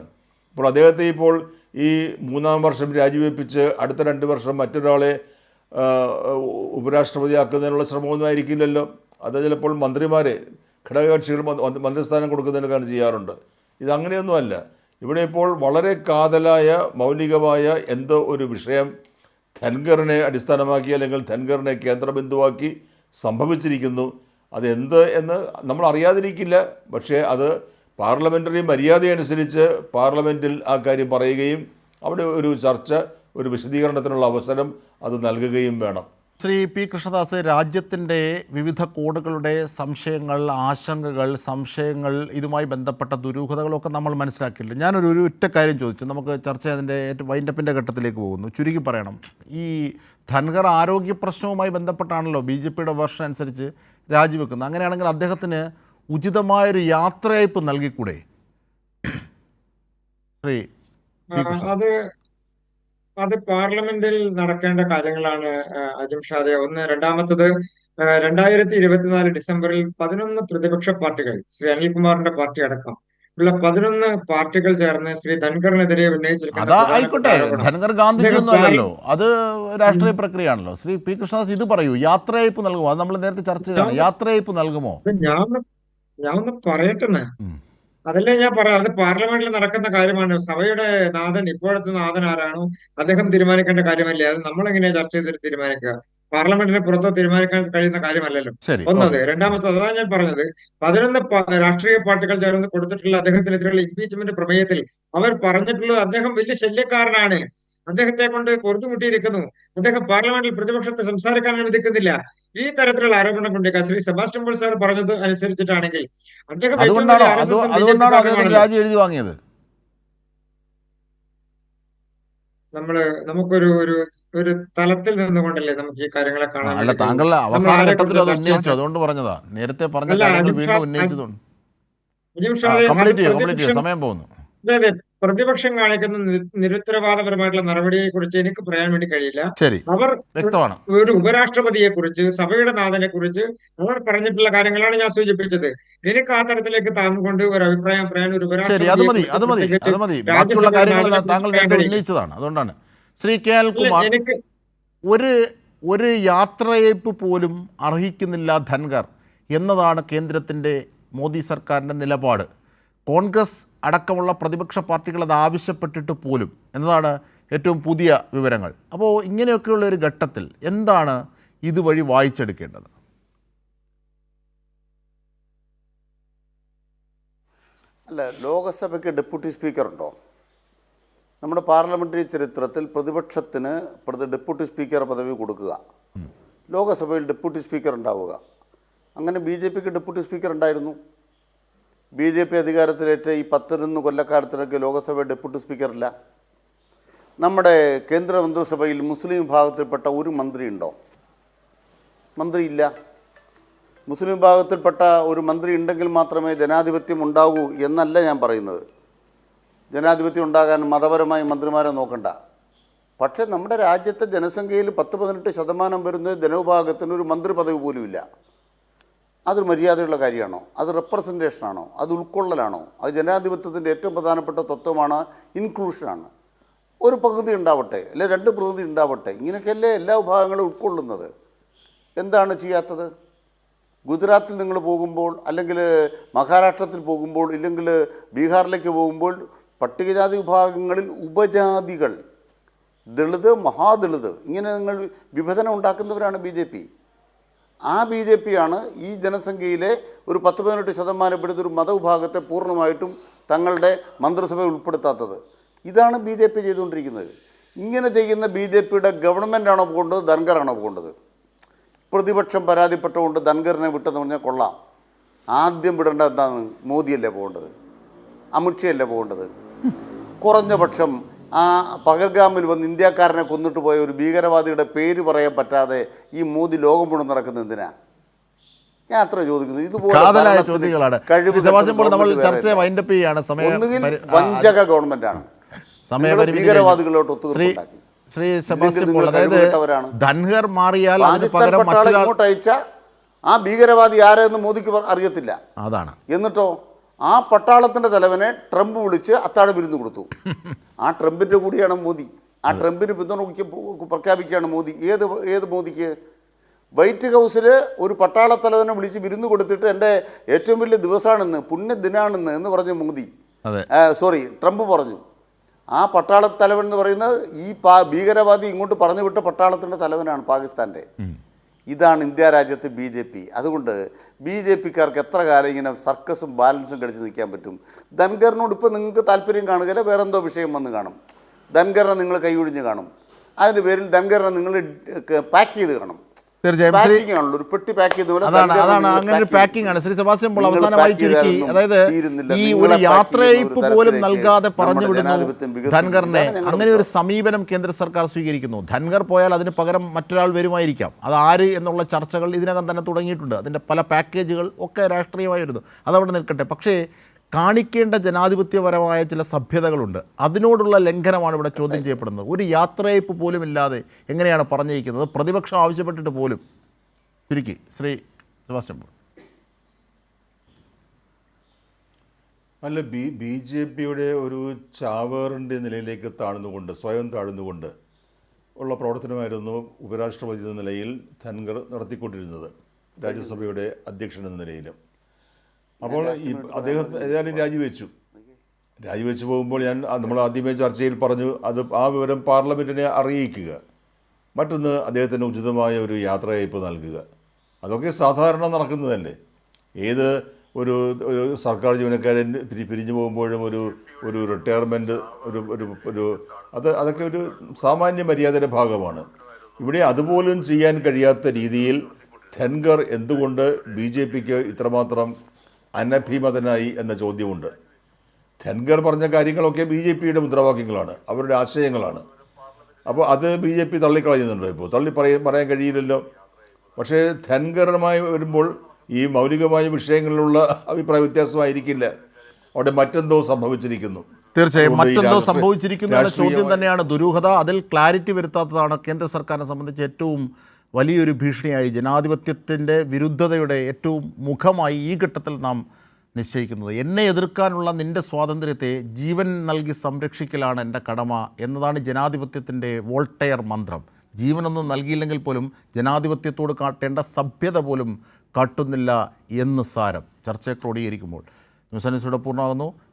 അപ്പോൾ അദ്ദേഹത്തെ ഇപ്പോൾ ഈ 3-ാം വർഷം രാജിവെപ്പിച്ച് അടുത്ത 2 വർഷം മറ്റൊരാളെ ഉപരാഷ്ട്രപതിയാക്കുന്നതിനുള്ള ശ്രമമൊന്നും ആയിരിക്കില്ലല്ലോ. അത് ചിലപ്പോൾ മന്ത്രിമാരെ, ഘടകകക്ഷികൾ മന്ത്രിസ്ഥാനം കൊടുക്കുന്നതിനൊക്കെ ചെയ്യാറുണ്ട്. ഇതങ്ങനെയൊന്നുമല്ല. ഇവിടെ ഇപ്പോൾ വളരെ കാതലായ മൗലികമായ എന്തോ ഒരു വിഷയം ധൻഖറിനെ അടിസ്ഥാനമാക്കി, അല്ലെങ്കിൽ ധൻഖറിനെ കേന്ദ്രബിന്ദുവാക്കി സംഭവിച്ചിരിക്കുന്നു. അതെന്ത് എന്ന് നമ്മൾ അറിയാതിരിക്കില്ല. പക്ഷേ അത് പാർലമെൻ്ററി മര്യാദയനുസരിച്ച് പാർലമെൻറ്റിൽ ആ കാര്യം പറയുകയും അവിടെ ഒരു ചർച്ച, ഒരു വിശദീകരണത്തിനുള്ള അവസരം അത് നൽകുകയും വേണം. ശ്രീ പി കൃഷ്ണദാസ്, രാജ്യത്തിൻ്റെ വിവിധ കോണുകളുടെ സംശയങ്ങൾ, ആശങ്കകൾ, സംശയങ്ങൾ, ഇതുമായി ബന്ധപ്പെട്ട ദുരൂഹതകളൊക്കെ നമ്മൾ മനസ്സിലാക്കിയില്ല. ഞാനൊരു ഒറ്റ കാര്യം ചോദിച്ചു, നമുക്ക് ചർച്ച അതിൻ്റെ വൈൻഡപ്പിൻ്റെ ഘട്ടത്തിലേക്ക് പോകുന്നു. ചുരുക്കി പറയണം, ഈ ധൻഖർ ആരോഗ്യ പ്രശ്നവുമായി ബന്ധപ്പെട്ടാണല്ലോ BJPയുടെ വേർഷൻ അനുസരിച്ച് രാജിവെക്കുന്നത്. അങ്ങനെയാണെങ്കിൽ അദ്ദേഹത്തിന് ഉചിതമായൊരു യാത്രയയപ്പ് നൽകിക്കൂടെ? ശ്രീ പി കൃഷ്ണ. അത് പാർലമെന്റിൽ നടക്കേണ്ട കാര്യങ്ങളാണ് അജിംഷാദെ. ഒന്ന്. രണ്ടാമത്തത്, 2024 ഡിസംബറിൽ 11 പ്രതിപക്ഷ പാർട്ടികൾ, ശ്രീ അനിൽകുമാറിന്റെ പാർട്ടി അടക്കം ഉള്ള 11 പാർട്ടികൾ ചേർന്ന് ശ്രീ ധൻഖറിനെതിരെ അതാ ആയിക്കോട്ടെ, ധൻഖർ ഗാന്ധിജിയൊന്നും അല്ലല്ലോ, അത് രാഷ്ട്രീയ പ്രക്രിയയാണല്ലോ. ശ്രീ പി കൃഷ്ണദാസ് ഇത് പറയൂ, യാത്രയയപ്പ് നൽകുമോ? അത് നമ്മൾ നേരത്തെ ചർച്ച ചെയ്താണ്. യാത്രയയപ്പ് നൽകുമോ? ഞാൻ ഒന്ന് പറയട്ടെ. അതല്ലേ ഞാൻ പറയാം. അത് പാർലമെന്റിൽ നടക്കുന്ന കാര്യമാണ്. സഭയുടെ നാഥൻ, ഇപ്പോഴത്തെ നാഥൻ ആരാണോ അദ്ദേഹം തീരുമാനിക്കേണ്ട കാര്യമല്ലേ. അത് നമ്മളെങ്ങനെയാ ചർച്ച ചെയ്തിട്ട് തീരുമാനിക്കുക? പാർലമെന്റിന് പുറത്ത് തീരുമാനിക്കാൻ കഴിയുന്ന കാര്യമല്ലല്ലോ. ഒന്നത്. രണ്ടാമത്തത്, അതാണ് ഞാൻ പറഞ്ഞത്, 11 രാഷ്ട്രീയ പാർട്ടികൾ ചേർന്ന് കൊടുത്തിട്ടുള്ള അദ്ദേഹത്തിനെതിരെയുള്ള ഇംപീച്ച്മെന്റ് പ്രമേയത്തിൽ അവർ പറഞ്ഞിട്ടുള്ളത് അദ്ദേഹം വലിയ ശല്യക്കാരനാണ്, അദ്ദേഹത്തെ കൊണ്ട് പൊറുത്തുമുട്ടിയിരിക്കുന്നു, അദ്ദേഹം പാർലമെന്റിൽ പ്രതിപക്ഷത്തെ സംസാരിക്കാൻ അനുവദിക്കുന്നില്ല, ഈ തരത്തിലുള്ള ആരോപണം കൊണ്ടേക്കാം. ശ്രീ സെബാസ്റ്റ്യൻ പോൾ സാർ പറഞ്ഞത് അനുസരിച്ചിട്ടാണെങ്കിൽ അതുകൊണ്ടാണോ അദ്ദേഹത്തിന് രാജി എഴുതി വാങ്ങിയത്? നമുക്കൊരു തലത്തിൽ നിന്നുകൊണ്ടല്ലേ നമുക്ക് ഈ കാര്യങ്ങളെ കാണാൻ. അല്ല, താങ്കൾ അവസാന ഘട്ടത്തിൽ അത് ഉന്നയിച്ചു, അതുകൊണ്ട് പറഞ്ഞതാ. നേരത്തെ പറഞ്ഞ കാര്യങ്ങൾ വീണ്ടും ഉന്നയിച്ചതുകൊണ്ട്. സമയം പോകുന്നു. അതെ, പ്രതിപക്ഷം കാണിക്കുന്ന നിരുത്തരവാദപരമായിട്ടുള്ള നടപടിയെ കുറിച്ച് എനിക്ക് പറയാൻ വേണ്ടി കഴിയില്ല. അവർ വ്യക്തമാണ്. ഒരു ഉപരാഷ്ട്രപതിയെ കുറിച്ച്, സഭയുടെ നാഥനെ കുറിച്ച് അവർ പറഞ്ഞിട്ടുള്ള കാര്യങ്ങളാണ് ഞാൻ സൂചിപ്പിച്ചത്. എനിക്ക് ആ തരത്തിലേക്ക് താന്നുകൊണ്ട് ഒരു അഭിപ്രായം പറയാൻ ഒരു ഉന്നയിച്ചതാണ്. അതുകൊണ്ടാണ് ശ്രീ കെ അനിൽകുമാർ, ഒരു യാത്രയയപ്പ് പോലും അർഹിക്കുന്നില്ല ധൻഖർ എന്നതാണ് കേന്ദ്രത്തിൻ്റെ, മോദി സർക്കാരിൻ്റെ നിലപാട്. കോൺഗ്രസ് അടക്കമുള്ള പ്രതിപക്ഷ പാർട്ടികൾ അത് ആവശ്യപ്പെട്ടിട്ട് പോലും എന്നതാണ് ഏറ്റവും പുതിയ വിവരങ്ങൾ. അപ്പോൾ ഇങ്ങനെയൊക്കെയുള്ള ഒരു ഘട്ടത്തിൽ എന്താണ് ഇതുവഴി വായിച്ചെടുക്കേണ്ടത്? അല്ല, ലോകസഭയ്ക്ക് ഡെപ്യൂട്ടി സ്പീക്കറുണ്ടോ? നമ്മുടെ പാർലമെൻ്ററി ചരിത്രത്തിൽ പ്രതിപക്ഷത്തിന് ഡെപ്യൂട്ടി സ്പീക്കർ പദവി കൊടുക്കുക, ലോകസഭയിൽ ഡെപ്യൂട്ടി സ്പീക്കർ ഉണ്ടാവുക. അങ്ങനെ BJPക്ക് ഡെപ്യൂട്ടി സ്പീക്കർ ഉണ്ടായിരുന്നു. BJP അധികാരത്തിലേറ്റ് ഈ 11 കൊല്ലക്കാലത്തിനൊക്കെ ലോകസഭ ഡെപ്യൂട്ടി സ്പീക്കറില്ല. നമ്മുടെ കേന്ദ്ര മന്ത്രിസഭയിൽ മുസ്ലിം വിഭാഗത്തിൽപ്പെട്ട ഒരു മന്ത്രി ഉണ്ടോ? മന്ത്രിയില്ല. മുസ്ലിം വിഭാഗത്തിൽപ്പെട്ട ഒരു മന്ത്രി ഉണ്ടെങ്കിൽ മാത്രമേ ജനാധിപത്യം ഉണ്ടാകൂ എന്നല്ല ഞാൻ പറയുന്നത്. ജനാധിപത്യം ഉണ്ടാകാൻ മതപരമായി മന്ത്രിമാരെ നോക്കണ്ട. പക്ഷേ നമ്മുടെ രാജ്യത്തെ ജനസംഖ്യയിൽ 10-18% വരുന്ന ജനവിഭാഗത്തിന് ഒരു മന്ത്രി പദവി പോലുമില്ല. അതൊരു മര്യാദയുള്ള കാര്യമാണോ? അത് റെപ്രസെൻറ്റേഷനാണോ? അത് ഉൾക്കൊള്ളലാണോ? അത് ജനാധിപത്യത്തിൻ്റെ ഏറ്റവും പ്രധാനപ്പെട്ട തത്വമാണ് ഇൻക്ലൂഷനാണ്. ഒരു പകുതി ഉണ്ടാവട്ടെ, അല്ലെ 2 പകുതി ഉണ്ടാവട്ടെ, ഇങ്ങനെയൊക്കെയല്ലേ എല്ലാ വിഭാഗങ്ങളും ഉൾക്കൊള്ളുന്നത്. എന്താണ് ചെയ്യാത്തത്? ഗുജറാത്തിൽ നിങ്ങൾ പോകുമ്പോൾ, അല്ലെങ്കിൽ മഹാരാഷ്ട്രത്തിൽ പോകുമ്പോൾ, ഇല്ലെങ്കിൽ ബീഹാറിലേക്ക് പോകുമ്പോൾ പട്ടികജാതി വിഭാഗങ്ങളിൽ ഉപജാതികൾ, ദളിത്, മഹാദളിത്, ഇങ്ങനെ നിങ്ങൾ വിഭജനം ഉണ്ടാക്കുന്നവരാണ് BJP. ആ BJP ആണ് ഈ ജനസംഖ്യയിലെ ഒരു 10-18% എടുത്തൊരു മതവിഭാഗത്തെ പൂർണ്ണമായിട്ടും തങ്ങളുടെ മന്ത്രിസഭയിൽ ഉൾപ്പെടുത്താത്തത്. ഇതാണ് BJP ചെയ്തുകൊണ്ടിരിക്കുന്നത്. ഇങ്ങനെ ചെയ്യുന്ന BJPയുടെ ഗവൺമെൻറ്റാണോ പോകേണ്ടത്, ധൻഖറാണോ പോകേണ്ടത്? പ്രതിപക്ഷം പരാതിപ്പെട്ടുകൊണ്ട് ധൻഖറിനെ വിട്ടെന്ന് പറഞ്ഞാൽ കൊള്ളാം. ആദ്യം വിടേണ്ടത് എന്താണ്? മോദിയല്ലേ പോകേണ്ടത്, അമിത്ഷയല്ലേ പോകേണ്ടത്? കുറഞ്ഞ പക്ഷം ആ പഹൽഗാമിൽ വന്ന് ഇന്ത്യക്കാരനെ കൊന്നിട്ട് പോയ ഒരു ഭീകരവാദിയുടെ പേര് പറയാൻ പറ്റാതെ ഈ മോദി ലോകം മുഴുവൻ നടക്കുന്നത് എന്തിനാ? ഞാൻ അത്ര ചോദിക്കുന്നു. കാതലായ ചോദ്യങ്ങളാണ്. നമ്മൾ ചർച്ച വൈൻഡപ്പ് ചെയ്യാണ്. ഒന്നുകിൽ വഞ്ചക ഗവൺമെന്റാണ്, ഭീകരവാദികളോട്ട് ഒത്തുതീർപ്പുണ്ടാക്കി. ശ്രീ സെബാസ്റ്റ്യൻ പോൾ, അതായത് ധൻഖർ മാറിയാൽ അതിന് പകരം ഇങ്ങോട്ട് അയച്ച ആ ഭീകരവാദി ആരെന്ന് മോദിക്ക് അറിയത്തില്ല. അതാണ്. എന്നിട്ടോ ആ പട്ടാളത്തിൻ്റെ തലവനെ ട്രംപ് വിളിച്ച് അത്താഴ വിരുന്ന് കൊടുത്തു. ആ ട്രംപിൻ്റെ കൂടിയാണ് മോദി. ആ ട്രംപിന് പിന്തുണ പ്രഖ്യാപിക്കുകയാണ് മോദി. ഏത് മോദിക്ക്? വൈറ്റ് ഹൗസിൽ ഒരു പട്ടാള തലവനെ വിളിച്ച് വിരുന്ന് കൊടുത്തിട്ട് എൻ്റെ ഏറ്റവും വലിയ ദിവസമാണെന്ന്, പുണ്യദിനാണെന്ന് എന്ന് പറഞ്ഞ മോദി, ട്രംപ് പറഞ്ഞു. ആ പട്ടാള തലവൻ എന്ന് പറയുന്നത് ഈ ഭീകരവാദി ഇങ്ങോട്ട് പറഞ്ഞു വിട്ട പട്ടാളത്തിൻ്റെ തലവനാണ്, പാകിസ്ഥാൻ്റെ. ഇതാണ് ഇന്ത്യ രാജ്യത്ത് BJP. അതുകൊണ്ട് BJPക്കാർക്ക് എത്ര കാലം ഇങ്ങനെ സർക്കസും ബാലൻസും കളിച്ച് നിൽക്കാൻ പറ്റും? ധൻഖറിനോട് ഇപ്പോൾ നിങ്ങൾക്ക് താല്പര്യം കാണുകയില്ല, വേറെ എന്തോ വിഷയം വന്ന് കാണും. ധൻഖറിനെ നിങ്ങൾ കൈയൊഴിഞ്ഞ് കാണും. അതിൻ്റെ പേരിൽ ധൻഖറിനെ നിങ്ങൾ പാക്ക് ചെയ്ത് കാണും. തീർച്ചയായും ഒരു പെട്ടി പാക്ക് ചെയ്ത പോലെ അതാണ് അങ്ങനെ ഒരു പാക്കിംഗ് ആണ്. ശ്രീ സെബാസ്റ്റ്യൻ പോൾ അവസാനമായി ചുരുക്കി, അതായത് ഈ ഒരു യാത്രയയപ്പ് പോലും നൽകാതെ പറഞ്ഞു വിടുന്നു ധൻഖറിനെ. അങ്ങനെ ഒരു സമീപനം കേന്ദ്ര സർക്കാർ സ്വീകരിക്കുന്നു. ധൻഖർ പോയാൽ അതിന് പകരം മറ്റൊരാൾ വരുമായിരിക്കാം. അത് ആര് എന്നുള്ള ചർച്ചകൾ ഇതിനകം തന്നെ തുടങ്ങിയിട്ടുണ്ട്. അതിൻ്റെ പല പാക്കേജുകൾ ഒക്കെ രാഷ്ട്രീയമായി വരുന്നു. അതവിടെ നിൽക്കട്ടെ. പക്ഷേ കാണിക്കേണ്ട ജനാധിപത്യപരമായ ചില സഭ്യതകളുണ്ട്. അതിനോടുള്ള ലംഘനമാണ് ഇവിടെ ചോദ്യം ചെയ്യപ്പെടുന്നത്. ഒരു യാത്രയയപ്പ് പോലും ഇല്ലാതെ എങ്ങനെയാണ് പറഞ്ഞിരിക്കുന്നത്? പ്രതിപക്ഷം ആവശ്യപ്പെട്ടിട്ട് പോലും. ചുരുക്കി ശ്രീ സെബാസ്റ്റ്യൻ പോൾ. അല്ല, BJPയുടെ ഒരു ചാവേറിൻ്റെ നിലയിലേക്ക് താഴ്ന്നുകൊണ്ട്, സ്വയം താഴ്ന്നുകൊണ്ട് ഉള്ള പ്രവർത്തനമായിരുന്നു ഉപരാഷ്ട്രപതി എന്ന നിലയിൽ ധൻഖർ നടത്തിക്കൊണ്ടിരുന്നത്, രാജ്യസഭയുടെ അധ്യക്ഷൻ എന്ന നിലയിലും. അപ്പോൾ അദ്ദേഹം ഏതായാലും രാജിവെച്ച് പോകുമ്പോൾ നമ്മൾ ആദ്യമേ ചർച്ചയിൽ പറഞ്ഞു, അത് ആ വിവരം പാർലമെൻറ്റിനെ അറിയിക്കുക. മറ്റൊന്ന്, അദ്ദേഹത്തിന് ഉചിതമായ ഒരു യാത്രയയപ്പ് നൽകുക. അതൊക്കെ സാധാരണ നടക്കുന്നതല്ലേ. ഏത് ഒരു സർക്കാർ ജീവനക്കാരൻ പിരിഞ്ഞു പോകുമ്പോഴും ഒരു റിട്ടയർമെൻറ്റ് അതൊക്കെ ഒരു സാമാന്യ മര്യാദയുടെ ഭാഗമാണ്. ഇവിടെ അതുപോലും ചെയ്യാൻ കഴിയാത്ത രീതിയിൽ ധൻഖർ എന്തുകൊണ്ട് BJPക്ക് ഇത്രമാത്രം അനഭിമതനായി എന്ന ചോദ്യമുണ്ട്. ധൻഖർ പറഞ്ഞ കാര്യങ്ങളൊക്കെ BJPയുടെ മുദ്രാവാക്യങ്ങളാണ്, അവരുടെ ആശയങ്ങളാണ്. അപ്പോൾ അത് BJP തള്ളിക്കളയുന്നുണ്ടോ? ഇപ്പോൾ പറയാൻ കഴിയില്ലല്ലോ. പക്ഷേ ധൻഖറുമായി വരുമ്പോൾ ഈ മൗലികമായ വിഷയങ്ങളിലുള്ള അഭിപ്രായ വ്യത്യാസമായിരിക്കില്ല, അവിടെ മറ്റെന്തോ സംഭവിച്ചിരിക്കുന്നു. തീർച്ചയായും മറ്റെന്തോ സംഭവിച്ചിരിക്കുന്നു എന്ന ചോദ്യം തന്നെയാണ് ദുരൂഹത. അതിൽ ക്ലാരിറ്റി വരുത്താത്തതാണ് കേന്ദ്ര സർക്കാരിനെ സംബന്ധിച്ച് ഏറ്റവും വലിയൊരു ഭീഷണിയായി, ജനാധിപത്യത്തിൻ്റെ വിരുദ്ധതയുടെ ഏറ്റവും മുഖമായി ഈ ഘട്ടത്തിൽ നാം നിശ്ചയിക്കുന്നത്. എന്നെ എതിർക്കാനുള്ള നിൻ്റെ സ്വാതന്ത്ര്യത്തെ ജീവൻ നൽകി സംരക്ഷിക്കലാണ് എൻ്റെ കടമ എന്നതാണ് ജനാധിപത്യത്തിൻ്റെ വോൾട്ടയർ മന്ത്രം. ജീവനൊന്നും നൽകിയില്ലെങ്കിൽ പോലും ജനാധിപത്യത്തോട് കാട്ടേണ്ട സഭ്യത പോലും കാട്ടുന്നില്ല എന്ന് സാരം. ചർച്ച ക്രോഡീകരിക്കുമ്പോൾ ന്യൂസ് അനൗൺസിലൂടെ പൂർണ്ണമാകുന്നു.